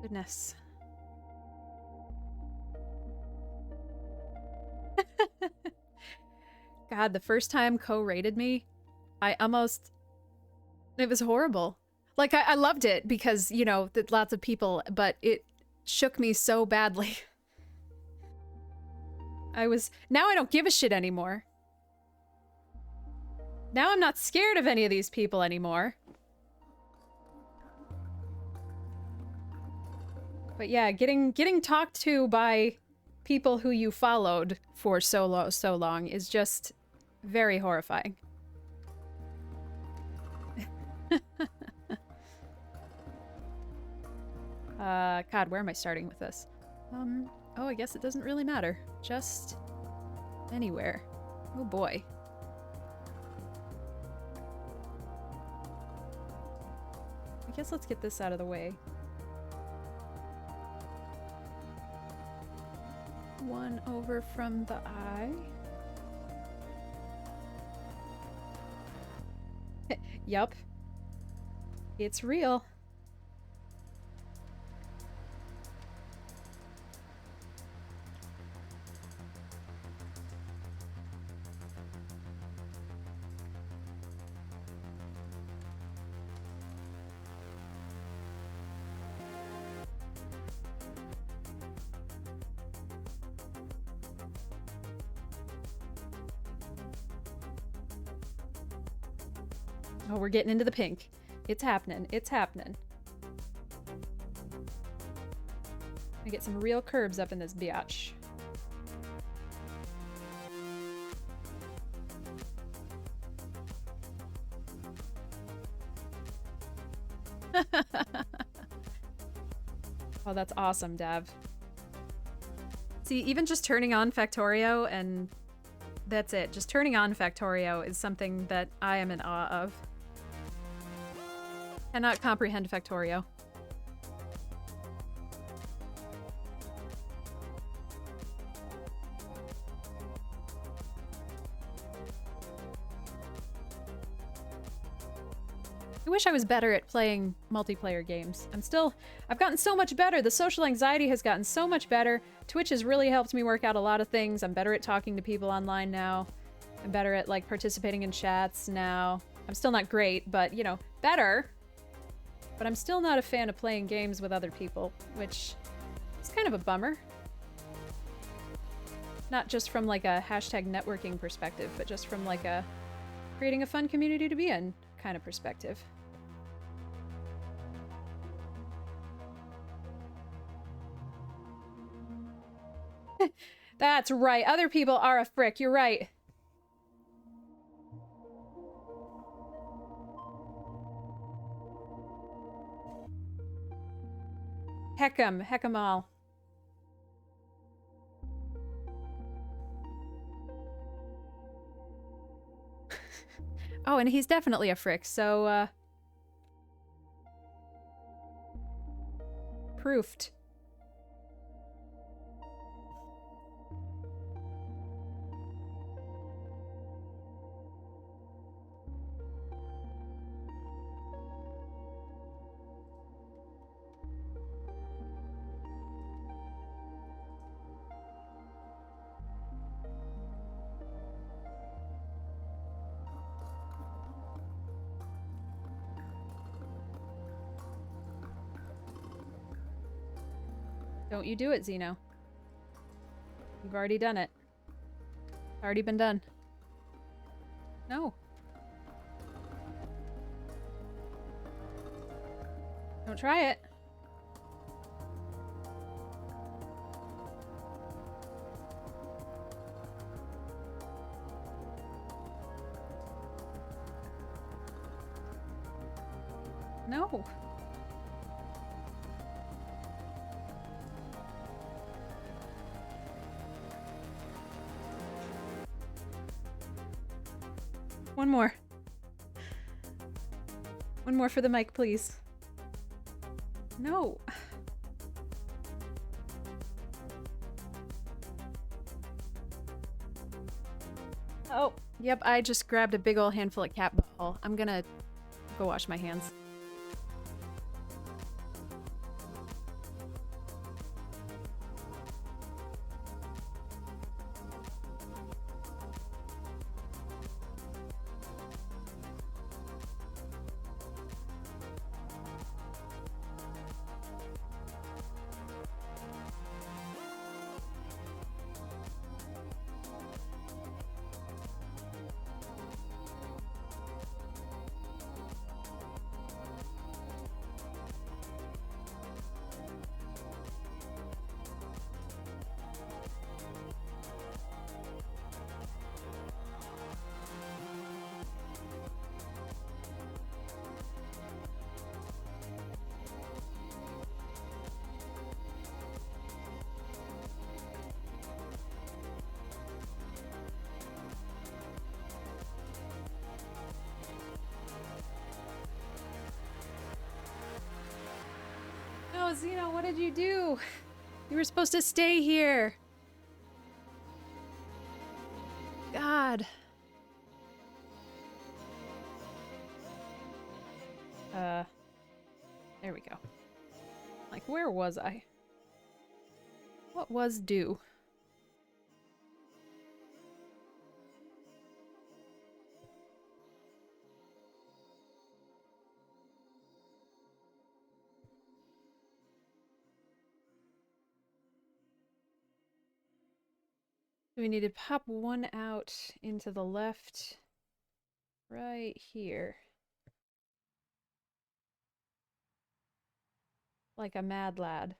Goodness. God, the first time Co rated me, it was horrible. Like, I loved it because, you know, lots of people, but it shook me so badly. Now I don't give a shit anymore. Now I'm not scared of any of these people anymore. But yeah, getting talked to by people who you followed for so long is just very horrifying. God, where am I starting with this? Oh, I guess it doesn't really matter. Just anywhere. Oh boy. I guess let's get this out of the way. One over from the eye. Yup. It's real. Oh, we're getting into the pink. It's happening. It's happening. I get some real curves up in this biatch. Oh, that's awesome, Dev. See, even just turning on Factorio and that's it. Just turning on Factorio is something that I am in awe of. Cannot comprehend Factorio. I wish I was better at playing multiplayer games. I've gotten so much better. The social anxiety has gotten so much better. Twitch has really helped me work out a lot of things. I'm better at talking to people online now. I'm better at, like, participating in chats now. I'm still not great, but, you know, better. But I'm still not a fan of playing games with other people, which is kind of a bummer. Not just from, like, a hashtag networking perspective, but just from, like, a creating a fun community to be in kind of perspective. That's right. Other people are a frick. You're right. Heck 'em all. Oh, and he's definitely a frick, so, proofed. Don't you do it, Zeno. You've already done it. Already been done. No. Don't try it. One more. One more for the mic, please. No. Oh, yep, I just grabbed a big ol' handful of cat butthole. I'm gonna go wash my hands. No, Zeno, what did you do? You were supposed to stay here. God. There we go. Like, where was I? What was due? We need to pop one out into the left right here. Like a mad lad.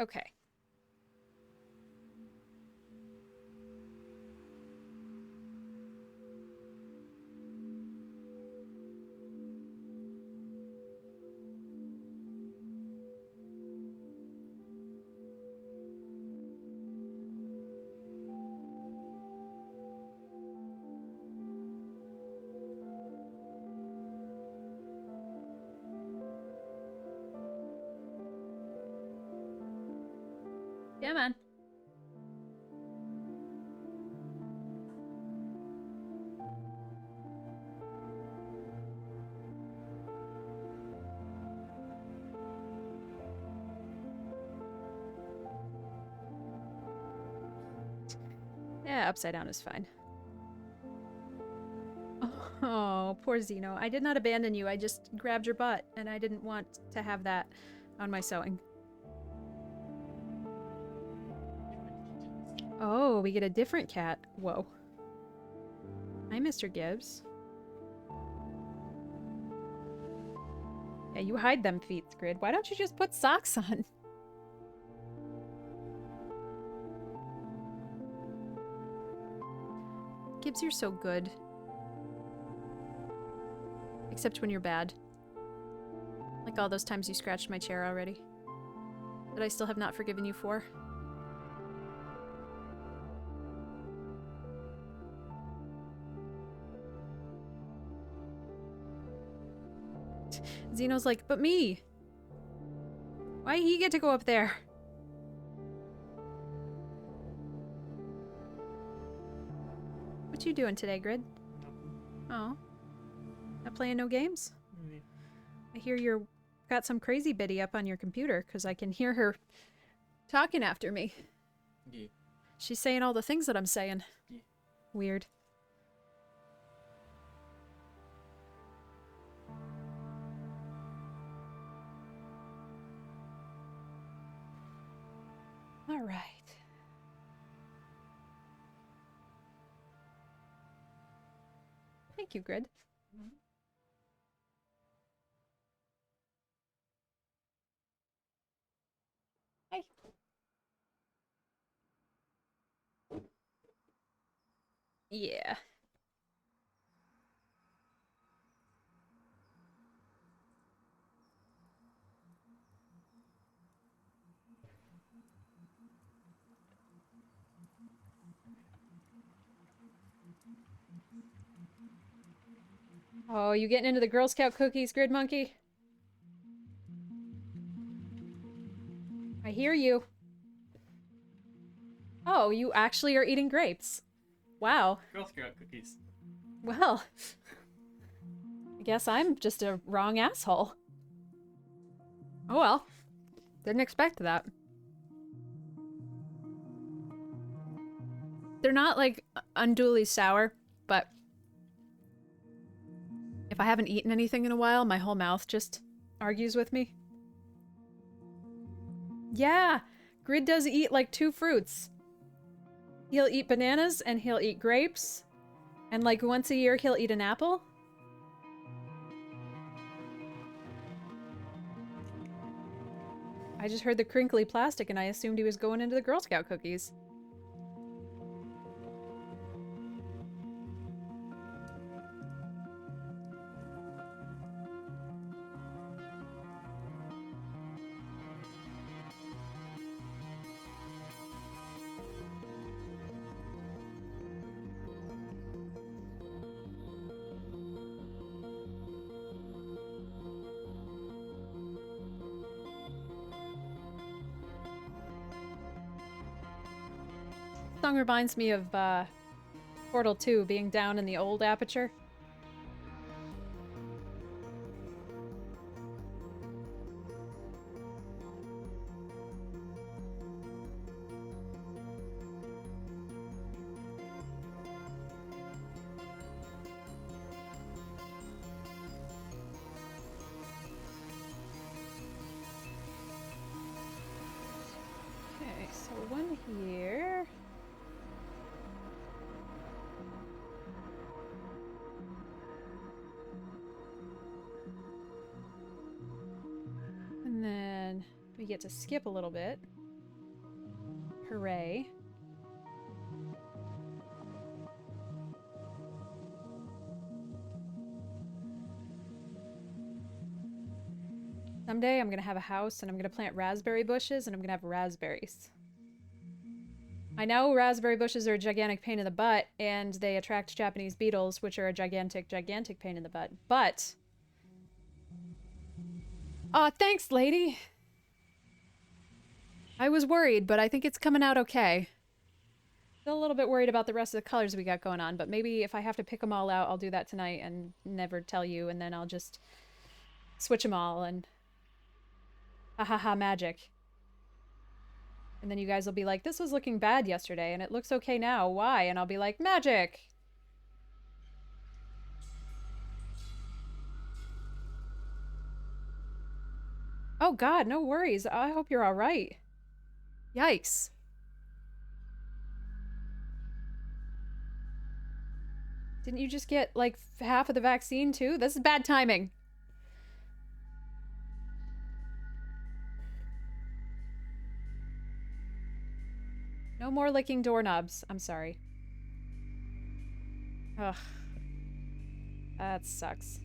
Okay. Yeah, man. Yeah, upside down is fine. Oh, poor Zeno. I did not abandon you. I just grabbed your butt, and I didn't want to have that on my sewing. Oh, we get a different cat. Whoa. Hi, Mr. Gibbs. Yeah, you hide them feet, Grid. Why don't you just put socks on? Gibbs, you're so good. Except when you're bad. Like all those times you scratched my chair already. That I still have not forgiven you for. Zeno's like, but me! Why he get to go up there? What you doing today, Grid? Oh. Not playing no games? I hear you're got some crazy biddy up on your computer, because I can hear her talking after me. Yeah. She's saying all the things that I'm saying. Yeah. Weird. All right. Thank you, Grid. Hi. Yeah. Oh, you getting into the Girl Scout cookies, Grid Monkey? I hear you. Oh, you actually are eating grapes. Wow. Girl Scout cookies. Well, I guess I'm just a wrong asshole. Oh well. Didn't expect that. They're not, like, unduly sour, but if I haven't eaten anything in a while, my whole mouth just argues with me. Yeah, Grid does eat, like, 2 fruits. He'll eat bananas and he'll eat grapes. And, like, once a year he'll eat an apple. I just heard the crinkly plastic and I assumed he was going into the Girl Scout cookies. Song reminds me of Portal 2 being down in the old aperture. Okay, so one here. And then we get to skip a little bit. Hooray. Someday I'm gonna have a house and I'm gonna plant raspberry bushes and I'm gonna have raspberries. I know raspberry bushes are a gigantic pain in the butt and they attract Japanese beetles, which are a gigantic, gigantic pain in the butt, but... Aw, thanks, lady! I was worried, but I think it's coming out okay. Still a little bit worried about the rest of the colors we got going on, but maybe if I have to pick them all out, I'll do that tonight and never tell you, and then I'll just switch them all and... Ha ha ha, magic. And then you guys will be like, this was looking bad yesterday, and it looks okay now. Why? And I'll be like, magic! Oh god, no worries. I hope you're alright. Yikes. Didn't you just get, like, half of the vaccine, too? This is bad timing. No more licking doorknobs. I'm sorry. Ugh. That sucks.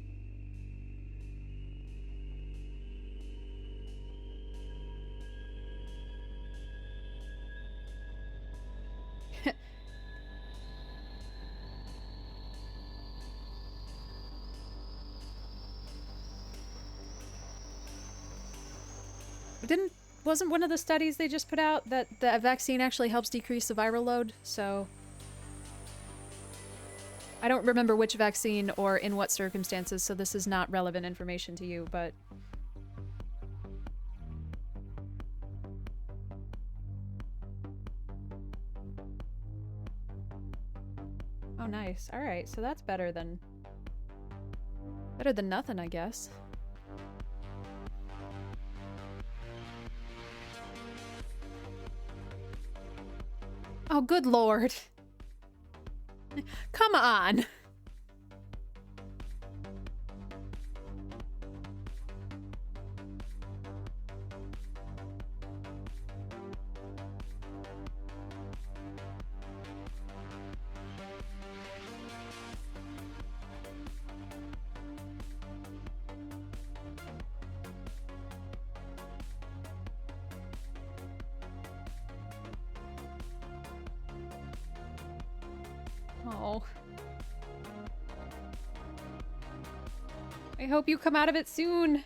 Wasn't one of the studies they just put out that the vaccine actually helps decrease the viral load? So I don't remember which vaccine or in what circumstances, so this is not relevant information to you, but oh, nice. All right, so that's better than nothing, I guess. Oh, good lord. Come on. Oh. I hope you come out of it soon.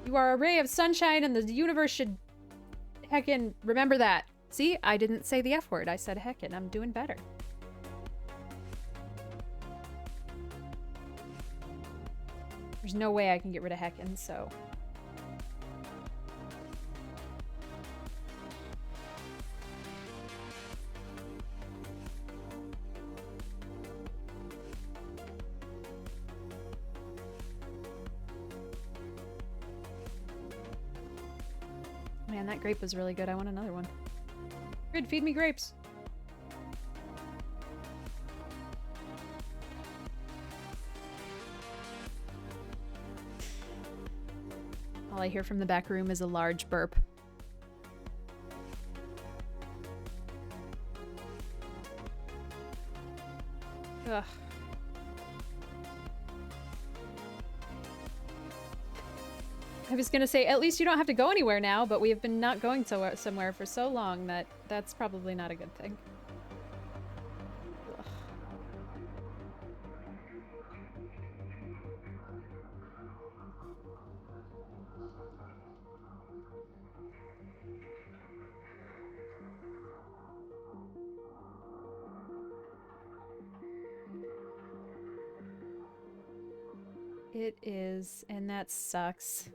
You are a ray of sunshine and the universe should heckin' remember that. See, I didn't say the F word. I said heckin'. I'm doing better. There's no way I can get rid of heckin', so... Man, that grape was really good. I want another one. Good, feed me grapes. All I hear from the back room is a large burp. Ugh. I was gonna say, at least you don't have to go anywhere now, but we have been not going somewhere for so long that that's probably not a good thing. Ugh. It is, and that sucks.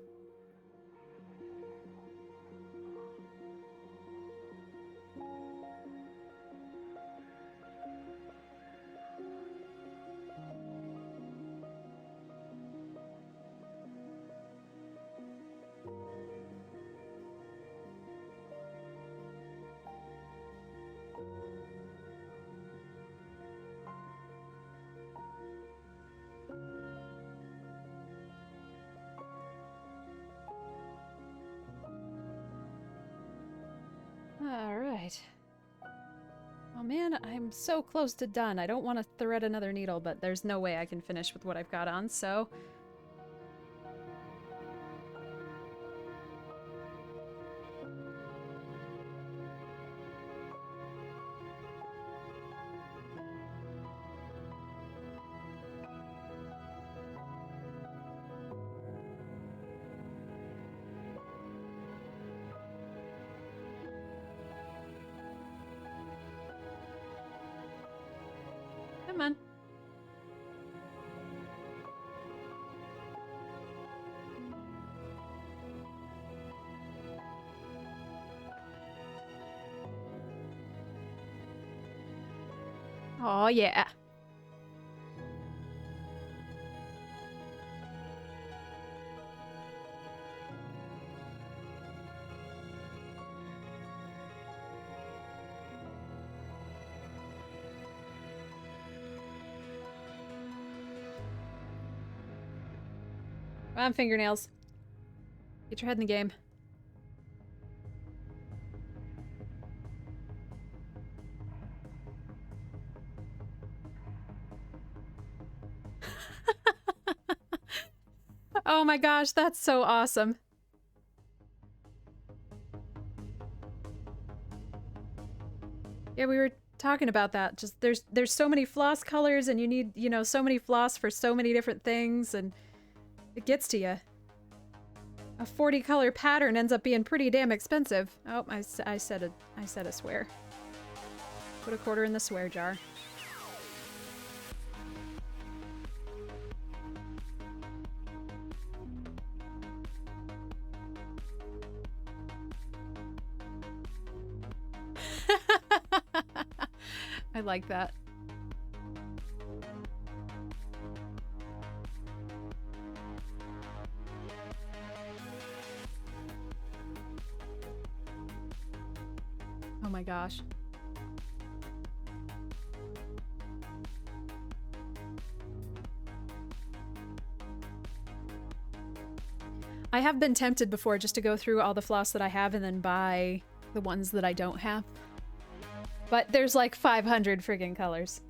Alright. Oh man, I'm so close to done. I don't want to thread another needle, but there's no way I can finish with what I've got on, so... Come on. Oh yeah. Come on, fingernails. Get your head in the game. Oh my gosh, that's so awesome. Yeah, we were talking about that. Just there's so many floss colors and you need, you know, so many floss for so many different things and it gets to you. A 40 color pattern ends up being pretty damn expensive. Oh, I said a swear. Put a quarter in the swear jar. I like that. Oh my gosh. I have been tempted before just to go through all the floss that I have and then buy the ones that I don't have. But there's like 500 friggin' colors.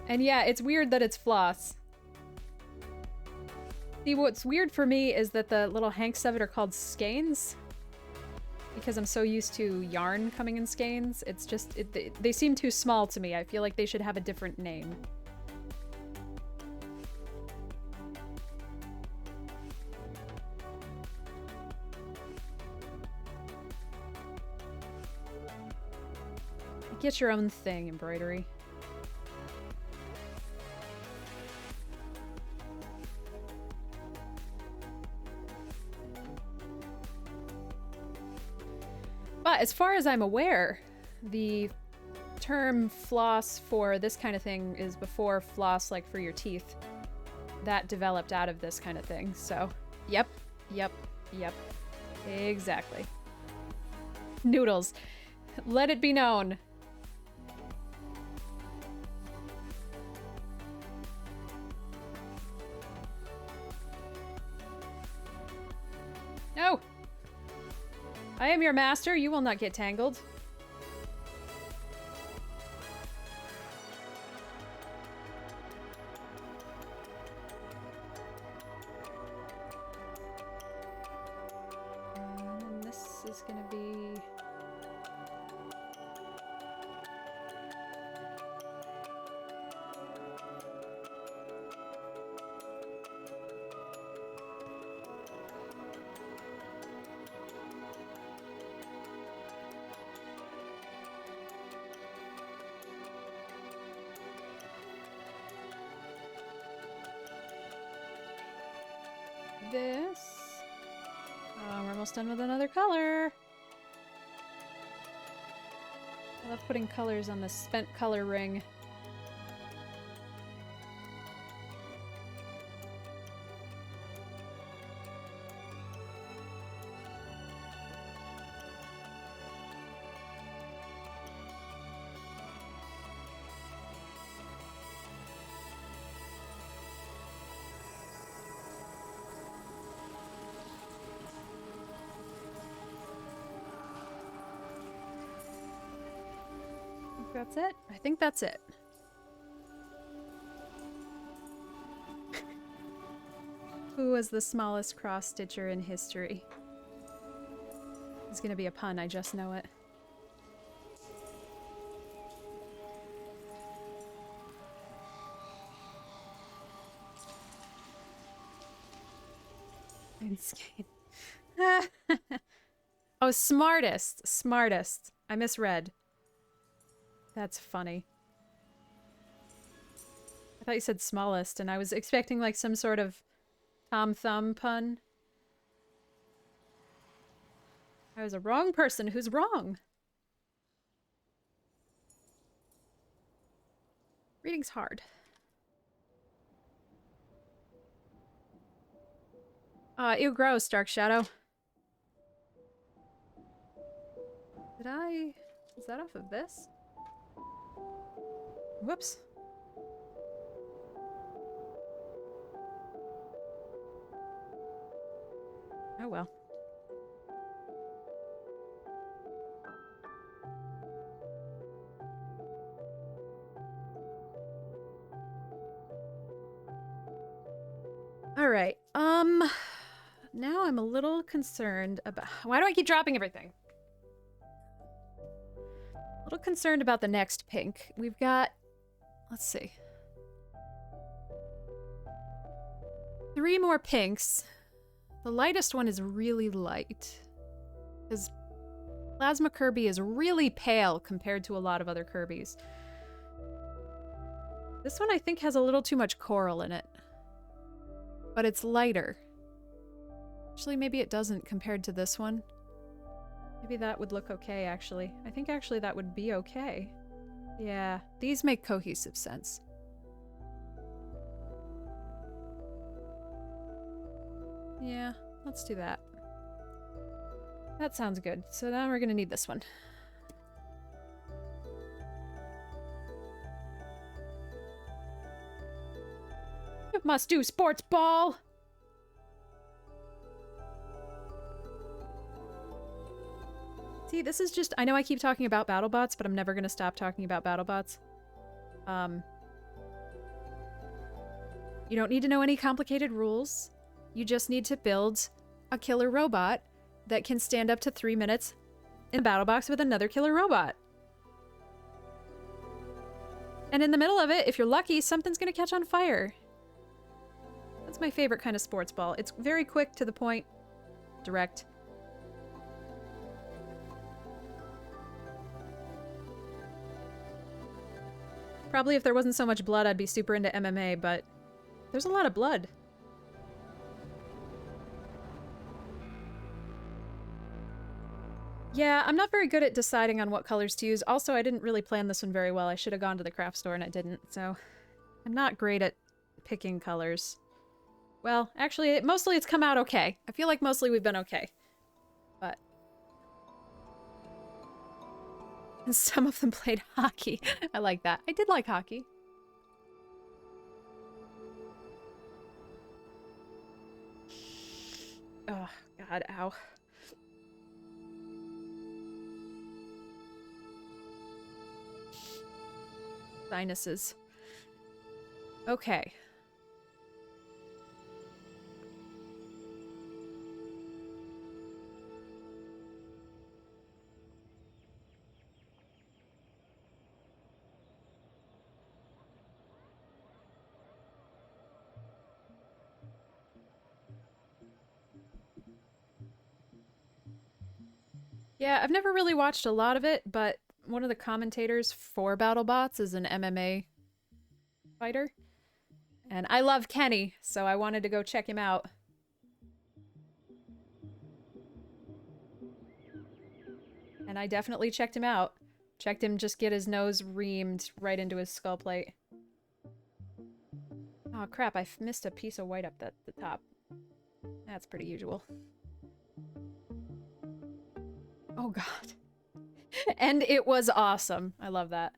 And yeah, it's weird that it's floss. See, what's weird for me is that the little hanks of it are called skeins. because I'm so used to yarn coming in skeins. It's just, they seem too small to me. I feel like they should have a different name. Get your own thing, embroidery. But as far as I'm aware, the term floss for this kind of thing is before floss like for your teeth. That developed out of this kind of thing, so yep, exactly. Noodles, let it be known. No! I am your master, you will not get tangled. And this is gonna be... this. Oh, we're almost done with another color. I love putting colors on the spent color ring. That's it? I think that's it. Who was the smallest cross-stitcher in history? It's gonna be a pun, I just know it. Oh, smartest. Smartest. I misread. That's funny. I thought you said smallest, and I was expecting like some sort of Tom Thumb pun. I was a wrong person who's wrong. Reading's hard. Ew, gross, Dark Shadow. Did I... Is that off of this? Whoops. Oh well. All right. Now I'm a little concerned about... Why do I keep dropping everything? A little concerned about the next pink. We've got... Let's see. 3 more pinks. The lightest one is really light. Because Plasma Kirby is really pale compared to a lot of other Kirbys. This one I think has a little too much coral in it. But it's lighter. Actually, maybe it doesn't compared to this one. Maybe that would look okay, actually. I think actually that would be okay. Yeah, these make cohesive sense. Yeah, let's do that. That sounds good. So now we're gonna need this one. It must do, sports ball! See, this is just... I know I keep talking about BattleBots, but I'm never gonna stop talking about BattleBots. You don't need to know any complicated rules. You just need to build a killer robot that can stand up to 3 minutes in a battle box with another killer robot. And in the middle of it, if you're lucky, something's gonna catch on fire. That's my favorite kind of sports ball. It's very quick, to the point, direct. Probably if there wasn't so much blood, I'd be super into MMA, but there's a lot of blood. Yeah, I'm not very good at deciding on what colors to use. Also, I didn't really plan this one very well. I should have gone to the craft store and I didn't, so I'm not great at picking colors. Well, actually, mostly it's come out okay. I feel like mostly we've been okay. But... and some of them played hockey. I like that. I did like hockey. Oh, God, ow. Sinuses. Okay. Yeah, I've never really watched a lot of it, but one of the commentators for BattleBots is an MMA fighter. And I love Kenny, so I wanted to go check him out. And I definitely checked him out. Checked him just get his nose reamed right into his skull plate. Oh crap, I missed a piece of white up at the top. That's pretty usual. Oh god. And it was awesome. I love that.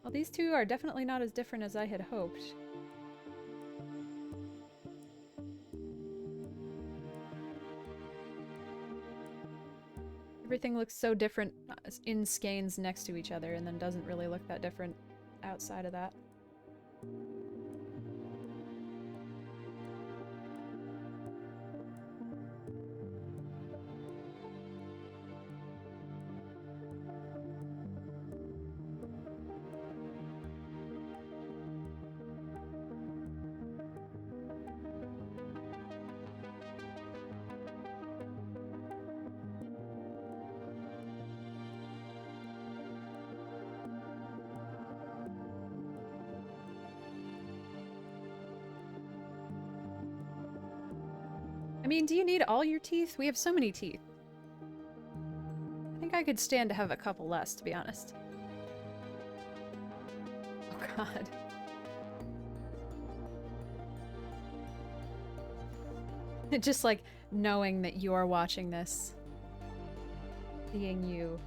Well, these two are definitely not as different as I had hoped. Everything looks so different in skeins next to each other and then doesn't really look that different outside of that. I mean, do you need all your teeth? We have so many teeth. I think I could stand to have a couple less, to be honest. Oh god. Just like knowing that you're watching this. Seeing you.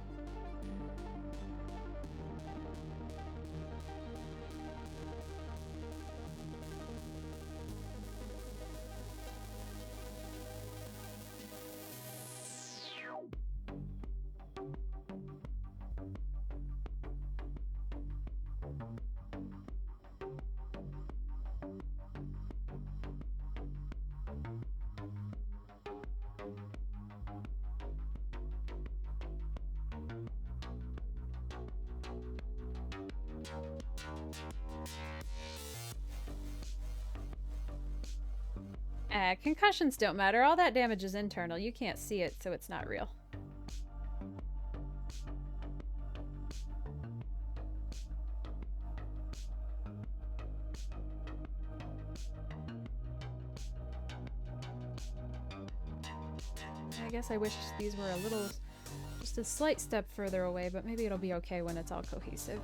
Concussions don't matter. All that damage is internal. You can't see it, so it's not real. I guess I wish these were a little, just a slight step further away, but maybe it'll be okay when it's all cohesive.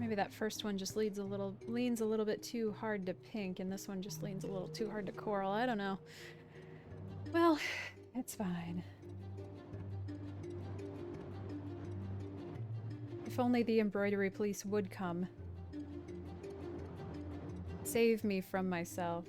Maybe that first one just leans a little bit too hard to pink, and this one just leans a little too hard to coral. I don't know. Well, it's fine. If only the embroidery police would come. Save me from myself.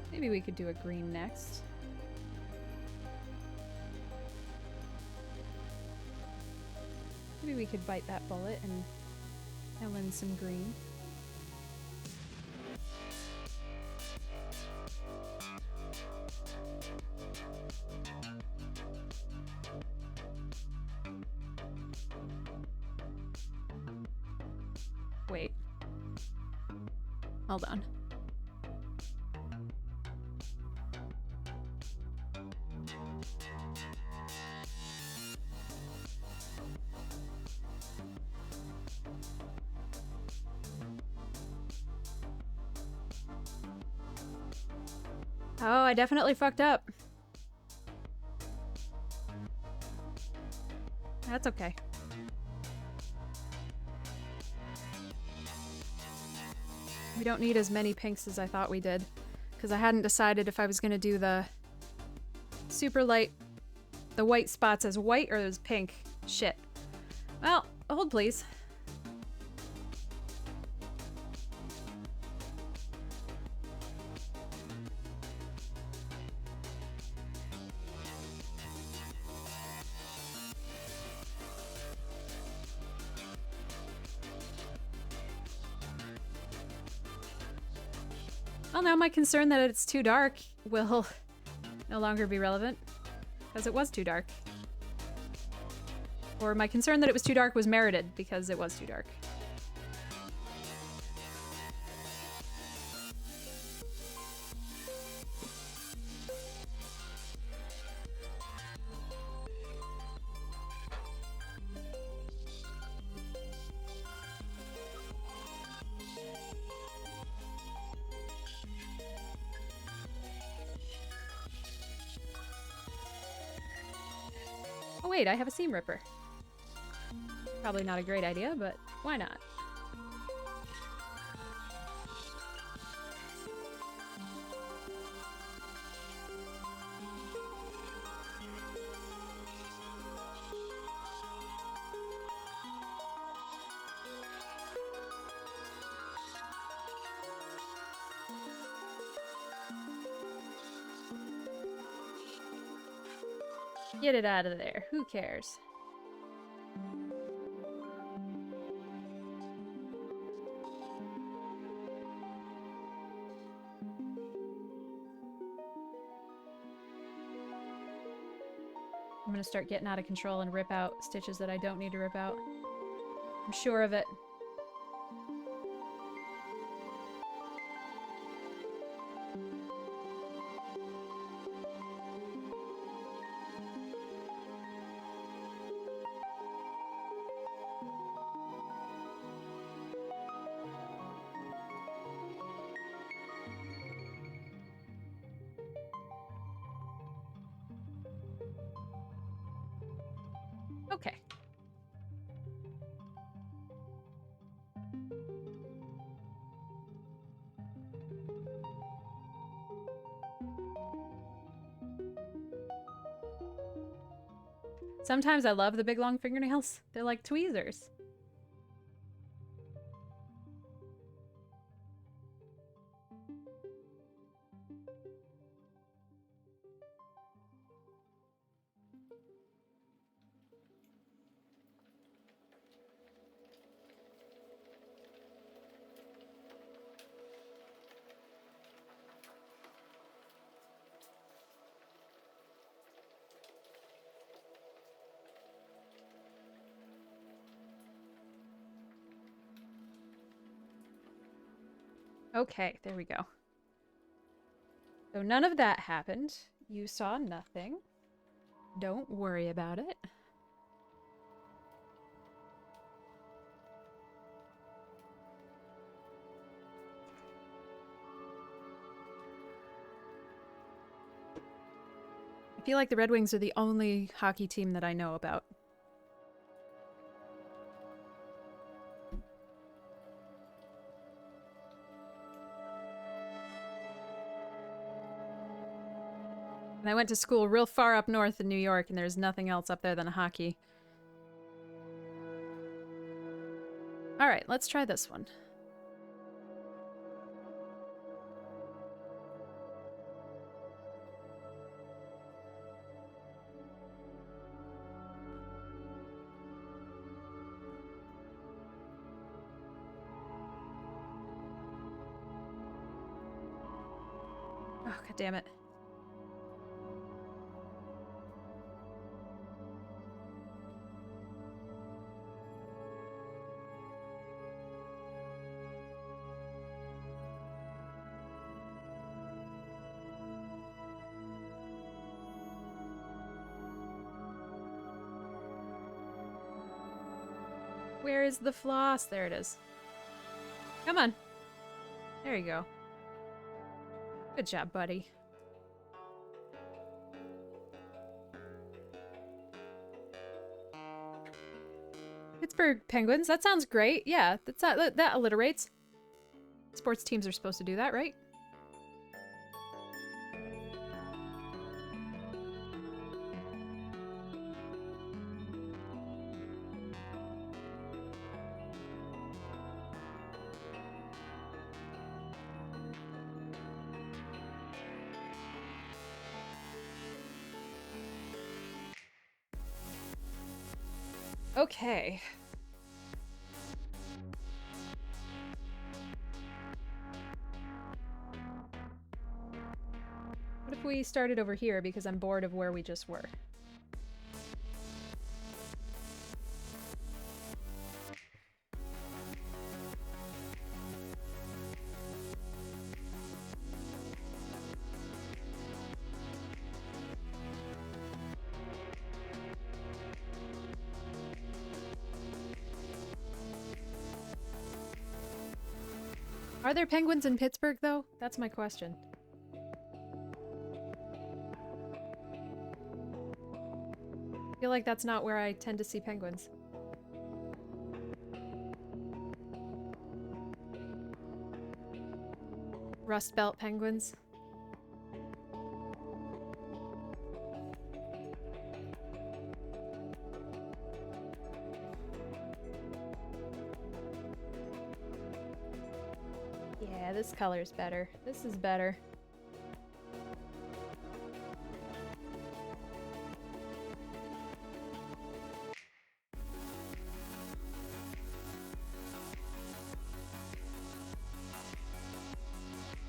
Maybe we could do a green next. Maybe we could bite that bullet and fill in some green. Wait. Hold on. Oh, I definitely fucked up. That's okay. We don't need as many pinks as I thought we did, because I hadn't decided if I was going to do the super light, the white spots as white or as pink. Shit. Well, hold please. Well, now my concern that it's too dark will no longer be relevant, because it was too dark. Or my concern that it was too dark was merited, because it was too dark. Oh wait, I have a seam ripper. Probably not a great idea, but why not? Get it out of there. Who cares? I'm gonna start getting out of control and rip out stitches that I don't need to rip out. I'm sure of it. Okay. Sometimes I love the big long fingernails. They're like tweezers. Okay, there we go. So none of that happened. You saw nothing. Don't worry about it. I feel like the Red Wings are the only hockey team that I know about. And I went to school real far up north in New York, and there's nothing else up there than hockey. Alright, let's try this one. Oh, god damn it. Where is the floss? There it is. Come on. There you go. Good job, buddy. Pittsburgh Penguins. That sounds great. Yeah, that alliterates. Sports teams are supposed to do that, right? Okay. What if we started over here because I'm bored of where we just were? Are there penguins in Pittsburgh, though? That's my question. I feel like that's not where I tend to see penguins. Rust Belt penguins. Yeah, this color's better. This is better.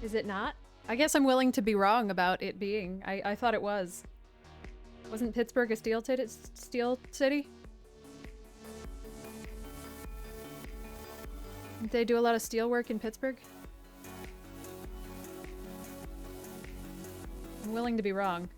Is it not? I guess I'm willing to be wrong about it being. I thought it was. Wasn't Pittsburgh a steel city? Didn't they do a lot of steel work in Pittsburgh? I'm willing to be wrong.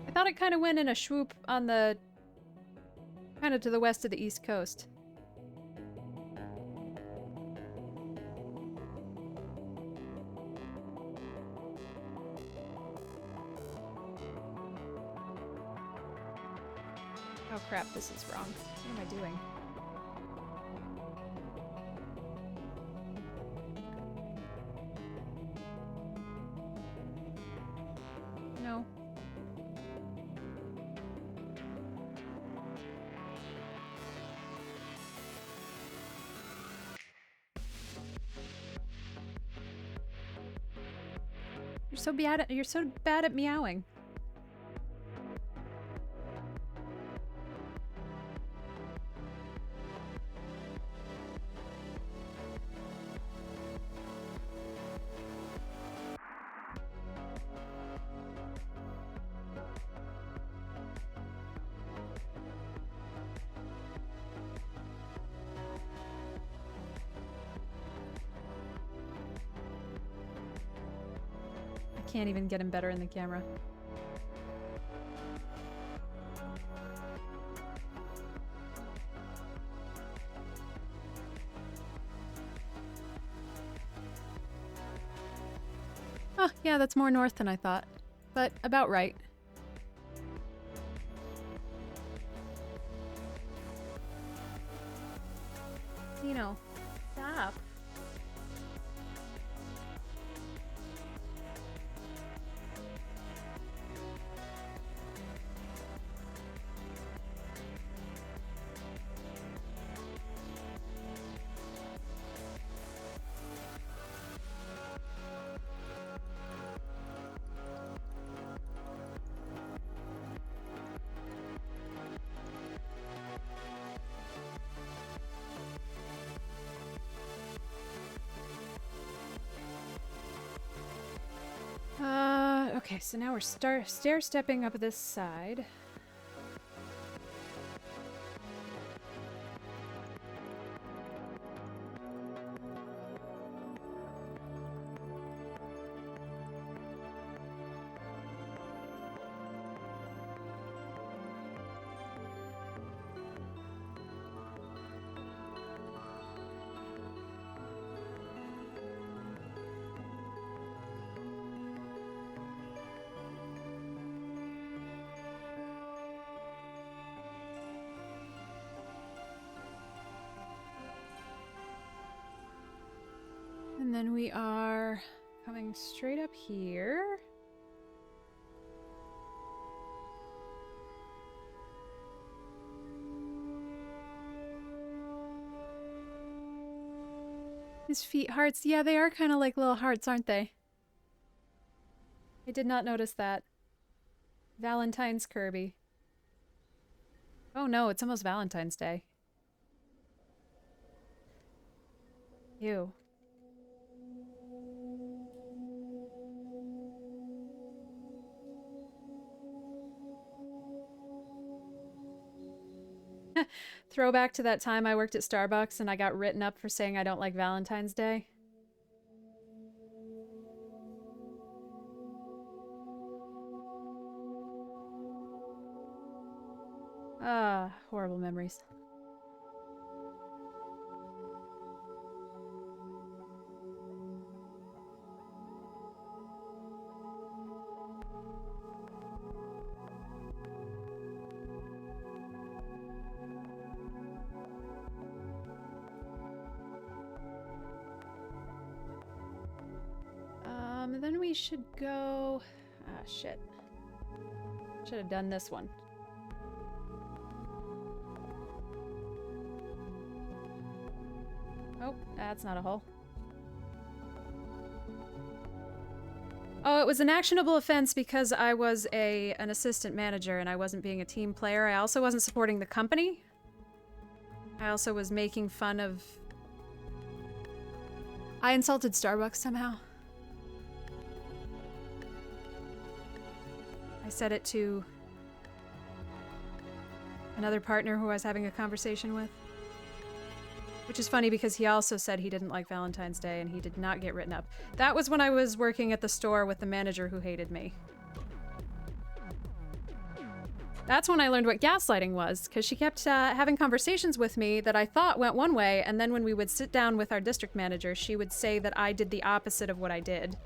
I thought it kind of went in a swoop on the... kind of to the west of the East Coast. Oh crap, this is wrong. What am I doing? No. You're so bad at meowing. I can't even get him better in the camera. Oh, yeah, that's more north than I thought. But about right. You know, stop. Okay, so now we're stair-stepping up this side. And then we are coming straight up here. His feet hearts. Yeah, they are kind of like little hearts, aren't they? I did not notice that. Valentine's Kirby. Oh no, it's almost Valentine's Day. Ew. Throwback to that time I worked at Starbucks and I got written up for saying I don't like Valentine's Day. Ah, horrible memories. Then we should go... Ah, shit. Should have done this one. Oh, that's not a hole. Oh, it was an actionable offense because I was an assistant manager and I wasn't being a team player. I also wasn't supporting the company. I also was making fun of... I insulted Starbucks somehow. I said it to another partner who I was having a conversation with. Which is funny because he also said he didn't like Valentine's Day and he did not get written up. That was when I was working at the store with the manager who hated me. That's when I learned what gaslighting was, because she kept having conversations with me that I thought went one way, and then when we would sit down with our district manager, she would say that I did the opposite of what I did.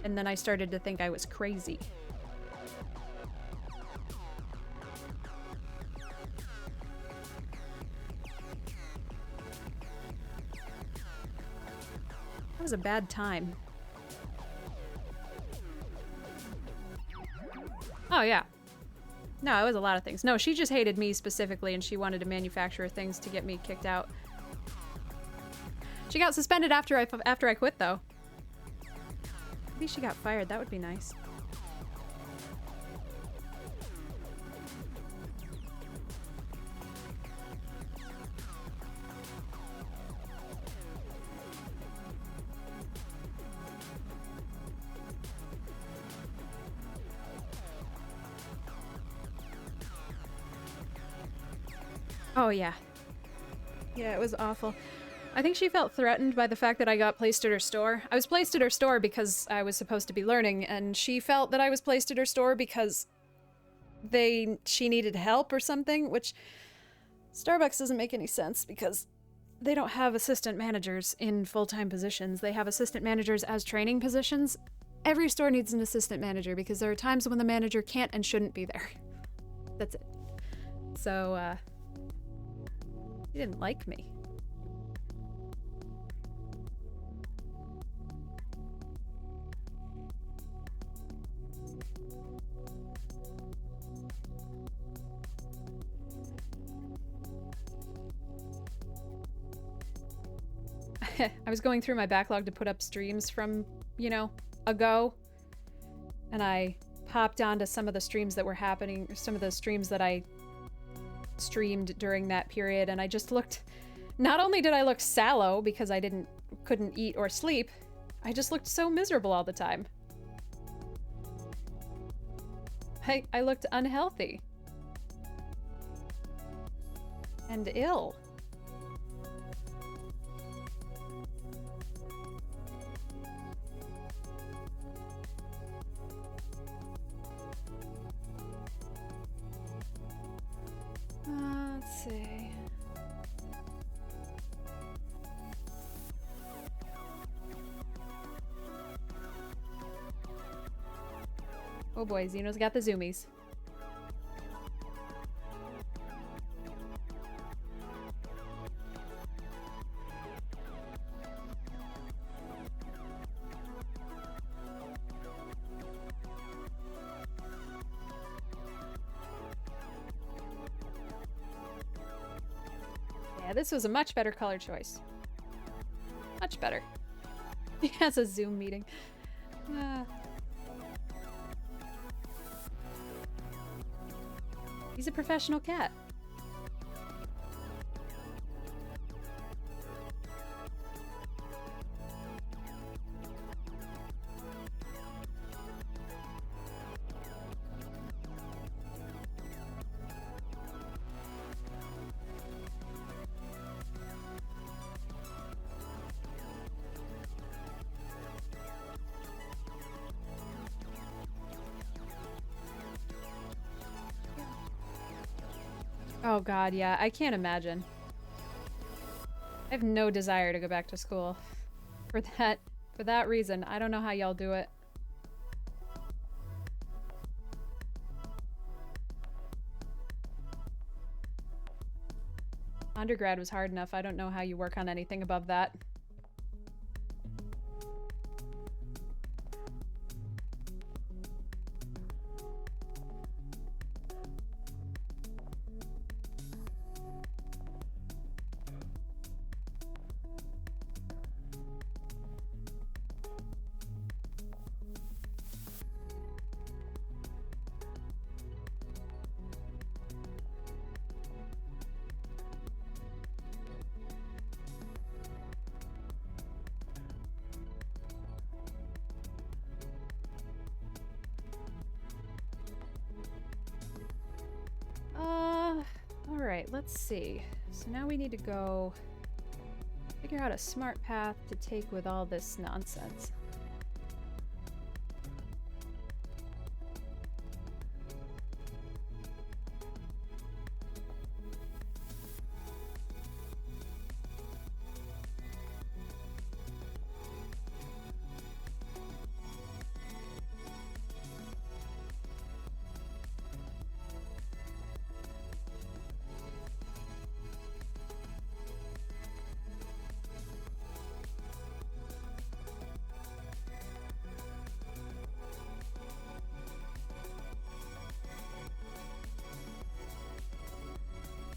And then I started to think I was crazy. That was a bad time. Oh, yeah. No, it was a lot of things. No, she just hated me specifically, and she wanted to manufacture things to get me kicked out. She got suspended after I quit, though. Maybe she got fired. That would be nice. Oh, yeah. Yeah, it was awful. I think she felt threatened by the fact that I got placed at her store. I was placed at her store because I was supposed to be learning, and she felt that I was placed at her store because she needed help or something, which Starbucks doesn't make any sense because they don't have assistant managers in full-time positions. They have assistant managers as training positions. Every store needs an assistant manager because there are times when the manager can't and shouldn't be there. That's it. So, he didn't like me. I was going through my backlog to put up streams from, you know, ago. And I popped onto some of the streams that were happening, some of the streams that I streamed during that period, and I just looked, not only did I look sallow because I couldn't eat or sleep, I just looked so miserable all the time. I looked unhealthy. And ill. Let's see. Oh boy, Xeno's got the zoomies. Yeah, this was a much better color choice. Much better. He has a Zoom meeting. He's a professional cat. Oh god, yeah, I can't imagine. I have no desire to go back to school. For that reason, I don't know how y'all do it. Undergrad was hard enough. I don't know how you work on anything above that. Alright, let's see. So now we need to go figure out a smart path to take with all this nonsense.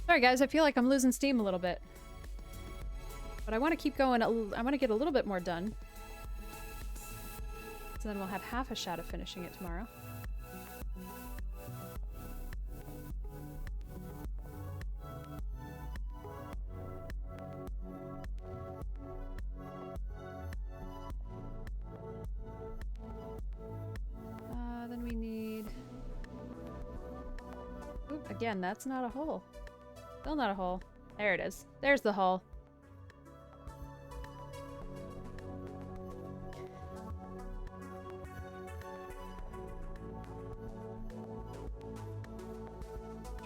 Sorry guys, I feel like I'm losing steam a little bit. But I want to keep going. I want to get a little bit more done. So then we'll have half a shot of finishing it tomorrow. Then we need... Oop, again, that's not a hole. Still not a hole. There it is. There's the hole.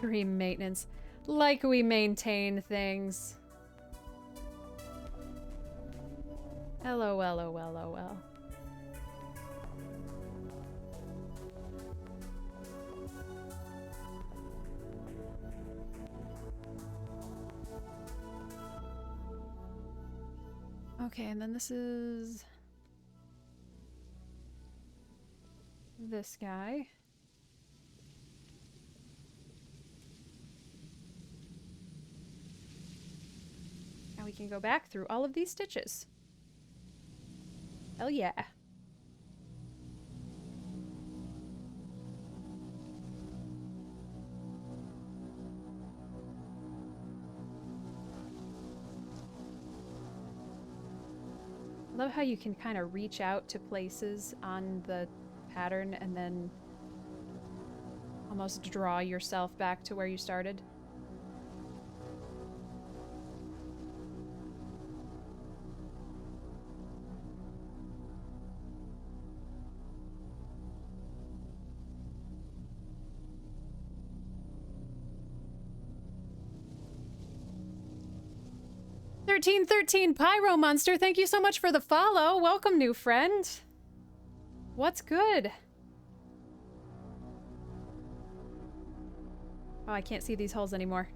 Dream maintenance. Like we maintain things. LOL, LOL. Okay, and then this is this guy. Now we can go back through all of these stitches. Hell yeah. I love how you can kind of reach out to places on the pattern and then almost draw yourself back to where you started. "1313 Pyro Monster, thank you so much for the follow. Welcome, new friend. What's good?" Oh, I can't see these holes anymore.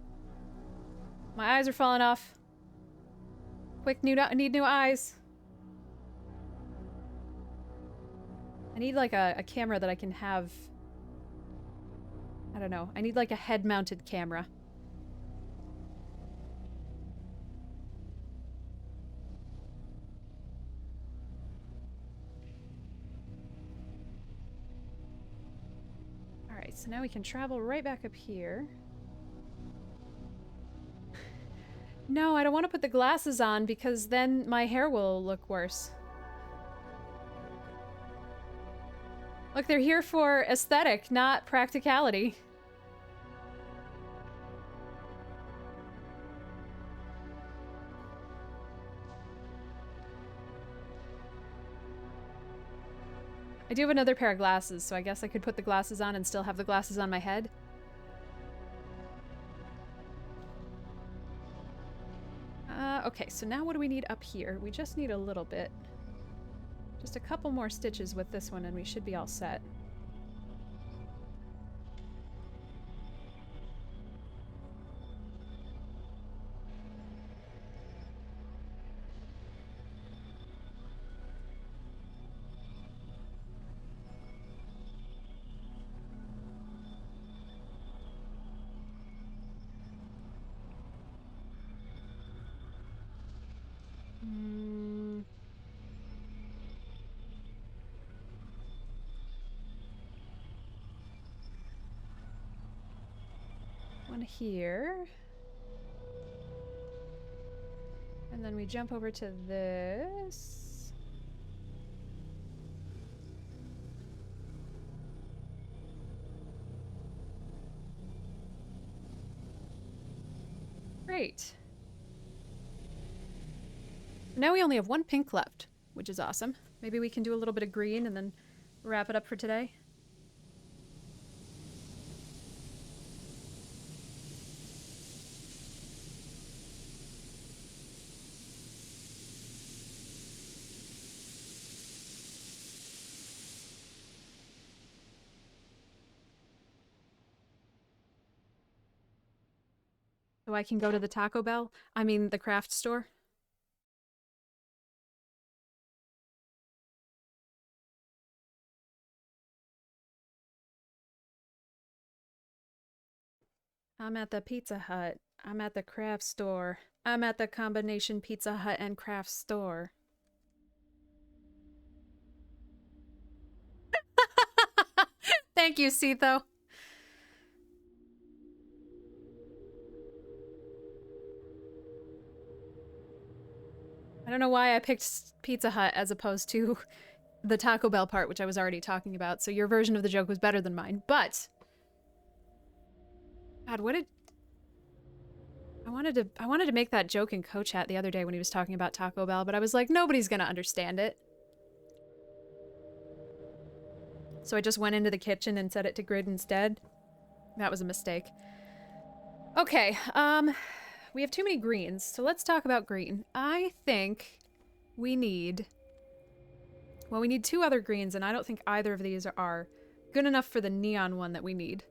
My eyes are falling off. Quick, need new eyes. I need like a camera that I can have. I don't know. I need like a head-mounted camera. Alright, so now we can travel right back up here. No, I don't want to put the glasses on because then my hair will look worse. Look, they're here for aesthetic, not practicality. I do have another pair of glasses, so I guess I could put the glasses on and still have the glasses on my head. Okay, so now what do we need up here? We just need a little bit. Just a couple more stitches with this one and we should be all set. One here. And then we jump over to this. Great. Now we only have one pink left, which is awesome. Maybe we can do a little bit of green and then wrap it up for today. So I can go to the Taco Bell? I mean, the craft store? I'm at the Pizza Hut. I'm at the craft store. I'm at the combination Pizza Hut and craft store. Thank you, Sitho. I don't know why I picked Pizza Hut as opposed to the Taco Bell part, which I was already talking about, so your version of the joke was better than mine, but... God, what did... I wanted to make that joke in co-chat the other day when he was talking about Taco Bell, but I was like, nobody's gonna understand it. So I just went into the kitchen and set it to grid instead. That was a mistake. Okay, we have too many greens, so let's talk about green. I think we need... Well, we need 2 other greens, and I don't think either of these are good enough for the neon one that we need.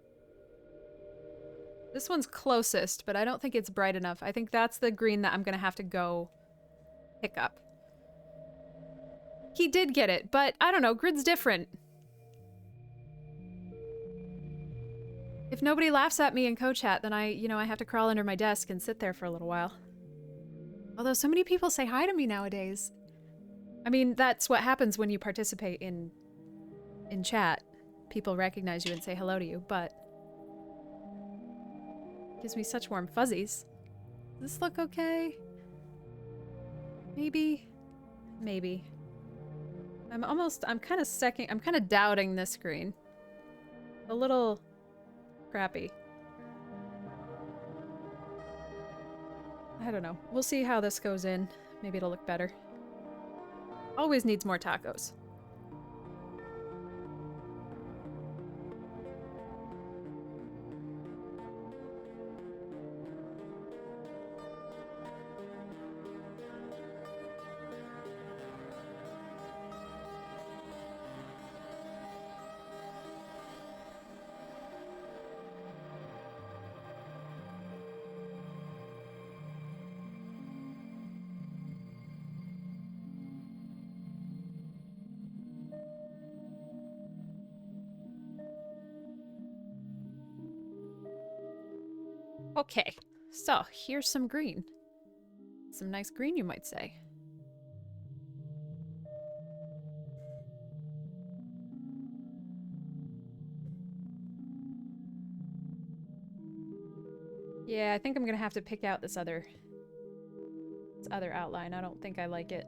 This one's closest, but I don't think it's bright enough. I think that's the green that I'm gonna have to go pick up. He did get it, but I don't know, grid's different. If nobody laughs at me in co-chat, then I have to crawl under my desk and sit there for a little while. Although so many people say hi to me nowadays. I mean, that's what happens when you participate in chat. People recognize you and say hello to you, but... Gives me such warm fuzzies. Does this look okay? Maybe? Maybe. I'm kind of doubting this green. A little crappy. I don't know. We'll see how this goes in. Maybe it'll look better. Always needs more tacos. Okay, so here's some green. Some nice green, you might say. Yeah, I think I'm gonna have to pick out this other outline. I don't think I like it.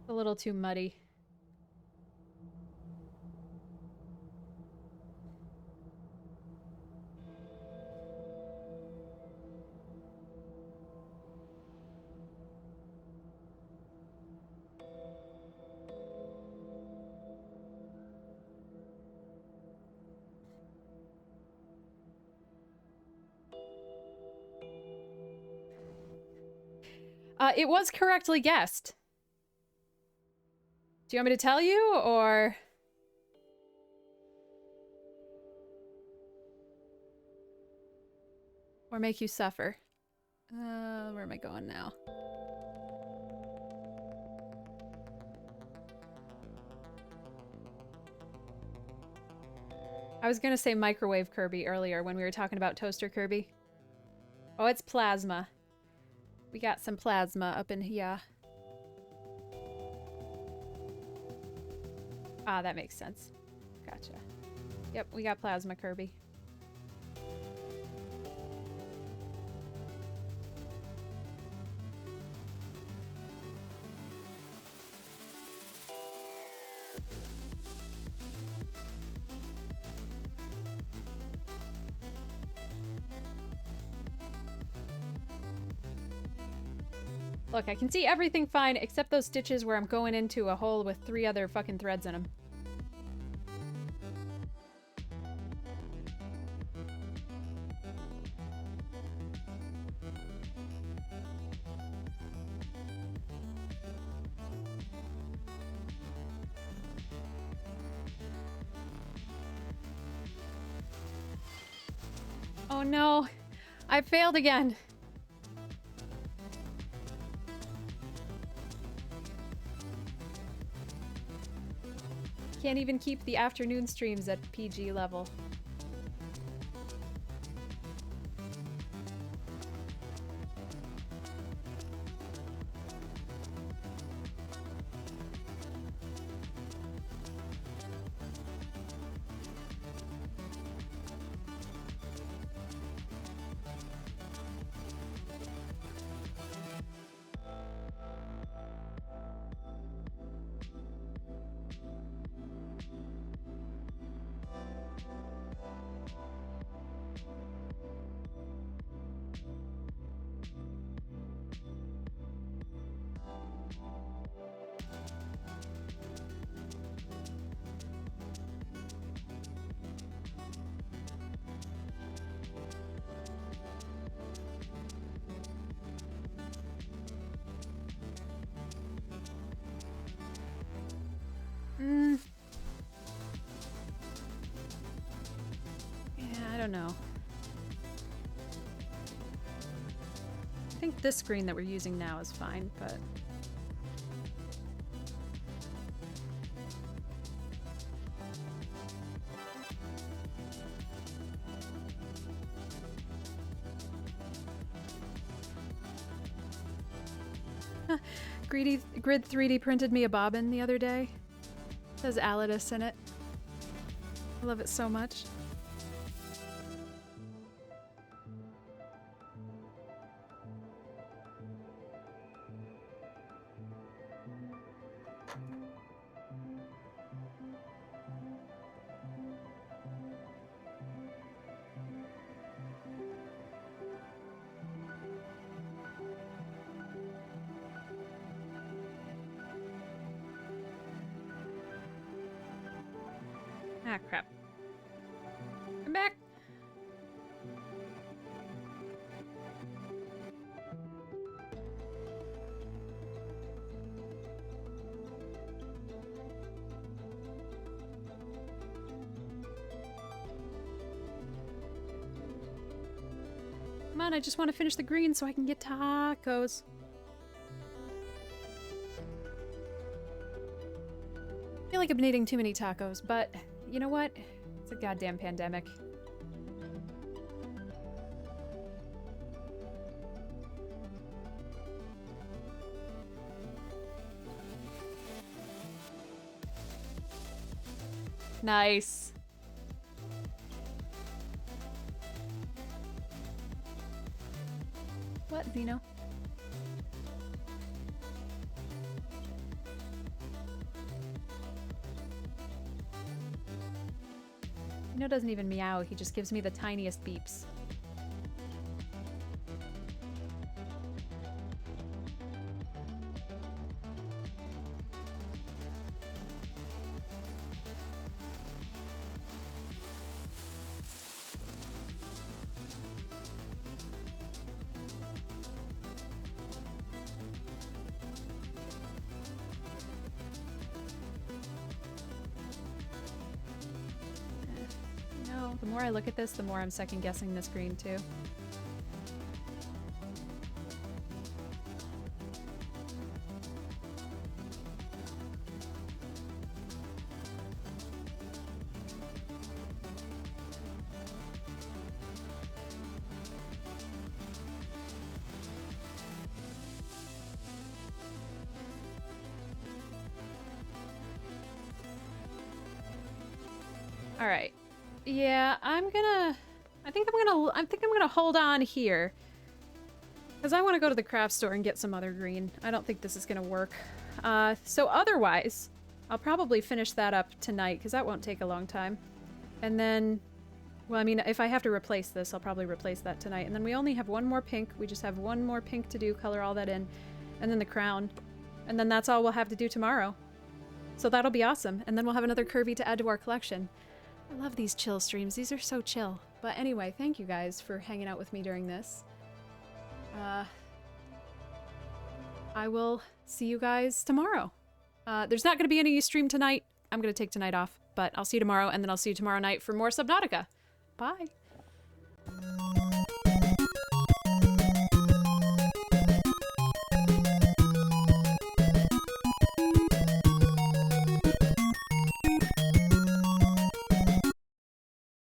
A little too muddy. It was correctly guessed. Do you want me to tell you, or... Or make you suffer? Where am I going now? I was gonna say microwave Kirby earlier when we were talking about toaster Kirby. Oh, it's plasma. We got some plasma up in here. Ah, that makes sense. Gotcha. Yep, we got plasma Kirby. Look, I can see everything fine except those stitches where I'm going into a hole with 3 other fucking threads in them. Oh no, I failed again. Can't even keep the afternoon streams at PG level. Yeah, I don't know. I think this screen that we're using now is fine, but... Grid 3D printed me a bobbin the other day. It says Alidus in it. I love it so much. Ah, crap. I'm back! Come on, I just want to finish the green so I can get tacos. I feel like I've been eating too many tacos, but you know what? It's a goddamn pandemic. Nice. What, Zeno? Zeno doesn't even meow, he just gives me the tiniest beeps. The more I look at this, the more I'm second guessing this green too. All right. Yeah, I think I'm gonna hold on here. Because I want to go to the craft store and get some other green. I don't think this is gonna work. So otherwise, I'll probably finish that up tonight, because that won't take a long time. And then, well, I mean, if I have to replace this, I'll probably replace that tonight. And then we only have one more pink. We just have one more pink to do, color all that in. And then the crown. And then that's all we'll have to do tomorrow. So that'll be awesome. And then we'll have another Kirby to add to our collection. I love these chill streams. These are so chill. But anyway, thank you guys for hanging out with me during this. I will see you guys tomorrow. There's not going to be any stream tonight. I'm going to take tonight off. But I'll see you tomorrow, and then I'll see you tomorrow night for more Subnautica. Bye.